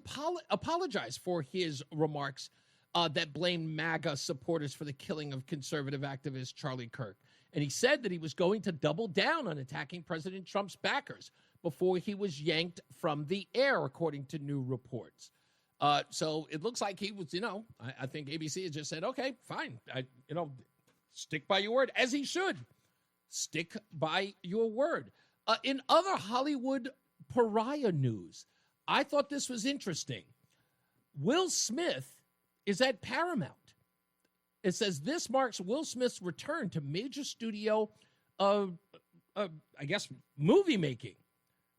apologize for his remarks that blamed MAGA supporters for the killing of conservative activist Charlie Kirk. And he said that he was going to double down on attacking President Trump's backers before he was yanked from the air, according to new reports. So it looks like he was, I think ABC has just said, okay, fine. Stick by your word, as he should. Stick by your word. In other Hollywood pariah news. I thought this was interesting. Will Smith is at Paramount. It says this marks Will Smith's return to major studio, movie making,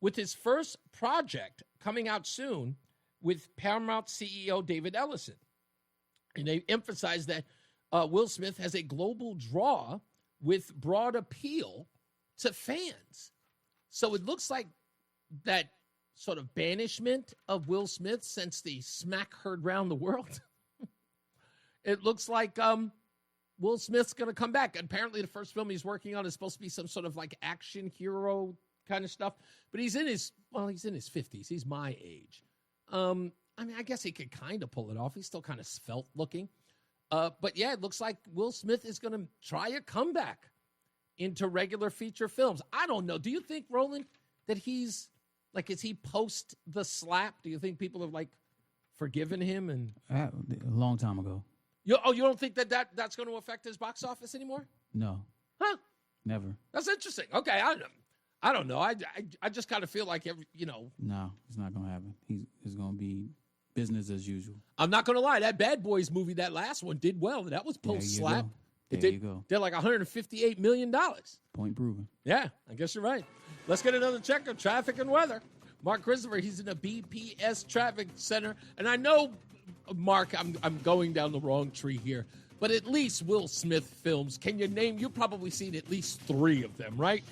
with his first project coming out soon with Paramount CEO David Ellison. And they emphasize that Will Smith has a global draw with broad appeal to fans. So it looks like that sort of banishment of Will Smith since the smack heard round the world. It looks like Will Smith's going to come back. Apparently the first film he's working on is supposed to be some sort of like action hero kind of stuff. But he's in his 50s. He's my age. I guess he could kind of pull it off. He's still kind of svelte looking. But yeah, it looks like Will Smith is going to try a comeback into regular feature films. I don't know. Do you think, Roland, that he's like, is he post the slap? Do you think people have like forgiven him? And a long time ago. You don't think that's going to affect his box office anymore? No. Huh? Never. That's interesting. Okay, I don't know. I just kind of feel like No, it's not going to happen. It's going to be business as usual. I'm not going to lie. That Bad Boys movie, that last one, did well. That was post-slap. There you go. Did like $158 million. Point proven. Yeah, I guess you're right. Let's get another check of traffic and weather. Mark Christopher, he's in the BPS Traffic Center. And I know, Mark, I'm going down the wrong tree here, but at least Will Smith films. Can you name? You've probably seen at least 3 of them, right?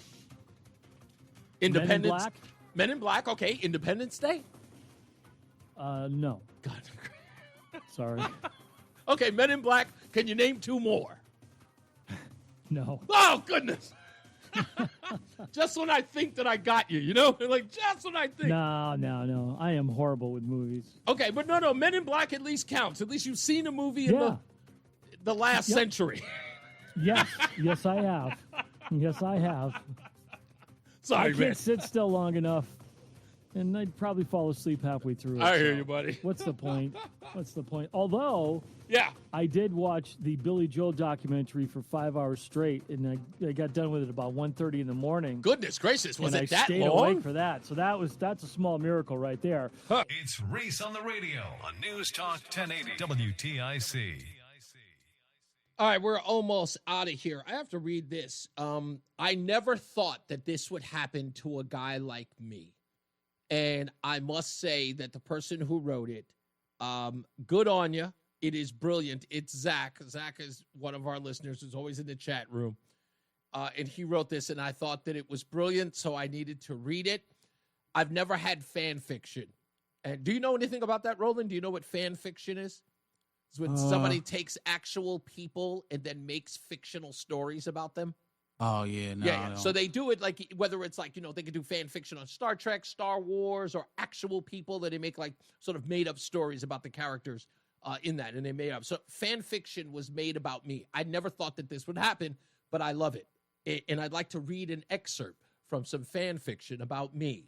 Independence. Men in Black? Men in Black, okay. Independence Day? No. God. Sorry. Okay, Men in Black. Can you name 2 more? No. Oh, goodness. Just when I think that I got you, Like, just when I think. No. I am horrible with movies. Okay, but no. Men in Black at least counts. At least you've seen a movie in the last century. Yes, I have. Yes, I have. Sorry, I can't sit still long enough, and I'd probably fall asleep halfway through it. I hear you, buddy. What's the point? Although, yeah, I did watch the Billy Joel documentary for 5 hours straight, and I got done with it about 1:30 in the morning. Goodness gracious, was it that long? I stayed awake for that, so that's a small miracle right there. Huh. It's Reese on the radio on NewsTalk 1080 WTIC. All right, we're almost out of here. I have to read this. I never thought that this would happen to a guy like me. And I must say that the person who wrote it, good on you. It is brilliant. It's Zach. Zach is one of our listeners who's always in the chat room. And he wrote this, and I thought that it was brilliant, so I needed to read it. I've never had fan fiction. And do you know anything about that, Roland? Do you know what fan fiction is? It's when somebody takes actual people and then makes fictional stories about them. Oh, yeah. No, yeah. So they do it like, whether it's like, they could do fan fiction on Star Trek, Star Wars, or actual people that they make like sort of made up stories about the characters in that. And they made up. So fan fiction was made about me. I never thought that this would happen, but I love it. And I'd like to read an excerpt from some fan fiction about me.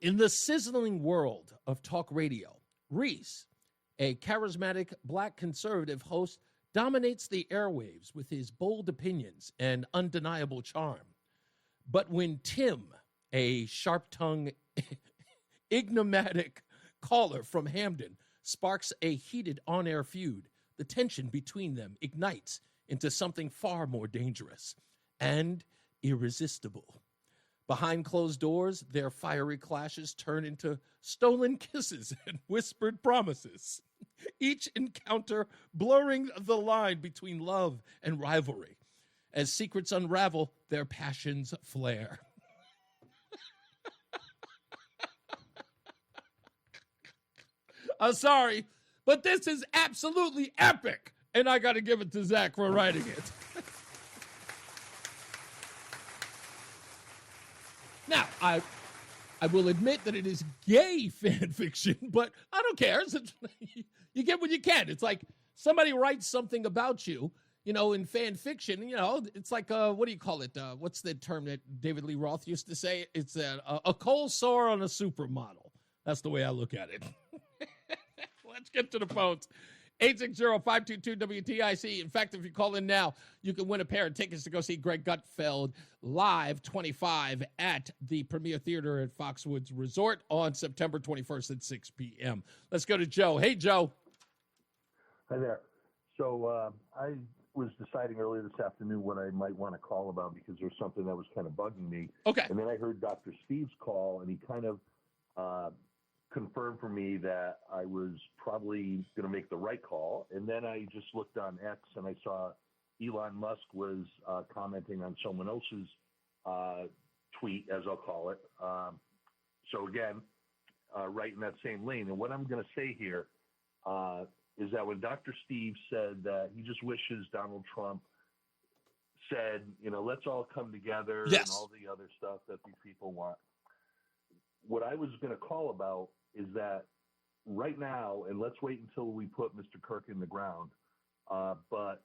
In the sizzling world of talk radio, Reese, a charismatic black conservative host, dominates the airwaves with his bold opinions and undeniable charm. But when Tim, a sharp-tongued, enigmatic caller from Hamden, sparks a heated on-air feud, the tension between them ignites into something far more dangerous and irresistible. Behind closed doors, their fiery clashes turn into stolen kisses and whispered promises, each encounter blurring the line between love and rivalry. As secrets unravel, their passions flare. I'm sorry, but this is absolutely epic, and I got to give it to Zach for writing it. Now, I will admit that it is gay fan fiction, but I don't care. You get what you can. It's like somebody writes something about you, in fan fiction. It's like, what do you call it? What's the term that David Lee Roth used to say? It's a cold sore on a supermodel. That's the way I look at it. Let's get to the phones. 860-522-WTIC. In fact, if you call in now, you can win a pair of tickets to go see Greg Gutfeld live 25 at the Premier Theater at Foxwoods Resort on September 21st at 6 p.m. Let's go to Joe. Hey, Joe. Hi there. So I was deciding earlier this afternoon what I might want to call about because there's something that was kind of bugging me. Okay. And then I heard Dr. Steve's call, and he kind of confirmed for me that I was probably going to make the right call. And then I just looked on X, and I saw Elon Musk was commenting on someone else's tweet, as I'll call it. So again, right in that same lane. And what I'm going to say here is that when Dr. Steve said that he just wishes Donald Trump said, let's all come together and all the other stuff that these people want. What I was going to call about is that right now, and let's wait until we put Mr. Kirk in the ground, but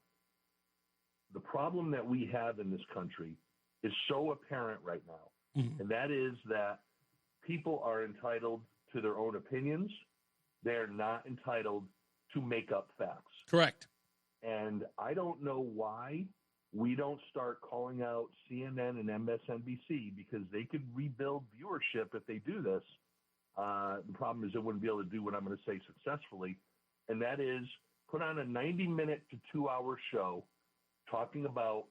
the problem that we have in this country is so apparent right now, and that is that people are entitled to their own opinions. They're not entitled to make up facts. Correct. And I don't know why we don't start calling out CNN and MSNBC because they could rebuild viewership if they do this. The problem is they wouldn't be able to do what I'm going to say successfully, and that is put on a 90-minute to 2-hour show talking about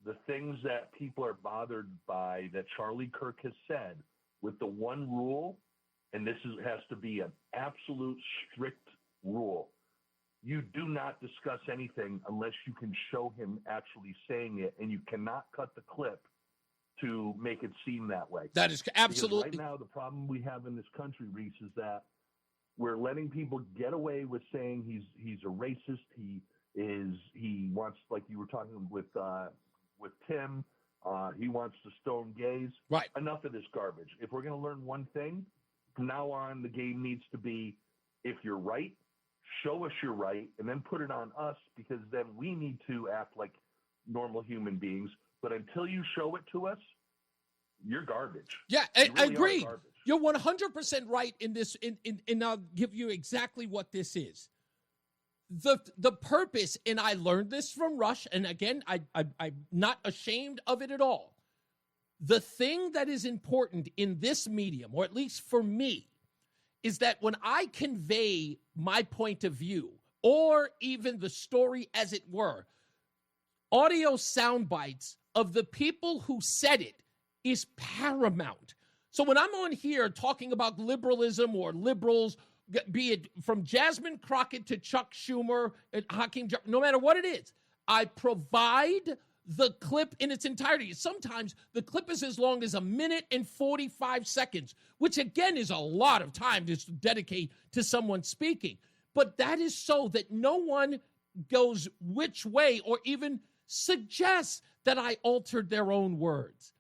the things that people are bothered by that Charlie Kirk has said with the one rule, and this has to be an absolute strict rule. You do not discuss anything unless you can show him actually saying it, and you cannot cut the clip to make it seem that way. That is absolutely. Because right now, the problem we have in this country, Reese, is that we're letting people get away with saying he's a racist. He wants, like you were talking with Tim, he wants to stone gays. Right. Enough of this garbage. If we're going to learn one thing, from now on, the game needs to be, if you're right, show us you're right, and then put it on us, because then we need to act like normal human beings. But until you show it to us, you're garbage. Yeah, You I really are agree. garbage. You're 100% right in this, and I'll give you exactly what this is. The purpose, and I learned this from Rush, and again, I'm not ashamed of it at all. The thing that is important in this medium, or at least for me, is that when I convey my point of view, or even the story as it were, audio sound bites of the people who said it is paramount. So when I'm on here talking about liberalism or liberals, be it from Jasmine Crockett to Chuck Schumer and Hakeem, no matter what it is, I provide the clip in its entirety. Sometimes the clip is as long as 1 minute and 45 seconds, which again is a lot of time to dedicate to someone speaking. But that is so that no one goes which way or even suggests that I altered their own words,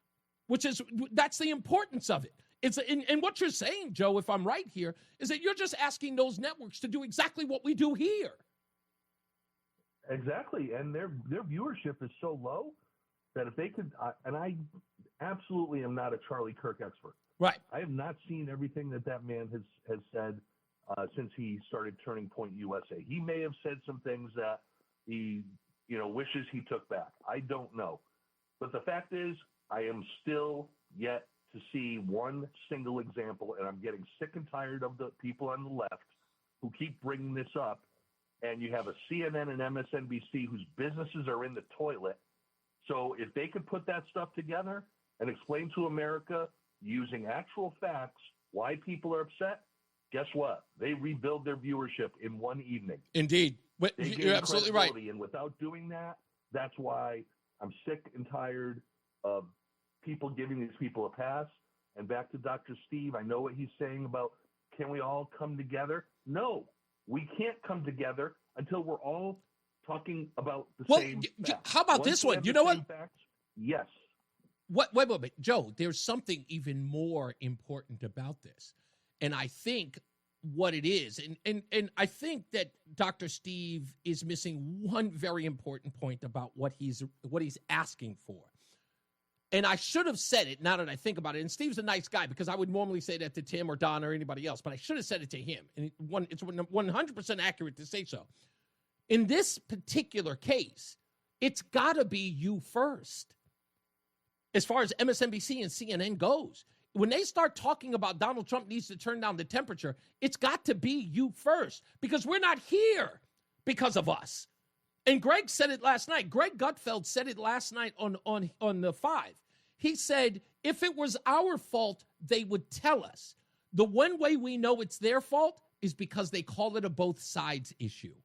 that's the importance of it. It's and what you're saying, Joe, if I'm right here, is that you're just asking those networks to do exactly what we do here. Exactly, and their viewership is so low that if they could, and I absolutely am not a Charlie Kirk expert. Right. I have not seen everything that man has said since he started Turning Point USA. He may have said some things that he wishes he took back. I don't know, but the fact is, I am still yet to see one single example, and I'm getting sick and tired of the people on the left who keep bringing this up. And you have a CNN and MSNBC whose businesses are in the toilet. So if they could put that stuff together and explain to America using actual facts why people are upset, guess what? They rebuild their viewership in one evening. Indeed. You're absolutely right. And without doing that, that's why I'm sick and tired of people giving these people a pass. And back to Dr. Steve, I know what he's saying about, can we all come together? No. We can't come together until we're all talking about the same facts. How about this one? You know what? Facts, yes. Wait, Joe, there's something even more important about this. And I think what it is, and I think that Dr. Steve is missing one very important point about what he's asking for. And I should have said it now that I think about it. And Steve's a nice guy because I would normally say that to Tim or Don or anybody else, but I should have said it to him. And it's 100% accurate to say so. In this particular case, it's got to be you first. As far as MSNBC and CNN goes, when they start talking about Donald Trump needs to turn down the temperature, it's got to be you first, because we're not here because of us. And Greg said it last night. Greg Gutfeld said it last night on the 5. He said, if it was our fault, they would tell us. The one way we know it's their fault is because they call it a both sides issue.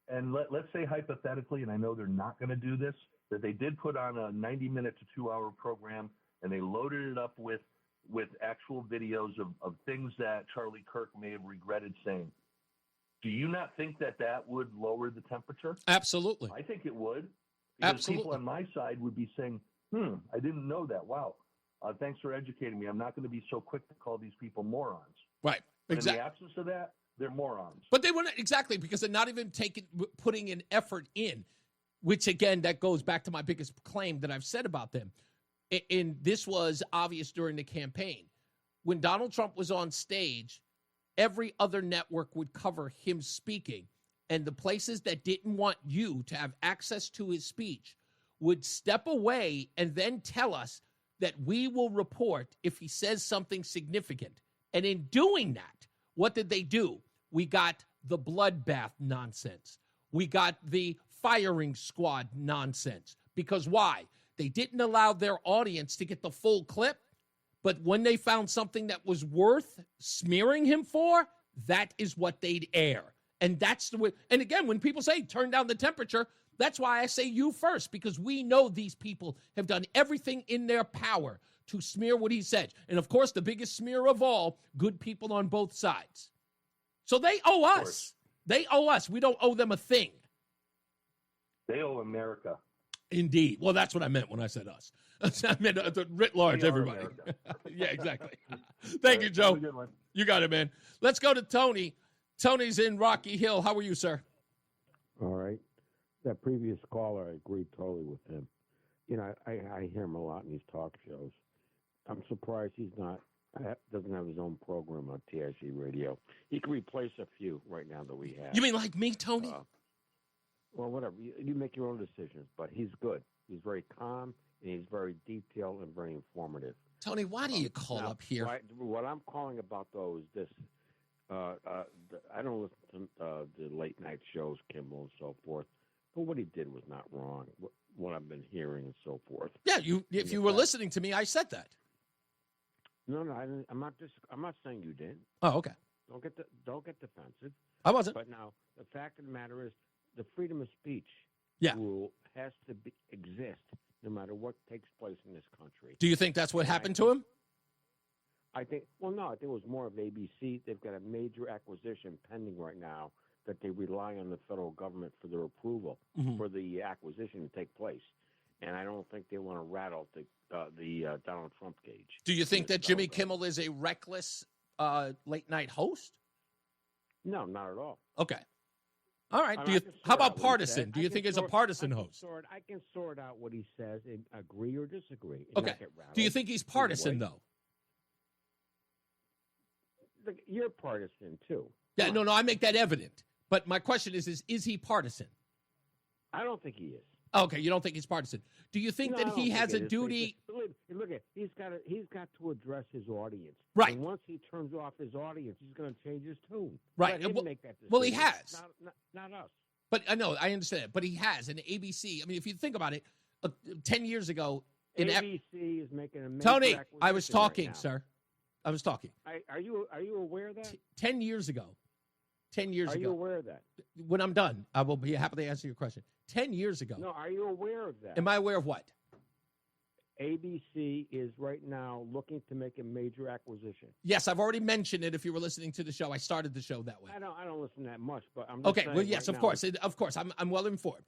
And let's say hypothetically, and I know they're not going to do this, that they did put on a 90-minute to 2-hour program, and they loaded it up with actual videos of things that Charlie Kirk may have regretted saying. Do you not think that would lower the temperature? Absolutely. I think it would. Because Absolutely. people on my side would be saying, I didn't know that. Wow. Thanks for educating me. I'm not going to be so quick to call these people morons. Right. Exactly. In the absence of that, they're morons. But they wouldn't, exactly, because they're not even putting an effort in, which, again, that goes back to my biggest claim that I've said about them. And this was obvious during the campaign. When Donald Trump was on stage, every other network would cover him speaking. And the places that didn't want you to have access to his speech would step away and then tell us that we will report if he says something significant. And in doing that, what did they do? We got the bloodbath nonsense. We got the firing squad nonsense. Because why? They didn't allow their audience to get the full clip. But when they found something that was worth smearing him for, that is what they'd air. And that's the way. And again, when people say turn down the temperature, that's why I say you first, because we know these people have done everything in their power to smear what he said. And of course, the biggest smear of all, good people on both sides. So they owe us. They owe us. We don't owe them a thing. They owe America. Indeed. Well, that's what I meant when I said us. I meant writ large, everybody. Yeah, exactly. Thank you, Joe. You got it, man. Let's go to Tony. Tony's in Rocky Hill. How are you, sir? All right. That previous caller, I agree totally with him. You know, I hear him a lot in these talk shows. I'm surprised he's doesn't have his own program on TIC radio. He could replace a few right now that we have. You mean like me, Tony? Well, whatever. You make your own decisions, but he's good. He's very calm, and he's very detailed and very informative. Tony, why do you call up here? What I'm calling about, though, is this. I don't listen to the late night shows, Kimmel and so forth, but what he did was not wrong. What I've been hearing and so forth. Yeah, if you were listening to me, I said that. No, I'm not saying you did. Oh, okay. Don't get defensive. I wasn't. But now the fact of the matter is, the freedom of speech rule has to exist no matter what takes place in this country. Do you think that's what happened to him? I think it was more of ABC. They've got a major acquisition pending right now that they rely on the federal government for their approval for the acquisition to take place. And I don't think they want to rattle the Donald Trump gauge. Do you think that Jimmy Kimmel is a reckless late night host? No, not at all. Okay. All right. How about partisan? Do you think he's a partisan host? I can sort out what he says and agree or disagree. Okay. Do you think he's partisan, though? You're partisan, too. Yeah, no, I make that evident. But my question is he partisan? I don't think he is. Okay, you don't think he's partisan. Do you think that he has a duty? Look, he's got to address his audience. Right. And once he turns off his audience, he's going to change his tune. Right. Let him make that decision. Well, he has. Not us. But I know, I understand. But he has. And ABC, I mean, if you think about it, 10 years ago. ABC is making a major Tony, I was acquisition talking, right now. sir. I was talking. Are you aware of that? 10 years ago. 10 years ago. Are you aware of that? When I'm done, I will be happy to answer your question. 10 years ago. No, are you aware of that? Am I aware of what? ABC is right now looking to make a major acquisition. Yes, I've already mentioned it. If you were listening to the show, I started the show that way. I don't listen that much, but I'm just okay. saying Well, yes, right of now, course, I'm well informed.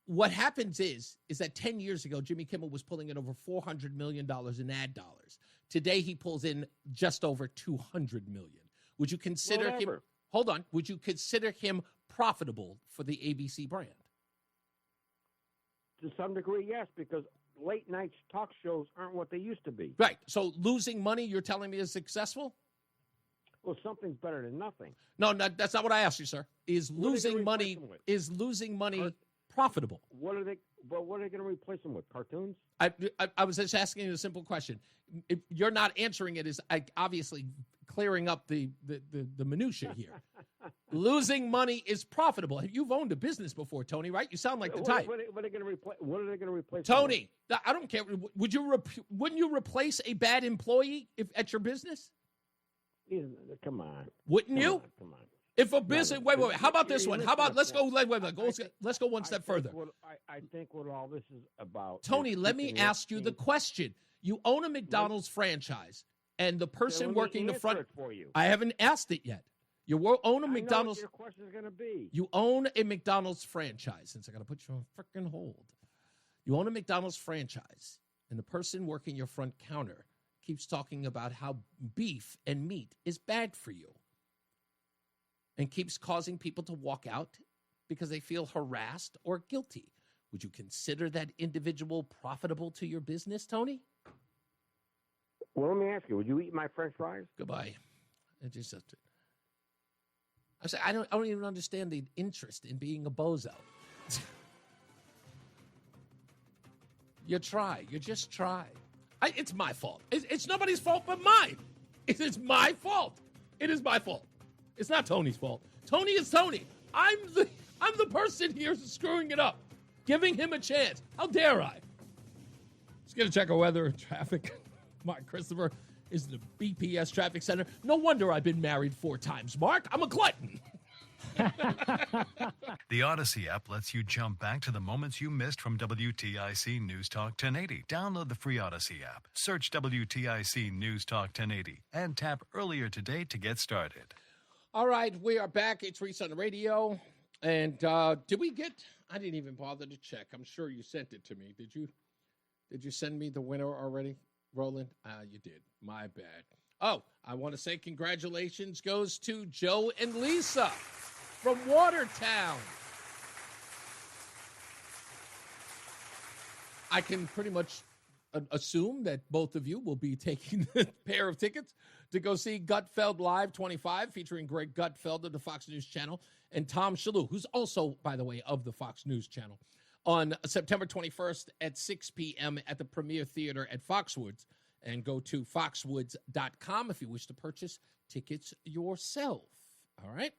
What happens is that 10 years ago, Jimmy Kimmel was pulling in over $400 million in ad dollars. Today, he pulls in just over $200 million. Would you consider him? Hold on. Would you consider him profitable for the ABC brand? To some degree, yes, because late night talk shows aren't what they used to be. Right. So losing money, you're telling me, is successful? Well, something's better than nothing. No, that's not what I asked you, sir. Is What are they losing gonna money replace them with? profitable? What are they going to replace them with? Cartoons? I was just asking you a simple question. If you're not answering it, is obviously clearing up the minutia here. Losing money is profitable. You've owned a business before, Tony, right? You sound like the type. What are they going to replace? What are they going to replace? Tony, I don't care. Wouldn't you replace a bad employee at your business? Come on. Wouldn't you? Come on. If a business, wait. How about this one? How about let's go one step further. I think what all this is about. Tony, let me ask you the question. You own a McDonald's franchise, and the person working the front. For you. I haven't asked it yet. You own a McDonald's. I know what your question is going to be. You own a McDonald's franchise. Since I got to put you on freaking hold. You own a McDonald's franchise, and the person working your front counter keeps talking about how beef and meat is bad for you, and keeps causing people to walk out because they feel harassed or guilty. Would you consider that individual profitable to your business, Tony? Well, let me ask you, would you eat my French fries? Goodbye. I don't even understand the interest in being a bozo. You just try. It's my fault. It's nobody's fault but mine. It's my fault. It is my fault. It's not Tony's fault. Tony is Tony. I'm the person here screwing it up, giving him a chance. How dare I? Let's get a check of weather and traffic. Mark Christopher is the BPS traffic center. No wonder I've been married 4 times, Mark. I'm a glutton. The Odyssey app lets you jump back to the moments you missed from WTIC News Talk 1080. Download the free Odyssey app, search WTIC News Talk 1080, and tap earlier today to get started. All right, we are back. It's Reese on the radio. And did we get, I didn't even bother to check. I'm sure you sent it to me. Did you send me the winner already, Roland? You did. My bad. Oh, I want to say congratulations goes to Joe and Lisa from Watertown. I can pretty much assume that both of you will be taking a pair of tickets to go see Gutfeld Live 25, featuring Greg Gutfeld of the Fox News Channel and Tom Shalhoub, who's also, by the way, of the Fox News Channel, on September 21st at 6 p.m. at the Premier Theater at Foxwoods. And go to foxwoods.com if you wish to purchase tickets yourself. All right?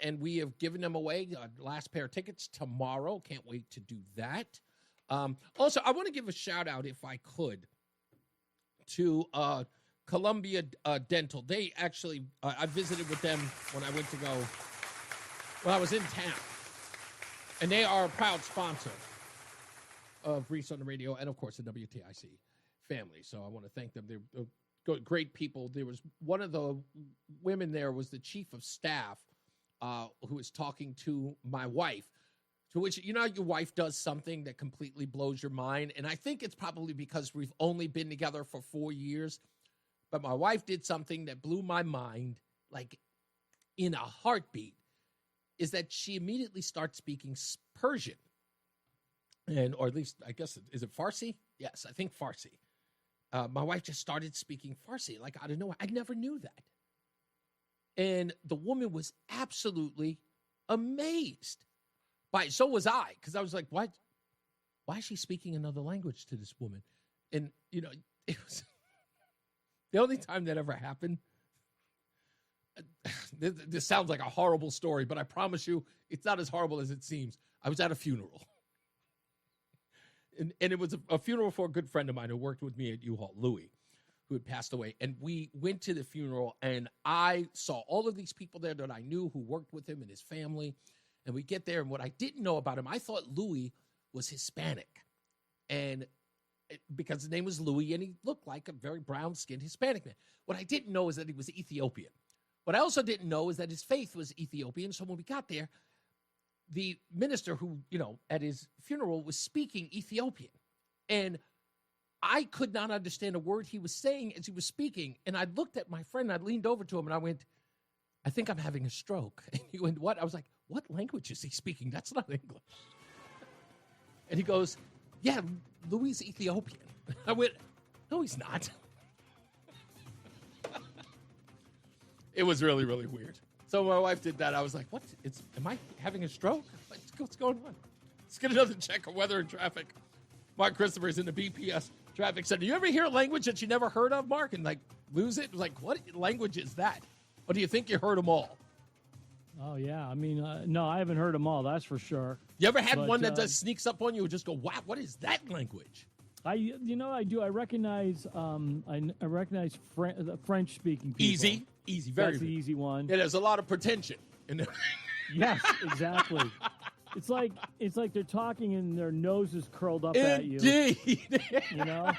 And we have given them away, last pair of tickets tomorrow. Can't wait to do that. Also, I want to give a shout out, if I could, to Columbia Dental. They actually, I visited with them when I was in town. And they are a proud sponsor of Reese on the Radio and, of course, the WTIC family. So I want to thank them. They're great people. There was one of the women there was the chief of staff who was talking to my wife, to which, you know, your wife does something that completely blows your mind. And I think it's probably because we've only been together for 4 years. But my wife did something that blew my mind, like in a heartbeat, is that she immediately starts speaking Persian. Or at least, I guess, is it Farsi? Yes, I think Farsi. My wife just started speaking Farsi, like out of nowhere. I never knew that. And the woman was absolutely amazed by it. So was I, because I was like, what? Why is she speaking another language to this woman? And, you know, it was the only time that ever happened. This sounds like a horrible story, but I promise you, it's not as horrible as it seems. I was at a funeral. And it was a funeral for a good friend of mine who worked with me at U-Haul, Louis, who had passed away. And we went to the funeral, and I saw all of these people there that I knew who worked with him and his family. And we get there, and what I didn't know about him, I thought Louis was Hispanic. And because his name was Louis, and he looked like a very brown-skinned Hispanic man. What I didn't know is that he was Ethiopian. What I also didn't know is that his faith was Ethiopian. So when we got there, the minister who, you know, at his funeral was speaking Ethiopian. And I could not understand a word he was saying as he was speaking. And I looked at my friend, I leaned over to him, and I went, I think I'm having a stroke. And he went, what? I was like, what language is he speaking? That's not English. And he goes, yeah, Louis is Ethiopian. I went, no, he's not. It was really, really weird. So my wife did that. I was like, what? Am I having a stroke? What's going on? Let's get another check of weather and traffic. Mark Christopher is in the BPS Traffic Center. Do you ever hear a language that you never heard of, Mark, and like lose it? Like, what language is that? Or do you think you heard them all? Oh, yeah. I mean, no, I haven't heard them all. That's for sure. You ever had one that just sneaks up on you and just go, wow, what is that language? I do. I recognize. I recognize the French-speaking people. Easy, very. That's the easy one. Yeah, there's a lot of pretension in there. Yes, exactly. It's like they're talking and their nose is curled up at you. Indeed. You know.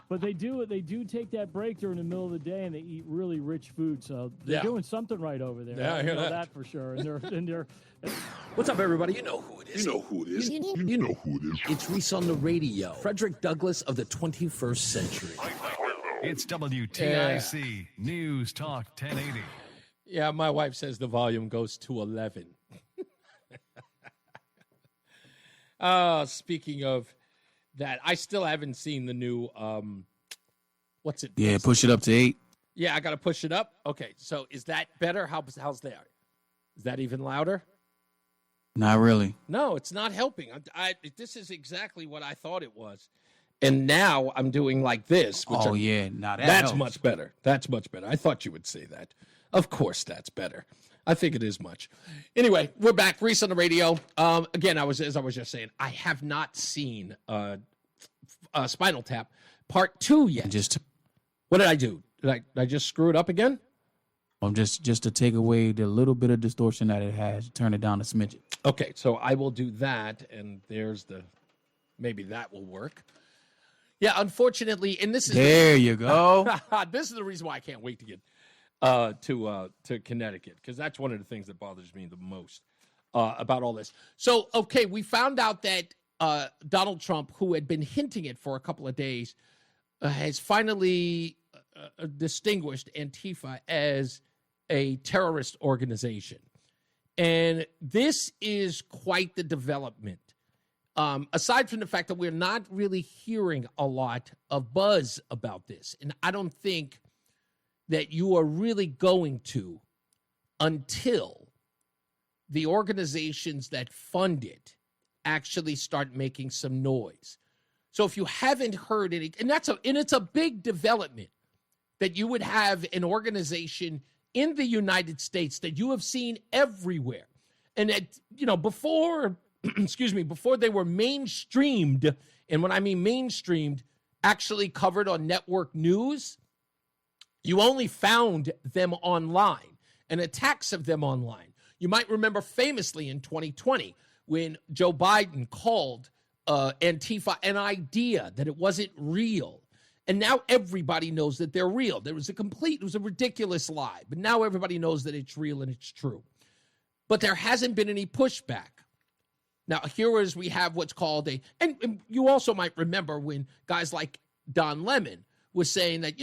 But they do take that break during the middle of the day and they eat really rich food. So they're doing something right over there. Yeah, I hear that for sure. And they're. What's up, everybody? You know who it is. You know who it is. You know who it is. It's Reese on the radio. Frederick Douglass of the 21st century. It's WTIC News Talk 1080. Yeah, my wife says the volume goes to 11. Speaking of that, I still haven't seen the new, what's it? Yeah, push it up to 8. Yeah, I got to push it up. Okay, so is that better? How's that? Is that even louder? Not really. No, it's not helping. This is exactly what I thought it was. And now I'm doing like this. Now that's helps. much better. That's much better. I thought you would say that. Of course, that's better. I think it is much. Anyway, we're back. Reese on the radio. Again, as I was just saying, I have not seen Spinal Tap Part 2 yet. What did I do? Did I just screw it up again? Just to take away the little bit of distortion that it has, turn it down a smidgen. Okay, so I will do that, and maybe that will work. Yeah, unfortunately, and this is you go. This is the reason why I can't wait to get to Connecticut, because that's one of the things that bothers me the most about all this. So, okay, we found out that Donald Trump, who had been hinting it for a couple of days, has finally distinguished Antifa as a terrorist organization. And this is quite the development. Aside from the fact that we're not really hearing a lot of buzz about this, and I don't think that you are really going to until the organizations that fund it actually start making some noise. So if you haven't heard any, and it's a big development that you would have an organization in the United States that you have seen everywhere. And that, before, before they were mainstreamed, and when I mean mainstreamed, actually covered on network news, you only found them online and attacks of them online. You might remember famously in 2020 when Joe Biden called Antifa an idea, that it wasn't real. And now everybody knows that they're real. It was a ridiculous lie, but now everybody knows that it's real and it's true. But there hasn't been any pushback. Now, here is we have what's called and you also might remember when guys like Don Lemon was saying that,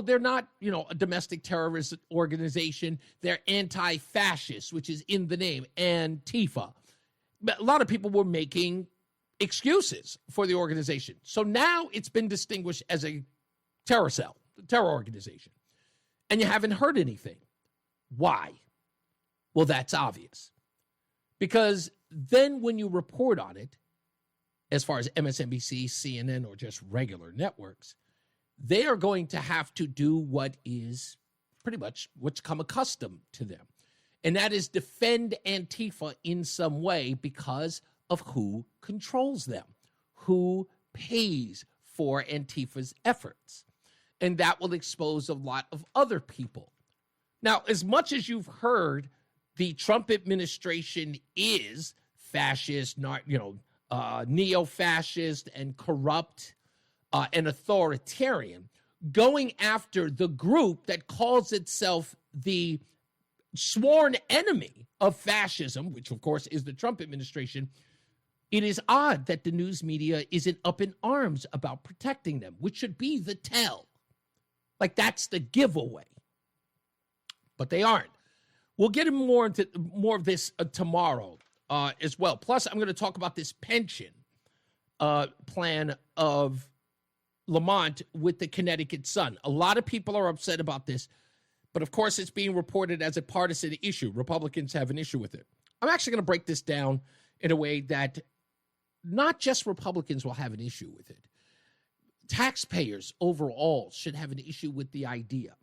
they're not, a domestic terrorist organization. They're anti-fascist, which is in the name, Antifa. But a lot of people were making excuses for the organization. So now it's been distinguished as a terror cell, a terror organization. And you haven't heard anything. Why? Well, that's obvious. Because then when you report on it, as far as MSNBC, CNN, or just regular networks, they are going to have to do what is pretty much what's come accustomed to them. And that is defend Antifa in some way because of who controls them, who pays for Antifa's efforts. And that will expose a lot of other people. Now, as much as you've heard the Trump administration is fascist, neo-fascist and corrupt and authoritarian, going after the group that calls itself the sworn enemy of fascism, which of course is the Trump administration, it is odd that the news media isn't up in arms about protecting them, which should be the tell. Like, that's the giveaway. But they aren't. We'll get into more of this tomorrow as well. Plus, I'm going to talk about this pension plan of Lamont with the Connecticut Sun. A lot of people are upset about this But, of course, it's being reported as a partisan issue. Republicans have an issue with it. I'm actually going to break this down in a way that not just Republicans will have an issue with it. Taxpayers overall should have an issue with the idea.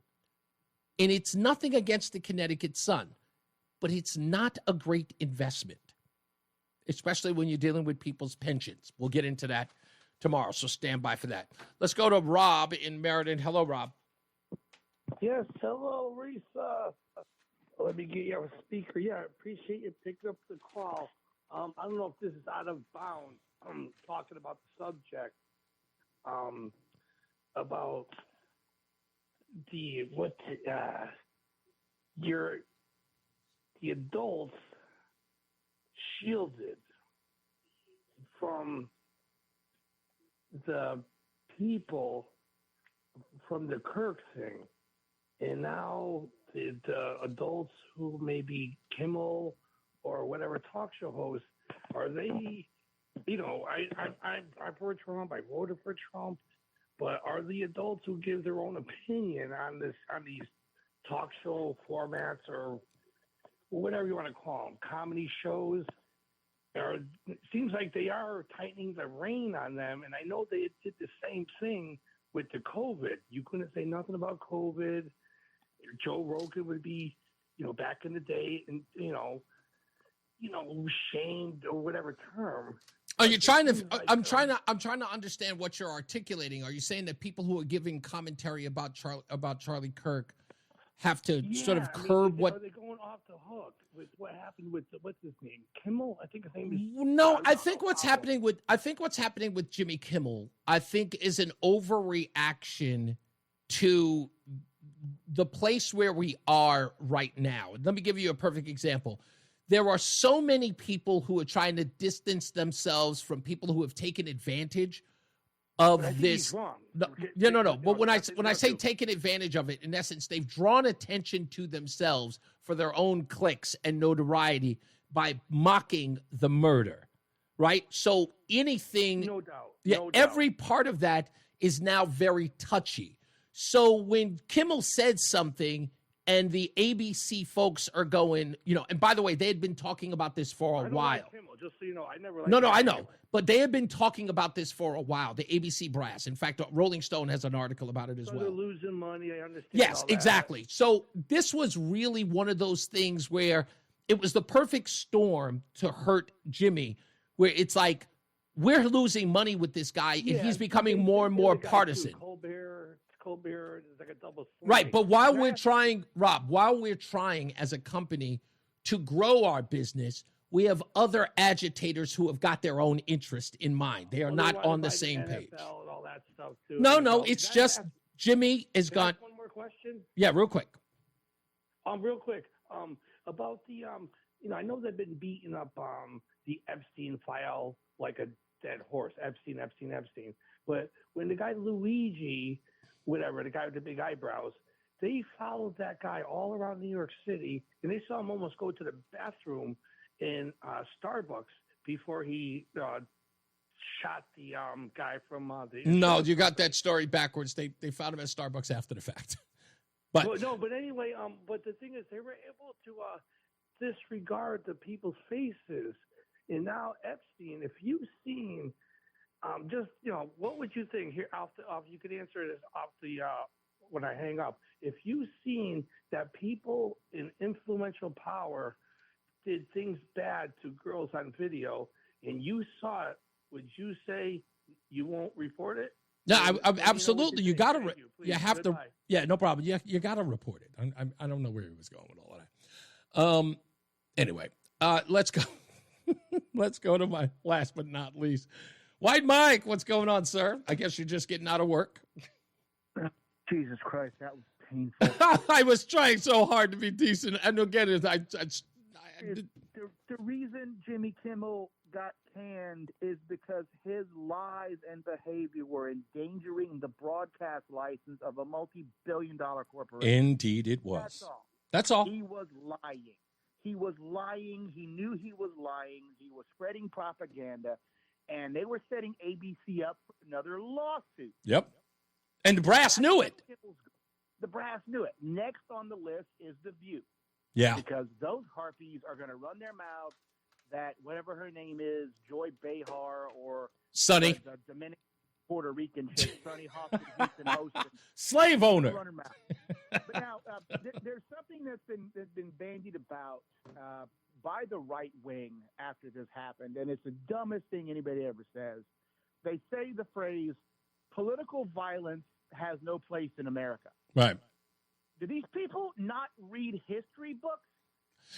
And it's nothing against the Connecticut Sun, but it's not a great investment, especially when you're dealing with people's pensions. We'll get into that tomorrow, so stand by for that. Let's go to Rob in Meriden. Hello, Rob. Yes, hello, Reese. Let me get you a speaker. Yeah, I appreciate you picking up the call. I don't know if this is out of bounds. I'm talking about the subject, about the adults shielded from the people from the Kirk thing. And now the adults who may be Kimmel or whatever talk show hosts, are they, I've heard Trump, I voted for Trump, but are the adults who give their own opinion on these talk show formats or whatever you want to call them, comedy shows, it seems like they are tightening the rein on them. And I know they did the same thing with the COVID. You couldn't say nothing about COVID. Joe Rogan would be, back in the day, and shamed or whatever term. Are you trying to? I'm trying to understand what you're articulating. Are you saying that people who are giving commentary about Charlie Kirk have to sort of curb what? Are they going off the hook with what happened with what's his name? Kimmel? I think his name is. No, I think what's happening with Jimmy Kimmel, I think, is an overreaction to the place where we are right now. Let me give you a perfect example. There are so many people who are trying to distance themselves from people who have taken advantage of this. No. But when I say taken advantage of it, in essence, they've drawn attention to themselves for their own clicks and notoriety by mocking the murder, right? So anything, no doubt, every part of that is now very touchy. So when Kimmel said something and the ABC folks are going, and by the way, they had been talking about this for a while. Like Kimmel, just so you know, I never. I know. But they have been talking about this for a while, the ABC brass. In fact, Rolling Stone has an article about it as well. They're losing money, I understand. Yes, exactly. So this was really one of those things where it was the perfect storm to hurt Jimmy, where it's like, we're losing money with this guy, and he's becoming more and more partisan. Colbert is like a double swing. Right, but while we're trying as a company to grow our business, we have other agitators who have got their own interest in mind. They are not on the same page. And all that stuff too. No, it's just Jimmy is gone. One more question. Yeah, real quick. Real quick. About the I know they've been beating up the Epstein file like a dead horse. Epstein. But when the guy Luigi, whatever, the guy with the big eyebrows, they followed that guy all around New York City, and they saw him almost go to the bathroom in Starbucks before he shot the guy from the. No, you got that story backwards. They found him at Starbucks after the fact. But anyway, but the thing is, they were able to disregard the people's faces, and now Epstein. If you've seen. What would you think here? You could answer this off the when I hang up. If you've seen that people in influential power did things bad to girls on video, and you saw it, would you say you won't report it? No, absolutely. You got to. You have to. Yeah, no problem. You got to report it. I don't know where he was going with all of that. Anyway, let's go. Let's go to my last but not least. White Mike, what's going on, sir? I guess you're just getting out of work. Jesus Christ, that was painful. I was trying so hard to be decent. And again, the reason Jimmy Kimmel got canned is because his lies and behavior were endangering the broadcast license of a multi-billion-dollar corporation. Indeed, it was. That's all. He was lying. He knew he was lying. He was spreading propaganda. And they were setting ABC up for another lawsuit. Yep. And the brass knew it. The brass knew it. Next on the list is The View. Yeah. Because those harpies are going to run their mouths that whatever her name is, Joy Behar or Sonny. the Dominican Puerto Rican chick, Sonny Hawkins, Houston host. Slave owner. Run her mouth. But now, there's something that's been bandied about by the right wing after this happened, and it's the dumbest thing anybody ever says. They say the phrase, political violence has no place in America. Right. Do these people not read history books?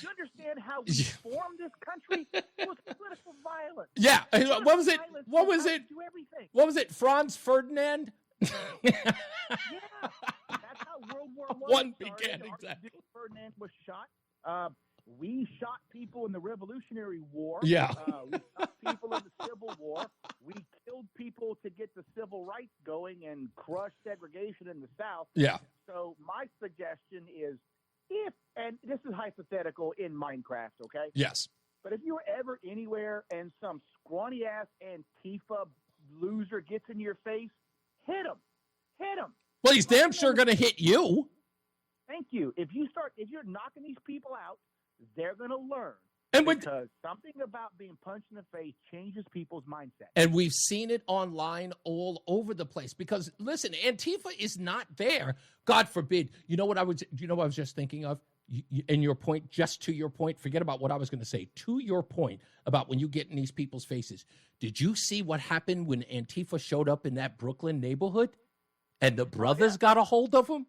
Do you understand how we formed this country? It was political violence. Yeah. Political What was it? violence What is was how it? we do everything. What was it? Franz Ferdinand? Yeah. That's how World War One started. began, exactly. Ferdinand was shot. We shot people in the Revolutionary War. Yeah. We shot people in the Civil War. We killed people to get the civil rights going and crush segregation in the South. Yeah. So my suggestion is and this is hypothetical in Minecraft, okay? Yes. But if you were ever anywhere and some scrawny-ass Antifa loser gets in your face, hit him. Hit him. Well, he's damn sure going to hit you. Thank you. If you're knocking these people out, they're going to learn. And because something about being punched in the face changes people's mindset. And we've seen it online all over the place. Because listen, Antifa is not there. God forbid. You know what I was just thinking of? And your point, just to your point, forget about what I was going to say. To your point about when you get in these people's faces, did you see what happened when Antifa showed up in that Brooklyn neighborhood and the brothers got a hold of them?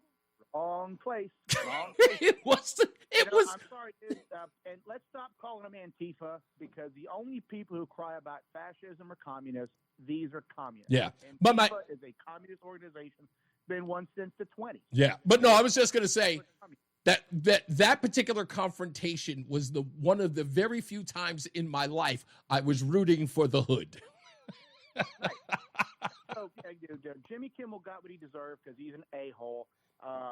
Wrong place. Wrong place. It was. I'm sorry, dude, and let's stop calling them Antifa because the only people who cry about fascism or communists, these are communists. Yeah, Antifa is a communist organization, been one since the 20s. Yeah, but no, I was just going to say that particular confrontation was one of the very few times in my life I was rooting for the hood. Okay, Jimmy Kimmel got what he deserved because he's an a-hole.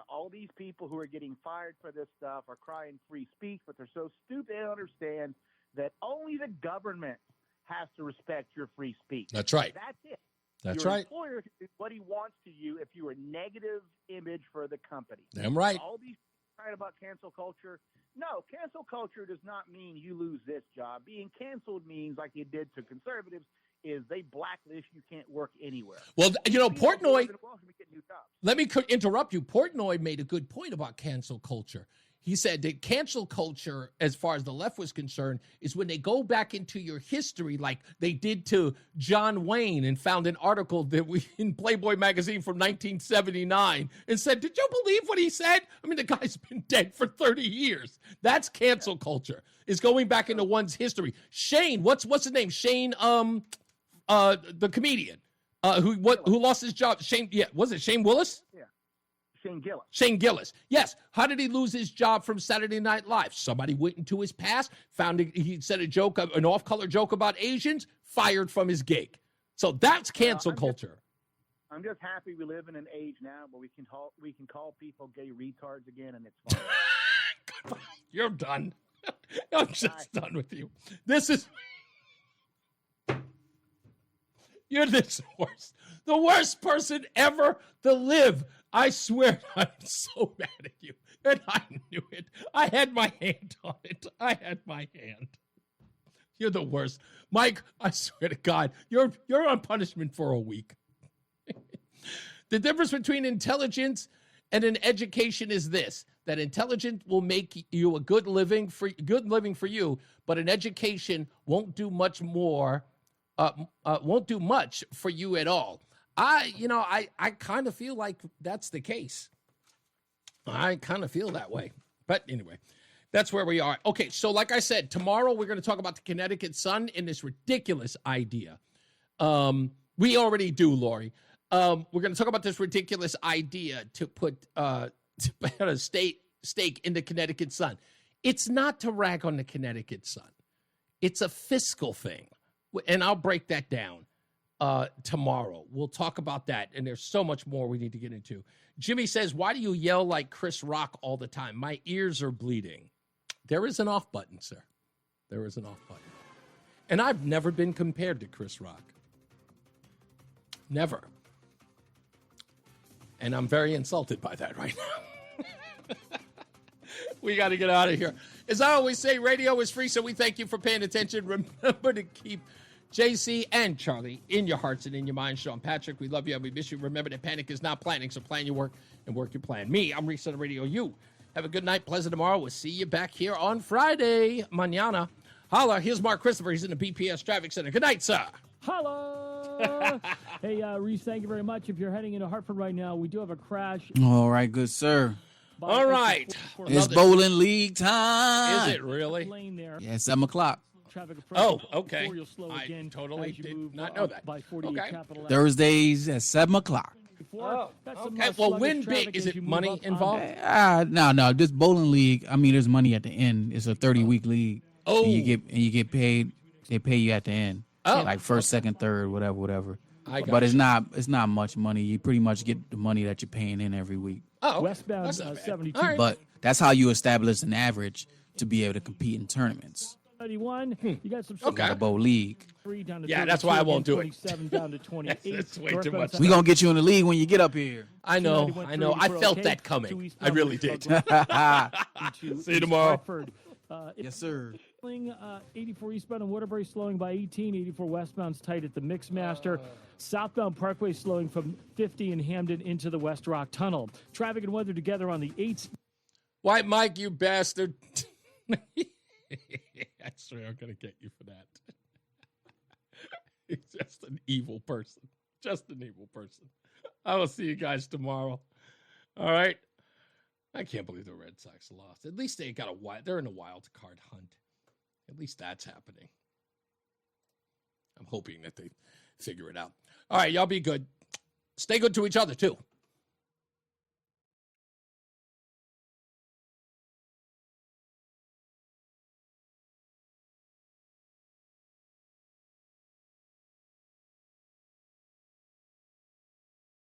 All these people who are getting fired for this stuff are crying free speech, but they're so stupid they don't understand that only the government has to respect your free speech. That's right. That's it. That's your right. Employer can do what he wants to you if you're a negative image for the company. Damn right. All these crying about cancel culture. No, cancel culture does not mean you lose this job. Being canceled means, like it did to conservatives, is they blacklist you, can't work anywhere. Well, Portnoy, let me interrupt you. Portnoy made a good point about cancel culture. He said that cancel culture, as far as the left was concerned, is when they go back into your history like they did to John Wayne and found an article that in Playboy magazine from 1979 and said, did you believe what he said? I mean, the guy's been dead for 30 years. That's cancel culture, is going back into one's history. Shane, what's his name? Shane, the comedian who lost his job. Shane, was it Shane Willis? Yeah, Shane Gillis. Shane Gillis. Yes. How did he lose his job from Saturday Night Live? Somebody went into his past, he said an off-color joke about Asians, fired from his gig. So that's cancel culture. I'm just happy we live in an age now where we can call people gay retards again, and it's fine. You're done. I'm just done with you. This is. You're the worst person ever to live. I swear, I'm so mad at you. And I knew it. I had my hand on it. You're the worst. Mike, I swear to God, you're on punishment for a week. The difference between intelligence and an education is this, that intelligence will make you a good living for you, but an education won't do much more. Won't do much for you at all. I kind of feel like that's the case. I kind of feel that way. But anyway, that's where we are. Okay, so like I said, tomorrow we're going to talk about the Connecticut Sun and this ridiculous idea. We already do, Lori. We're going to talk about this ridiculous idea to put a stake in the Connecticut Sun. It's not to rag on the Connecticut Sun. It's a fiscal thing. And I'll break that down tomorrow. We'll talk about that. And there's so much more we need to get into. Jimmy says, why do you yell like Chris Rock all the time? My ears are bleeding. There is an off button, sir. There is an off button. And I've never been compared to Chris Rock. Never. And I'm very insulted by that right now. We got to get out of here. As I always say, radio is free, so we thank you for paying attention. Remember to keep JC and Charlie in your hearts and in your minds. Sean Patrick, we love you and we miss you. Remember that panic is not planning, so plan your work and work your plan. Me, I'm Reese on the radio. You have a good night, pleasant tomorrow. We'll see you back here on Friday, mañana. Holla, here's Mark Christopher. He's in the BPS Traffic Center. Good night, sir. Holla! Hey, Reese, thank you very much. If you're heading into Hartford right now, we do have a crash. All right, good sir. All right. It's bowling league time. Is it really? Yeah, 7 o'clock. Oh, okay. I totally did not know that. Okay. Thursdays at 7 o'clock. Okay. Well, win big. Is it money involved? No. This bowling league, I mean, there's money at the end. It's a 30-week league. Oh. And you get paid. They pay you at the end. Oh. Like first, second, third, whatever. But it's not much money. You pretty much get the money that you're paying in every week. Oh, westbound 72. Right. But that's how you establish an average to be able to compete in tournaments. 31. You got some. Okay. Got a bowl league. Yeah, that's why I won't do it. 27 down to 28. It's way too much. We gonna get you in the league when you get up here. I know. I felt that coming. I really did. See you tomorrow. Yes, sir. 84 eastbound and Waterbury slowing by 18. 84 westbound's tight at the Mixmaster. Southbound Parkway slowing from 50 in Hamden into the West Rock Tunnel. Traffic and weather together on the 8th. White Mike, you bastard. I swear I'm going to get you for that. He's just an evil person. Just an evil person. I will see you guys tomorrow. All right. I can't believe the Red Sox lost. At least they're in a wild card hunt. At least that's happening. I'm hoping that they figure it out. All right, y'all be good. Stay good to each other, too.